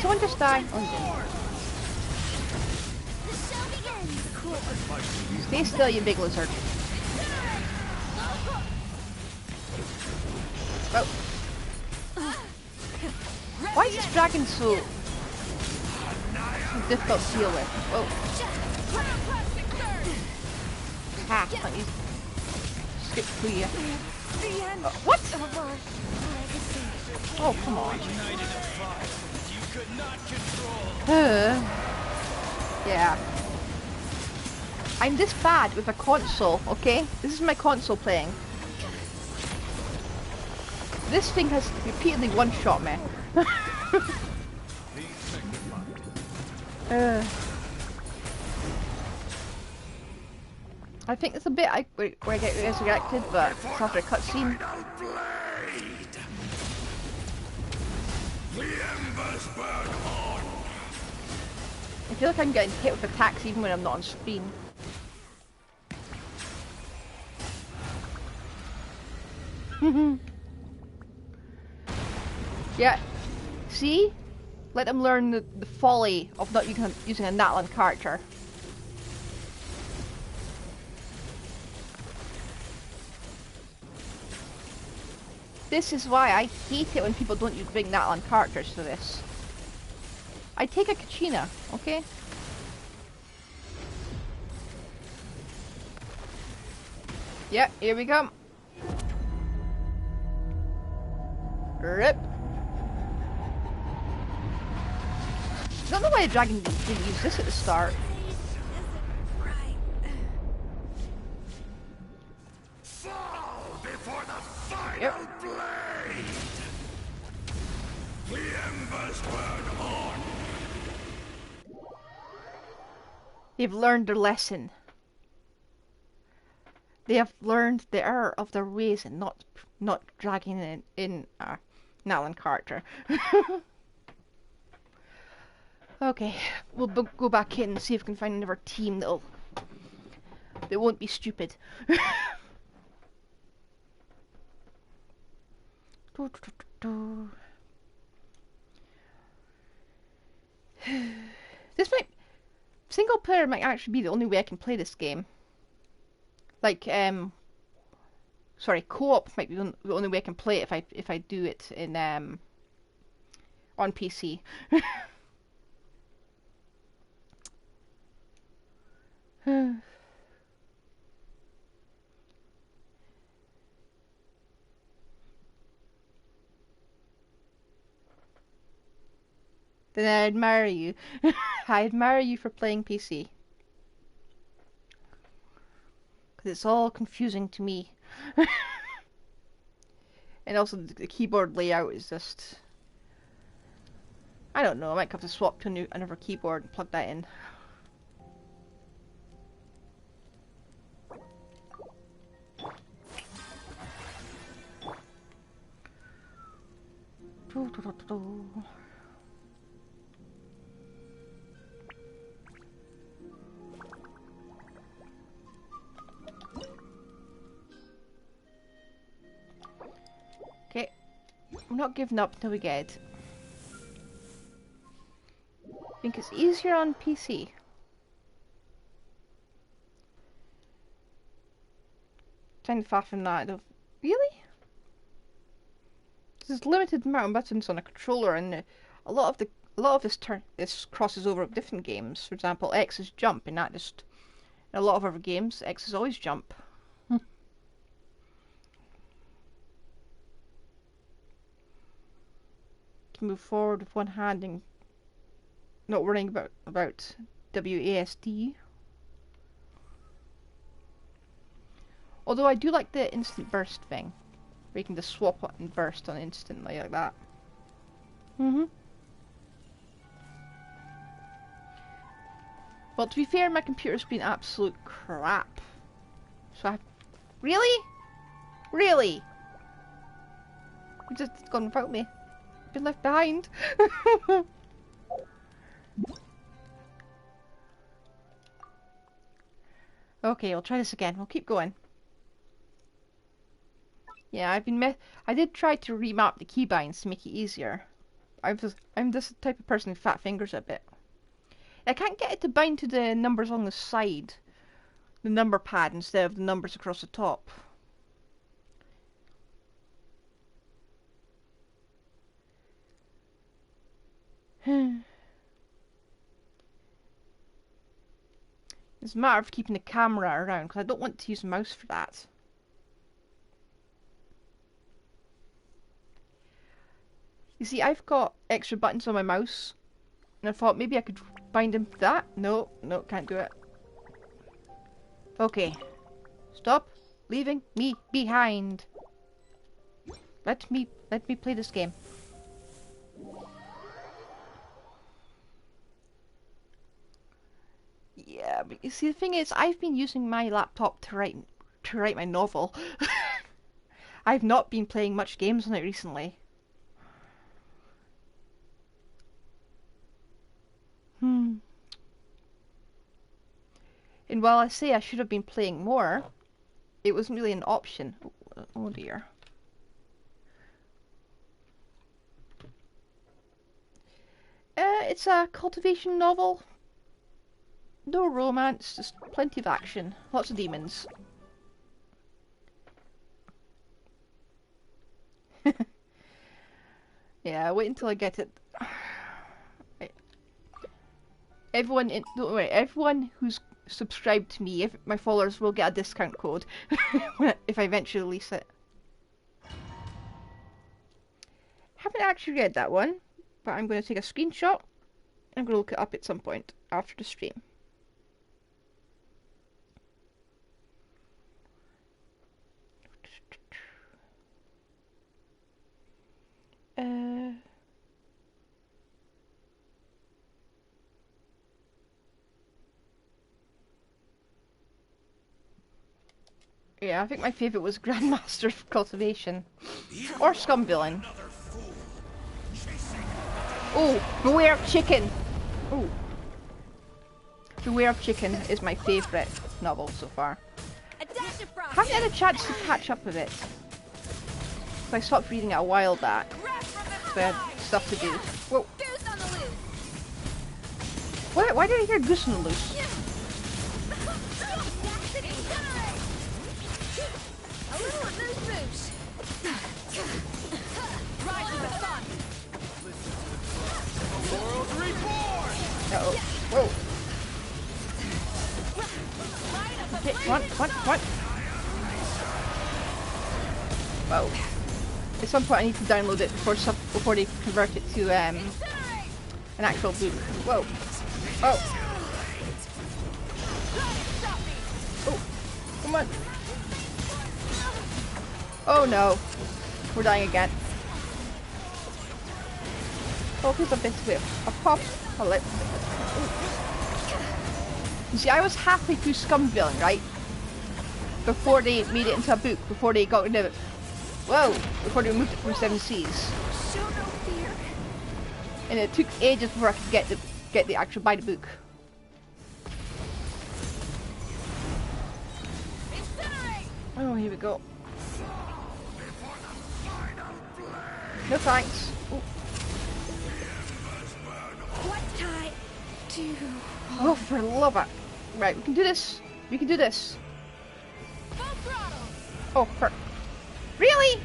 Someone just died. Oh, stay still, you big lizard. Oh. Why is this dragon so difficult to deal with? Whoa. Ha, let me skip through you. What? Oh, come on. Yeah. I'm this bad with a console, okay? This is my console playing. This thing has repeatedly one-shot me. I think it's a bit where I get resurrected, but it's after a cutscene. I feel like I'm getting hit with attacks even when I'm not on screen. Yeah, see? Let them learn the folly of not using a Natlan character. This is why I hate it when people don't bring Natlan characters to this. I take a Kachina, okay? Yep, here we come. Rip. I don't know why the dragon didn't use this at the start. Fall before the fire! Yep. The embers burn on. They've learned their lesson. They have learned the error of their ways and not dragging in Alan Carter. Okay, we'll go back in and see if we can find another team that won't be stupid. Single player might actually be the only way I can play this game. Like, sorry, co-op might be the only way I can play it if I do it in on PC. Then I admire you. I admire you for playing PC. Because it's all confusing to me. And also the keyboard layout is just... I don't know, I might have to swap to another keyboard and plug that in. Okay, I'm not giving up until we get it. I think it's easier on PC. Trying to fathom that though. Really? There's limited amount of buttons on a controller, and a lot of this crosses over with different games. For example, X is jump, and that just in a lot of other games, X is always jump. Can move forward with one hand and not worrying about WASD. Although I do like the instant burst thing, where you can just swap it and burst on instantly like that. Well, to be fair, my computer's been absolute crap. So I... Really? Really? You just gone without me. Been left behind. Okay, we'll try this again. We'll keep going. Yeah, I did try to remap the keybinds to make it easier. I'm this type of person who fat fingers a bit. I can't get it to bind to the numbers on the side, the number pad, instead of the numbers across the top. It's a matter of keeping the camera around, because I don't want to use a mouse for that. You see, I've got extra buttons on my mouse, and I thought maybe I could bind them to that. No, can't do it. Okay. Stop leaving me behind. Let me play this game. Yeah, but you see, the thing is, I've been using my laptop to write my novel. I've not been playing much games on it recently. And while I say I should have been playing more, it wasn't really an option. Oh dear. It's a cultivation novel. No romance, just plenty of action. Lots of demons. Yeah, wait until I get it. Everyone, don't worry, everyone who's subscribed to me, if my followers will get a discount code if I eventually release it. Haven't actually read that one, but I'm going to take a screenshot. I'm going to look it up at some point after the stream. Yeah, I think my favourite was Grandmaster of Cultivation. Or Scum Villain. Oh, Beware of Chicken! Oh. Beware of Chicken is my favourite novel so far. Haven't had a chance to catch up with it. I stopped reading it a while back. So I had stuff to do. Whoa. Why did I hear Goose on the Loose? A little of those moves. Ride with the fun. World reborn! Uh-oh. Whoa. Okay, come on. Whoa. At some point I need to download it before they convert it to an actual book. Whoa. Oh. Oh. Come on. Oh no. We're dying again. Oh, here's a bit of it. A pop. A lip. You see, I was halfway through Scum Villain, right? Before they made it into a book. Before they got rid of it. Whoa! Before they removed it from 7 Seas. Show no fear. And it took ages before I could get the actual buy the book. Oh, here we go. No thanks. Ooh. What I do? Oh, for love it! Right, we can do this. We can do this. Oh, for really?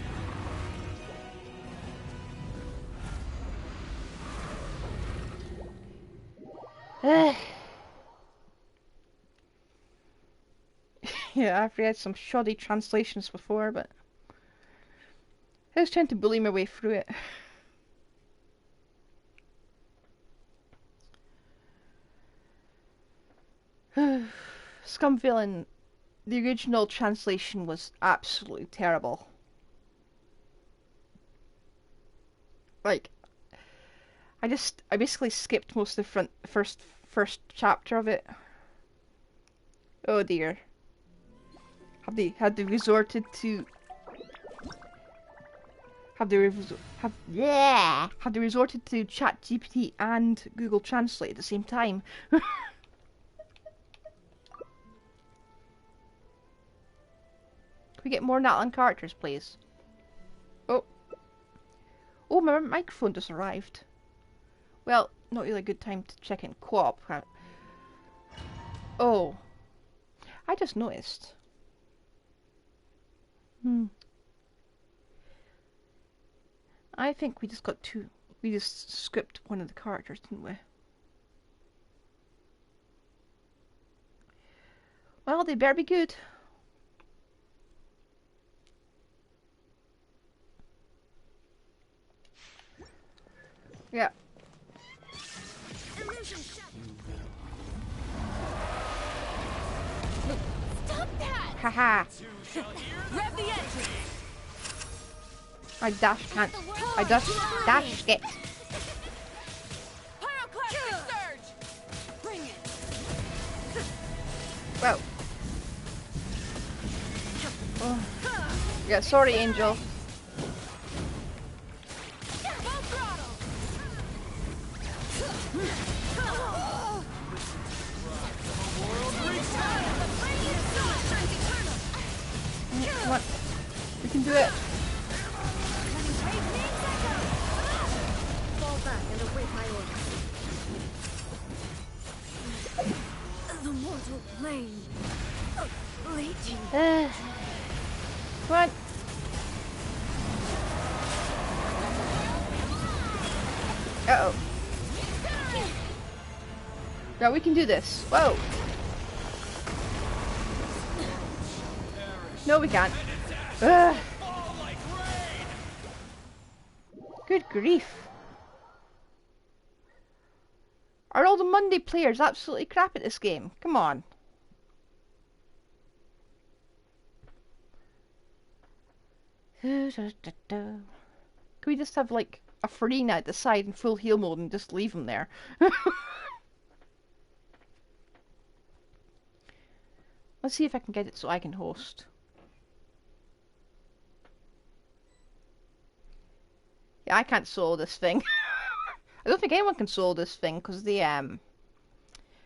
Yeah, I've read some shoddy translations before, but I was trying to bully my way through it. Scum Villain, the original translation was absolutely terrible. Like, I basically skipped most of the first chapter of it. Oh dear. Have they resorted to ChatGPT and Google Translate at the same time? Can we get more Natlan characters, please? Oh. Oh, my microphone just arrived. Well, not really a good time to check in co-op. Oh. I just noticed. I think we just skipped one of the characters, didn't we? Well, they better be good. Yeah. Stop that! Haha. Rev the engine! I dash skip. Pyroclastic surge! Bring it! Whoa. Oh. Yeah, sorry, Angel. Full throttle! Come on. We can do it. Fall back and await my orders. The mortal plane. Legion. Come on. Uh-oh. Yeah, we can do this. Whoa. No, we can't. Ugh. Good grief. Are all the Monday players absolutely crap at this game? Come on. Can we just have like a Farina at the side in full heal mode and just leave him there? Let's see if I can get it so I can host. Yeah, I can't solo this thing. I don't think anyone can solo this thing because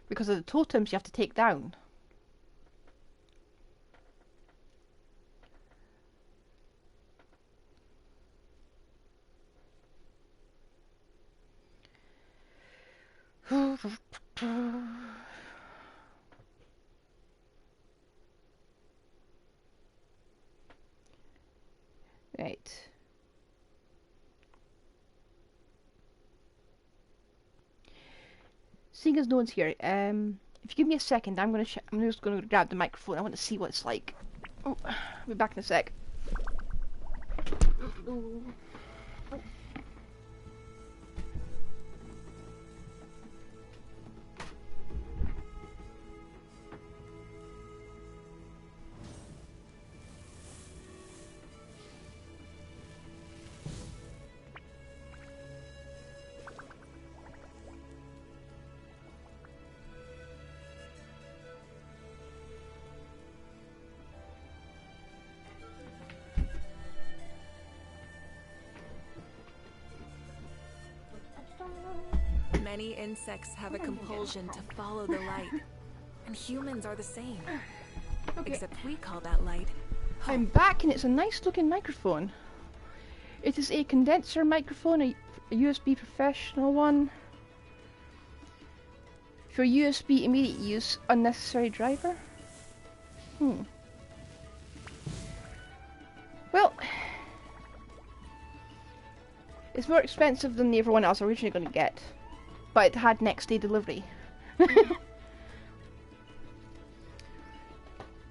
because of the totems you have to take down. Right. Seeing as no one's here, if you give me a second, I'm just gonna grab the microphone. I want to see what it's like. Oh, I'll be back in a sec. Many insects have a compulsion to follow the light, and humans are the same. Okay. Except we call that light. I'm back, and it's a nice looking microphone. It is a condenser microphone, a USB professional one. For USB immediate use, unnecessary driver. Well, it's more expensive than the other one I was originally going to get, but it had next day delivery.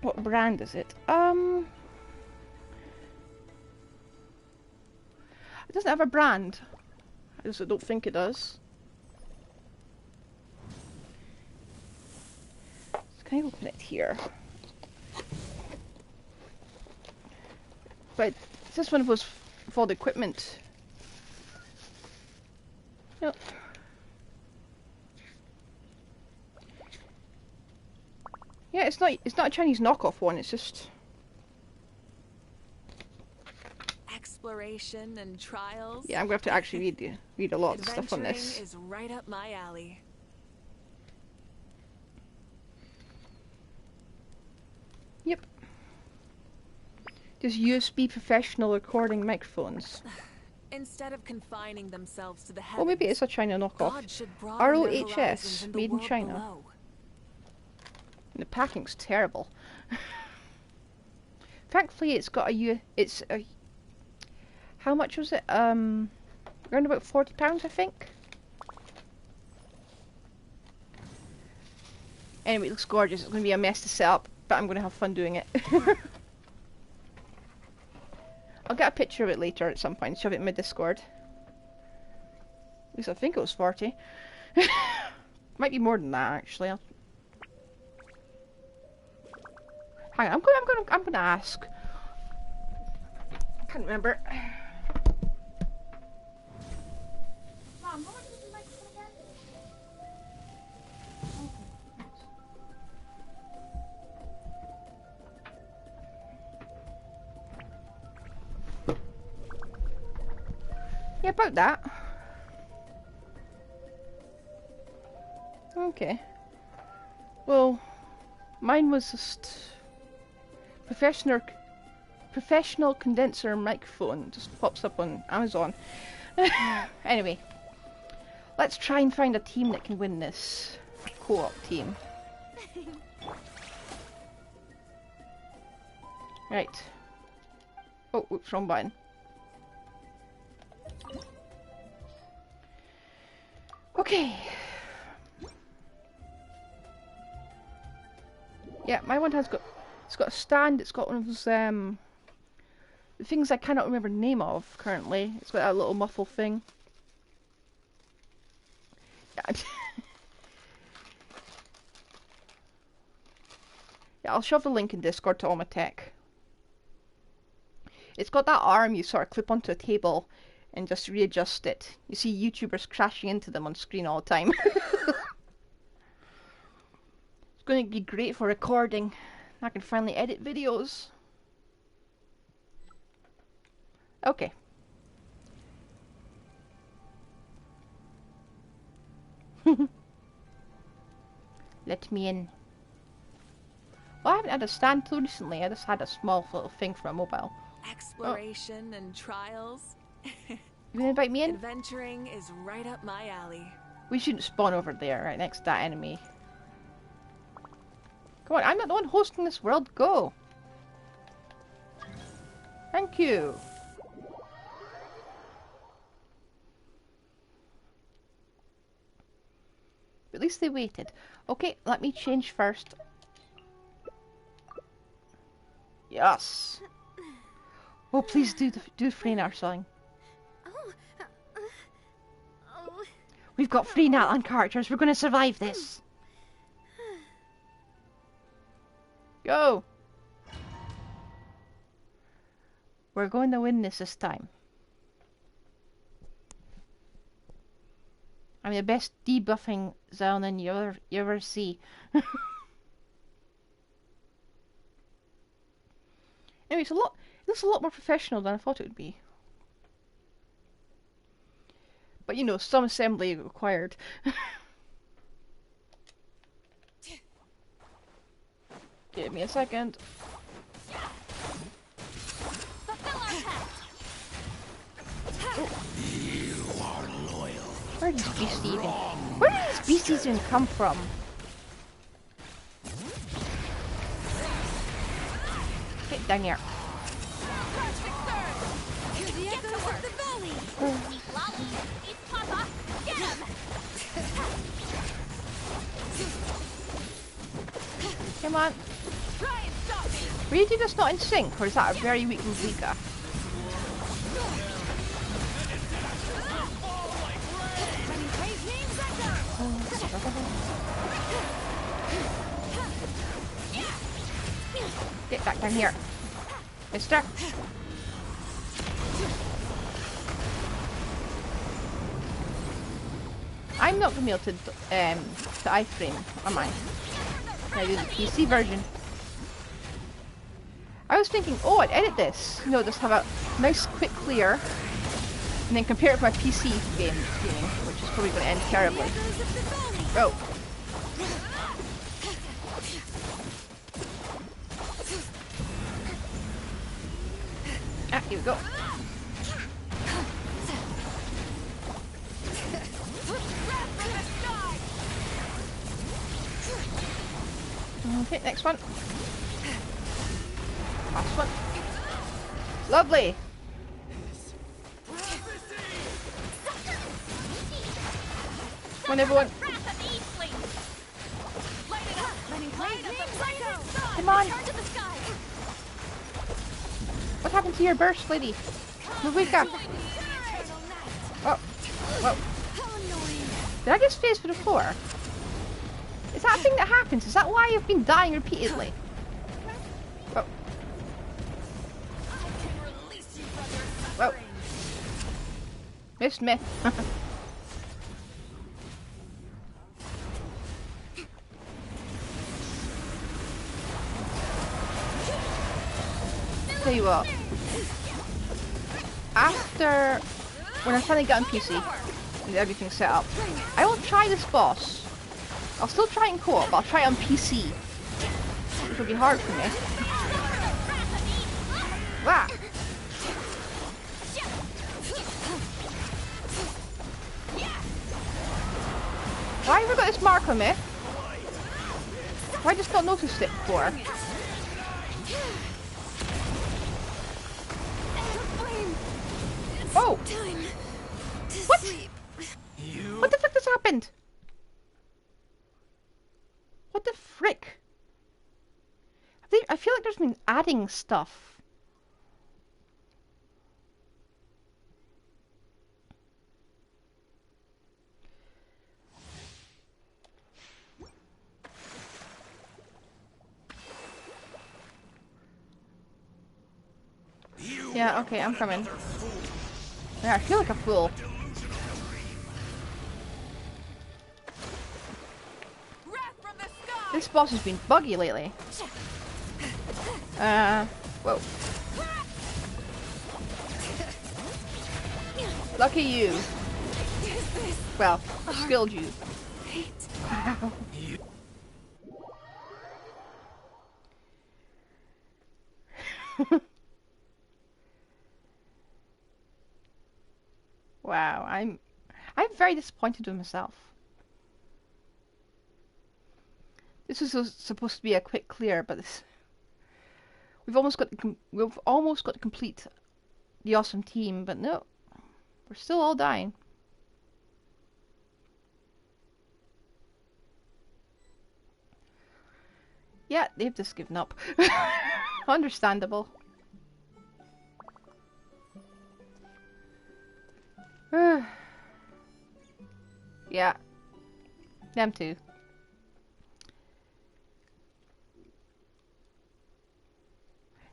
What brand is it? It doesn't have a brand. I just don't think it does. So can I open it here? But it's just one of those for the equipment. Yep. Yeah, it's not a Chinese knockoff one, it's just Exploration and trials. yeah, I'm gonna have to actually read a lot of stuff on this. Adventuring is right up my alley. Yep. Just USB professional recording microphones. Instead of confining themselves to the heavens, Well, maybe it's a China knockoff. ROHS, made in China. Below. And the packing's terrible. Thankfully, it's got a how much was it? Around about £40, I think. Anyway, it looks gorgeous. It's going to be a mess to set up, but I'm going to have fun doing it. I'll get a picture of it later at some point, shove it in my Discord. At least I think it was 40. Might be more than that, actually. Hang on, I'm gonna ask. I can't remember. Mom, what was the microphone again? Yeah, about that. Okay. Well, mine was just professional condenser microphone. Just pops up on Amazon. Anyway, let's try and find a team that can win this co-op team. Right. Oh, whoops, wrong button. Okay. Yeah, my one has got. It's got a stand. It's got one of those the things I cannot remember the name of currently. It's got that little muffle thing. Yeah, I'll shove the link in Discord to all my tech. It's got that arm you sort of clip onto a table and just readjust it. You see YouTubers crashing into them on screen all the time. It's going to be great for recording. I can finally edit videos. Okay. Let me in. Well, I haven't had a stand till recently. I just had a small little thing for a mobile. Exploration and trials. You gonna invite me in? Adventuring is right up my alley. We shouldn't spawn over there, right next to that enemy. Come on, I'm not the one hosting this world. Go. Thank you. But at least they waited. Okay, let me change first. Yes. Oh, please do Freenar song. We've got free Natlan characters. We're going to survive this. Go. We're going to win this time. I'm the best debuffing Zelnan you ever see. Anyway, it looks a lot more professional than I thought it would be. But you know, some assembly required. Give me a second. You are loyal. Where did these beasties even? Where did these beasties even come from? Get down here. Come on. Were you two just not in sync, or is that a very weak Ludwika? Get back down here, mister. I'm not gonna be able to iframe, am I? I do the PC version. I was thinking, oh, I'd edit this. You know, just have a nice quick clear, and then compare it with my PC game, which is probably going to end terribly. Go. Ah, here we go. Okay, next one. Last one. Lovely. Come on, everyone. Come on. What happened to your burst, lady? Ludwika. Oh. Whoa. Did I get spaced for the floor? Is that a thing that happens? Is that why you've been dying repeatedly? Oh. Whoa. Missed me. Tell you what. After, when I finally get on PC and everything's set up, I won't try this boss. I'll still try it in co-op, but I'll try it on PC. Which will be hard for me. Wow. Why have I got this mark on me? Why I just not noticed it before? Oh! What? What the fuck just happened? What the frick? I feel like there's been adding stuff. Yeah, okay, I'm coming. Yeah, I feel like a fool. This boss has been buggy lately. Whoa. Lucky you. Well, skilled you. Wow, I'm very disappointed with myself. This was supposed to be a quick clear, but we've almost got to complete the awesome team, but no, we're still all dying. Yeah, they've just given up. Understandable. Yeah, them too.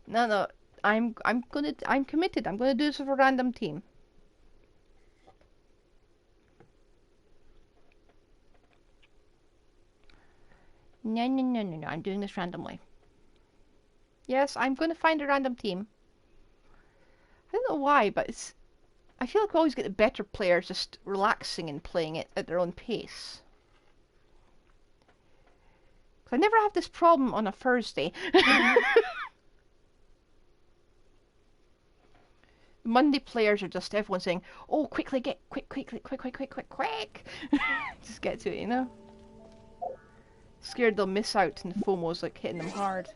No, I'm committed. I'm gonna do this with a random team. No, I'm doing this randomly. Yes, I'm gonna find a random team. I don't know why, but I feel like we always get the better players just relaxing and playing it at their own pace. I never have this problem on a Thursday. Monday players are just everyone saying, "Oh, quick! Just get to it, you know." Scared they'll miss out and the FOMO's like hitting them hard.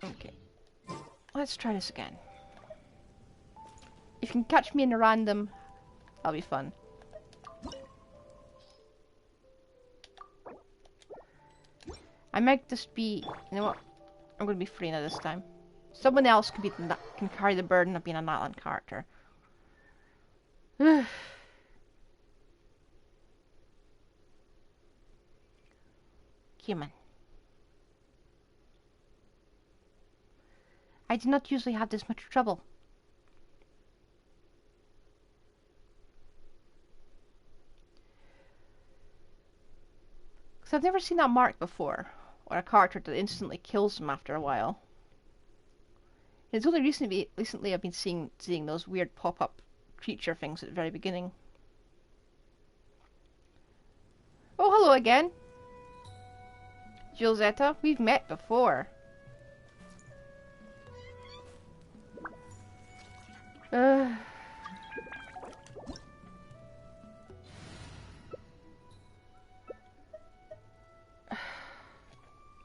Okay, let's try this again. If you can catch me in a random, that'll be fun. I might just be, you know what? I'm gonna be Frina this time. Someone else can carry the burden of being an island character. Human. I do not usually have this much trouble. Because I've never seen that mark before, or a character that instantly kills them after a while. It's only recently I've been seeing those weird pop-up creature things at the very beginning. Oh, hello again. Josetta, we've met before.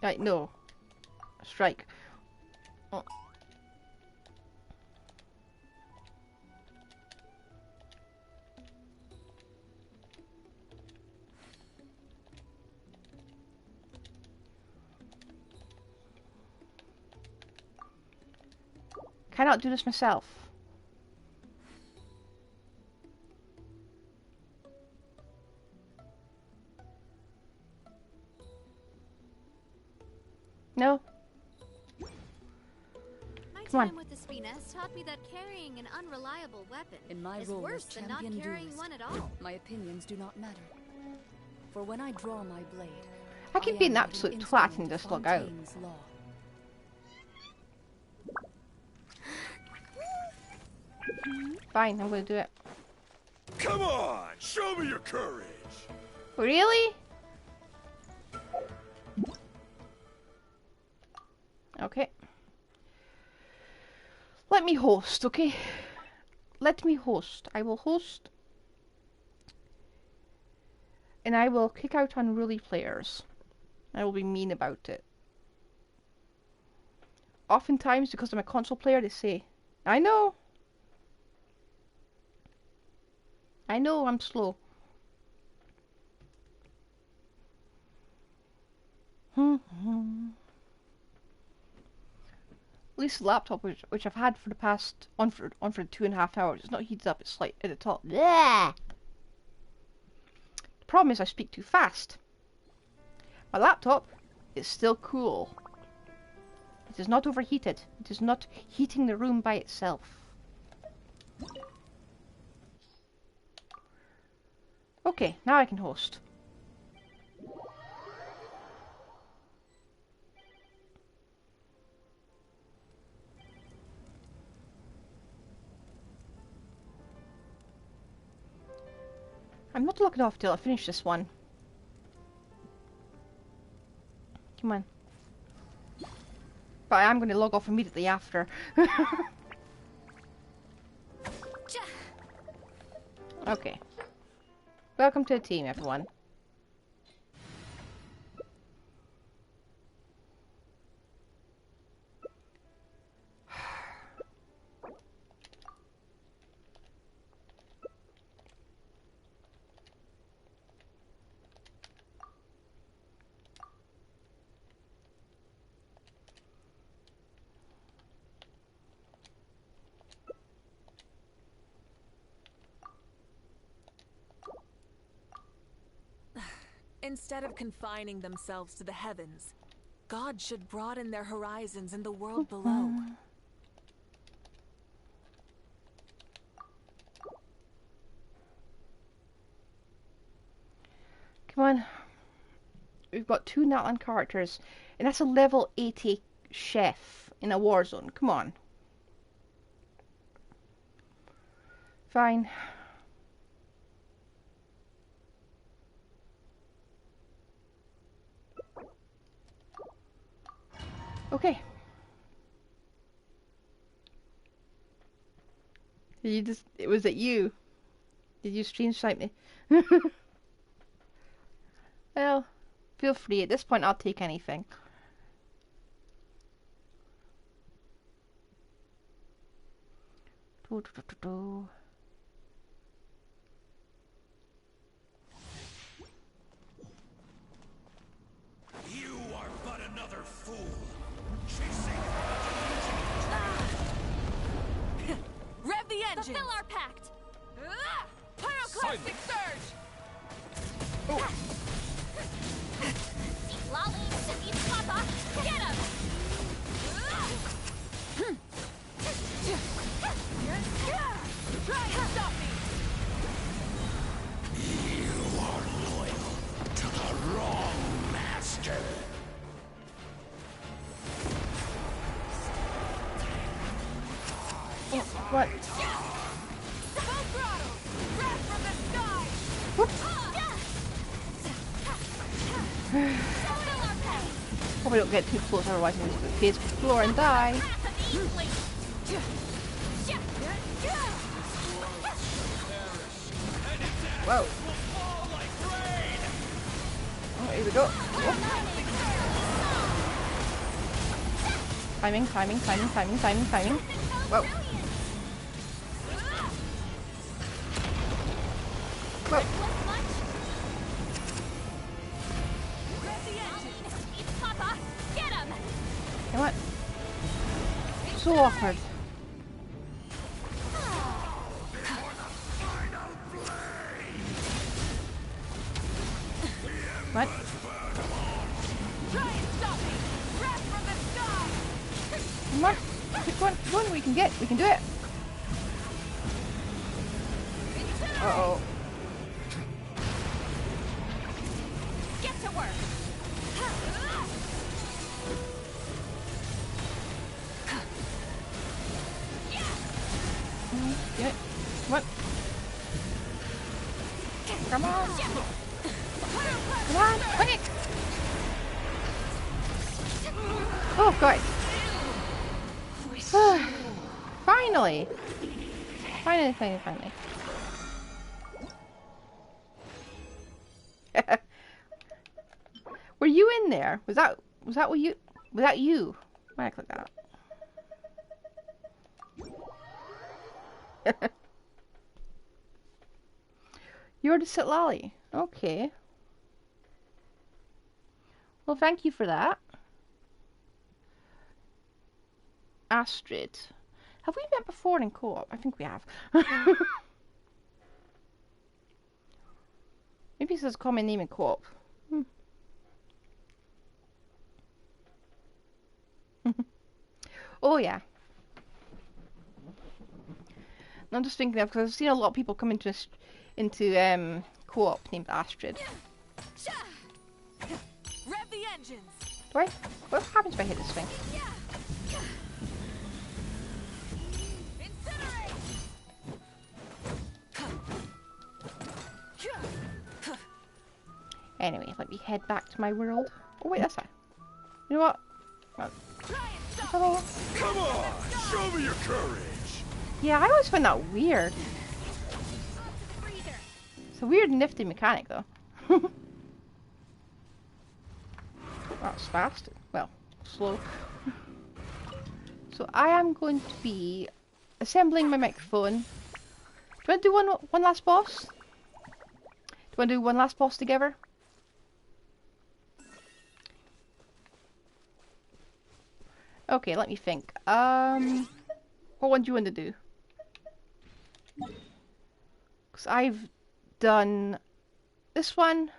Right, no. Strike. Oh. Cannot do this myself. No. My Come on. time with the Spina has taught me that carrying an unreliable weapon is role worse as than not champion carrying duelist, one at all. my opinions do not matter. For when I draw my blade, I could be an absolute twat and just log out. Law. Fine, I'm gonna do it. Come on, show me your courage. Really? Okay. Let me host, okay? Let me host. I will host. And I will kick out unruly players. I will be mean about it. Oftentimes, because I'm a console player, they say, I know, I'm slow. At least the laptop, which I've had for the past, on for 2.5 hours, it's not heated up, it's like at the top. Bleh! The problem is I speak too fast. My laptop is still cool. It is not overheated. It is not heating the room by itself. Okay, now I can host. I'm not looking off till I finish this one. Come on. But I am going to log off immediately after. Okay. Welcome to the team, everyone. Instead of confining themselves to the heavens, God should broaden their horizons in the world below. Come on. We've got 2 Natlan characters, and that's a level 80 chef in a war zone. Come on. Fine. Okay. Was it you? Did you stream snipe me? Well, feel free. At this point, I'll take anything. You are but another fool. Rev the engine! Fulfill our pact! Pyroclastic surge! Lolly, defeat Papa! Get him! Try and stop me! You are loyal to the wrong master. What? Full throttle! Breath from the sky! Hope we don't get too close, otherwise I'm just going to face the floor and die. Whoa. Oh, here we go. Oh. Timing, timing, timing, timing, timing, timing. Whoa. Whoa. Come on. So awkward. What? Try and stop me! Breath from the sky! Come on. Keep going, keep going. We can do it. Uh-oh. Get to work! Get it. What? Come on. Come on. Bring it. Oh, God. Finally. Finally. Were you in there? Was that what you? Was that you? Why did I click that? You're the Sitlali. Okay. Well, thank you for that. Astrid. Have we met before in co-op? I think we have. Maybe it says common name in co-op. Oh, yeah. I'm just thinking of, because I've seen a lot of people come into co-op named Astrid. Rev the engines! What happens if I hit this thing? Anyway, let me head back to my world. Oh wait, that's that. You know what? Oh. Come on, show me your courage. Yeah, I always find that weird. It's a weird, nifty mechanic, though. That's fast. Well, slow. So I am going to be assembling my microphone. Do you want to do one last boss? Do you want to do one last boss together? Okay, let me think. What one do you want to do? Because I've done this one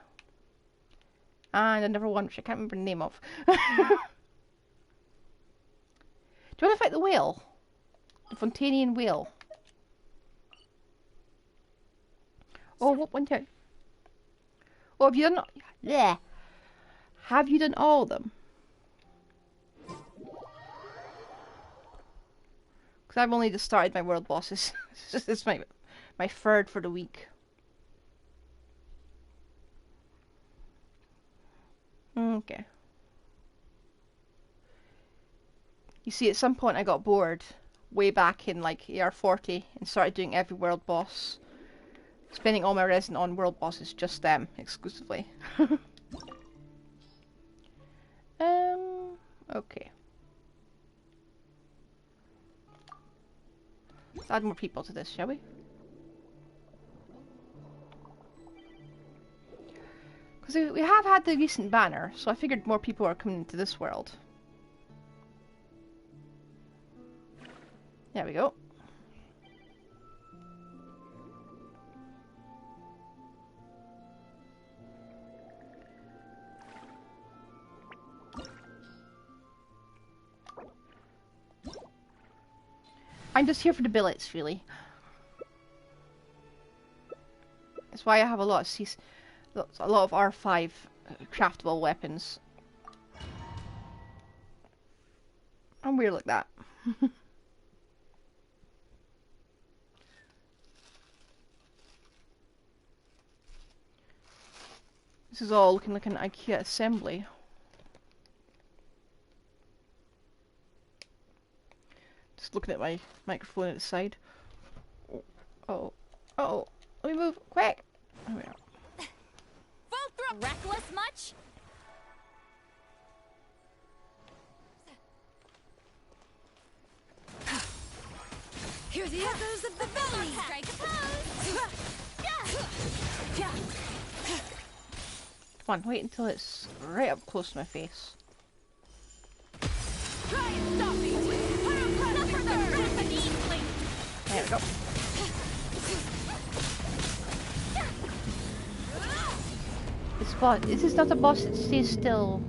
and another one which I can't remember the name of. Do you want to fight the whale? The Fontanian whale. Oh, what one do you... Oh, have you done... Yeah. Have you done all of them? Because I've only just started my world bosses. This is my third for the week. Okay. You see, at some point I got bored way back in like AR40 and started doing every world boss. Spending all my resin on world bosses, just them, exclusively. Okay. Let's add more people to this, shall we? Because we have had the recent banner, so I figured more people are coming into this world. There we go. I'm just here for the billets, really. That's why I have a lot of R5 craftable weapons. I'm weird like that. This is all looking like an IKEA assembly. Just looking at my microphone at the side. Oh, oh, let me move quick. There we are. Reckless much? Hear the echoes of the valley. Strike a pose. Come on, wait until it's right up close to my face. Try and stop me. There we go. This is not a boss that stays still.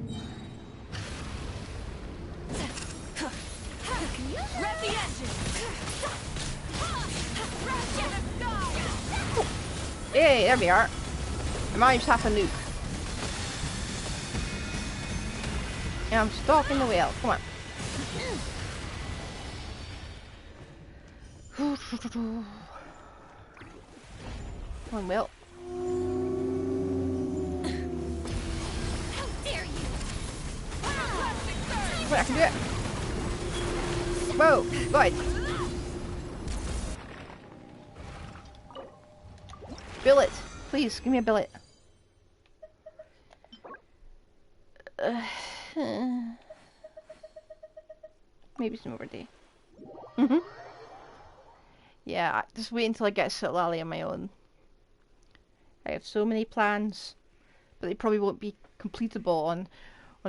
Hey, there we are. I managed half a nuke. And I'm stalking the whale. Come on. Come on, whale. How dare you! Wait, I can do it. Whoa, good. Billet, please give me a billet. Maybe some overday. Yeah, just wait until I get Sitlali on my own. I have so many plans, but they probably won't be completable on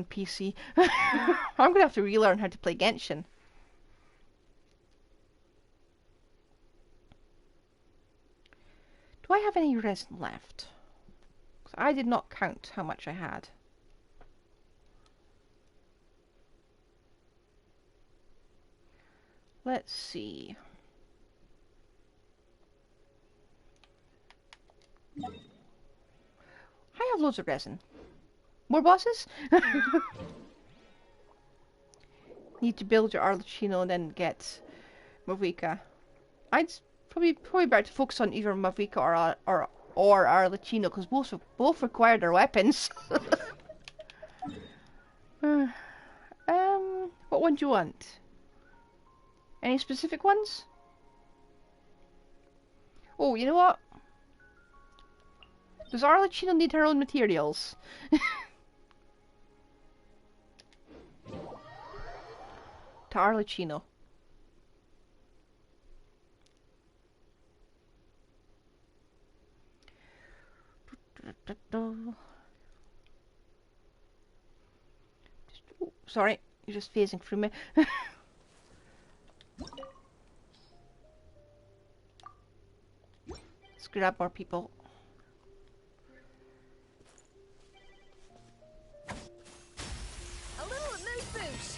PC. I'm gonna have to relearn how to play Genshin. Do I have any resin left? 'Cause I did not count how much I had. Let's see. I have loads of resin. More bosses? Need to build your Arlecchino and then get Mavica. I'd probably better to focus on either Mavica or Arlecchino because both require their weapons. What one do you want? Any specific ones? Oh, you know what? Does Arlecchino need her own materials? To Arlecchino. Oh, sorry, you're just phasing through me. Let's grab more people. A little moose boosh.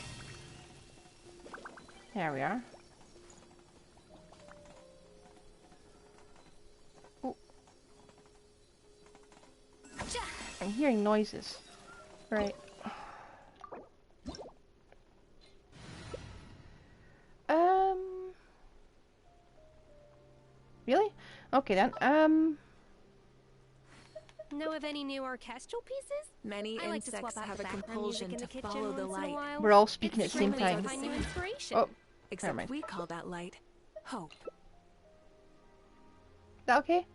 There we are. Oh. I'm hearing noises. Right. Really? Okay then. Know of any new orchestral pieces? Many I like to insects swap out have the a background music compulsion in the to kitchen follow the once in a light. while. We're all speaking It's at the same friendly time. to find new inspiration. Oh, Except mind. we call that light hope. Is that okay?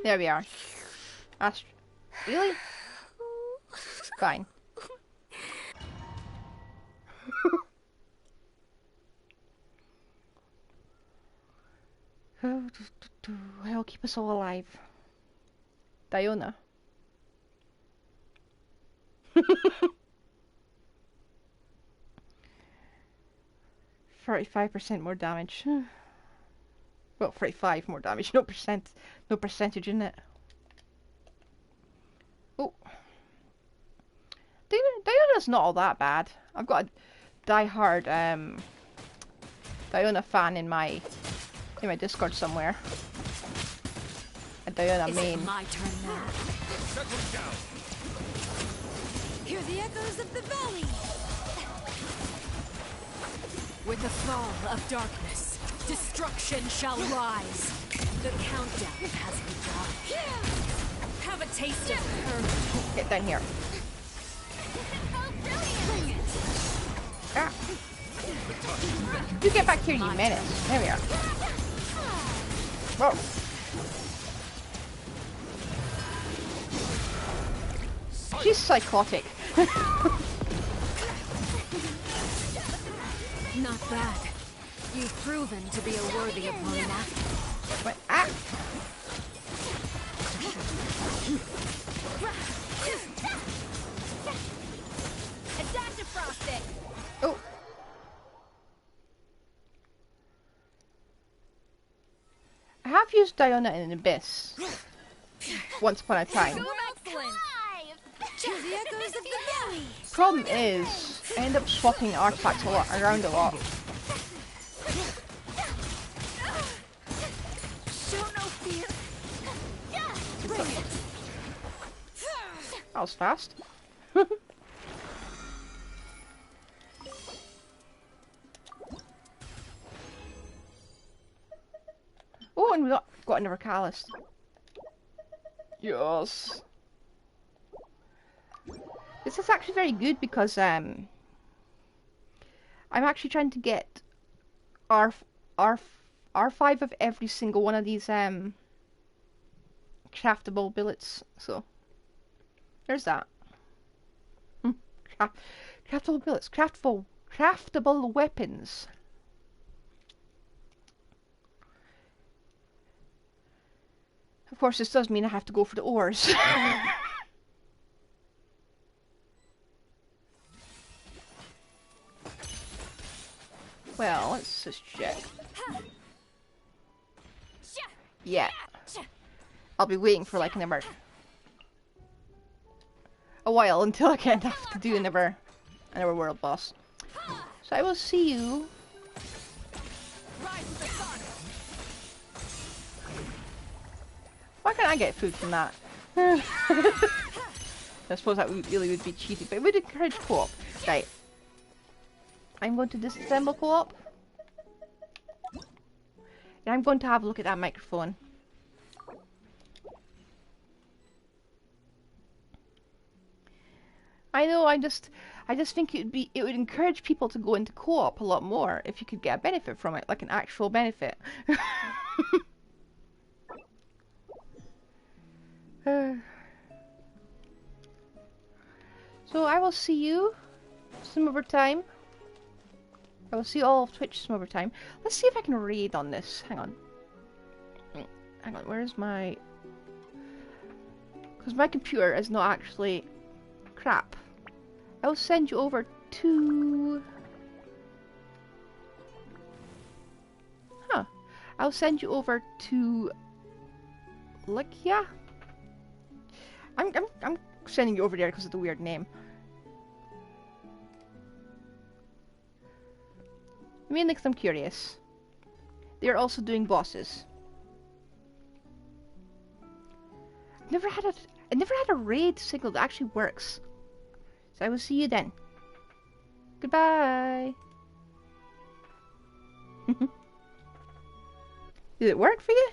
There we are. Really? Fine. I'll keep us all alive. Diona. 35% more damage. Well, 35 more damage, no percentage in it. Oh. Diona's not all that bad. I've got a die-hard Diona fan in my Discord somewhere. A Diona main. It's my turn now. Hear the echoes of the valley. With the fall of darkness, destruction shall rise. The countdown has begun. Have a taste of her. Get down here. Bring it. Ah. You get back here, you menace. There we are. Whoa. She's psychotic. Not bad. You've proven to be a worthy opponent. What? Ah. A dash of frosting. Oh. I have used Diona in an abyss. Once upon a time. Excellent. Hear the echoes of the valley. Problem is, I end up swapping artifacts around a lot. Show no fear. Bring it. That was fast. Oh, and we got another callus. Yes. This is actually very good because I'm actually trying to get R5 of every single one of these craftable billets. So there's that. Craftable billets, craftable weapons. Of course, this does mean I have to go for the ores. Well, let's just check. Yeah. I'll be waiting for like a while until I can't have to do another world boss. So I will see you. Why can't I get food from that? I suppose that really would be cheating, but it would encourage co-op. Right. I'm going to disassemble co-op. And I'm going to have a look at that microphone. I know. I just think it would encourage people to go into co-op a lot more if you could get a benefit from it, like an actual benefit. So I will see you some other time. I will see all of Twitch some other time. Let's see if I can raid on this. Hang on. Hang on, where's my... Because my computer is not actually... Crap. I'll send you over to... Huh. I'll send you over to... Likia? I'm sending you over there because of the weird name. Mainly because I'm curious. They're also doing bosses. I never had a raid signal that actually works. So I will see you then. Goodbye. Did it work for you?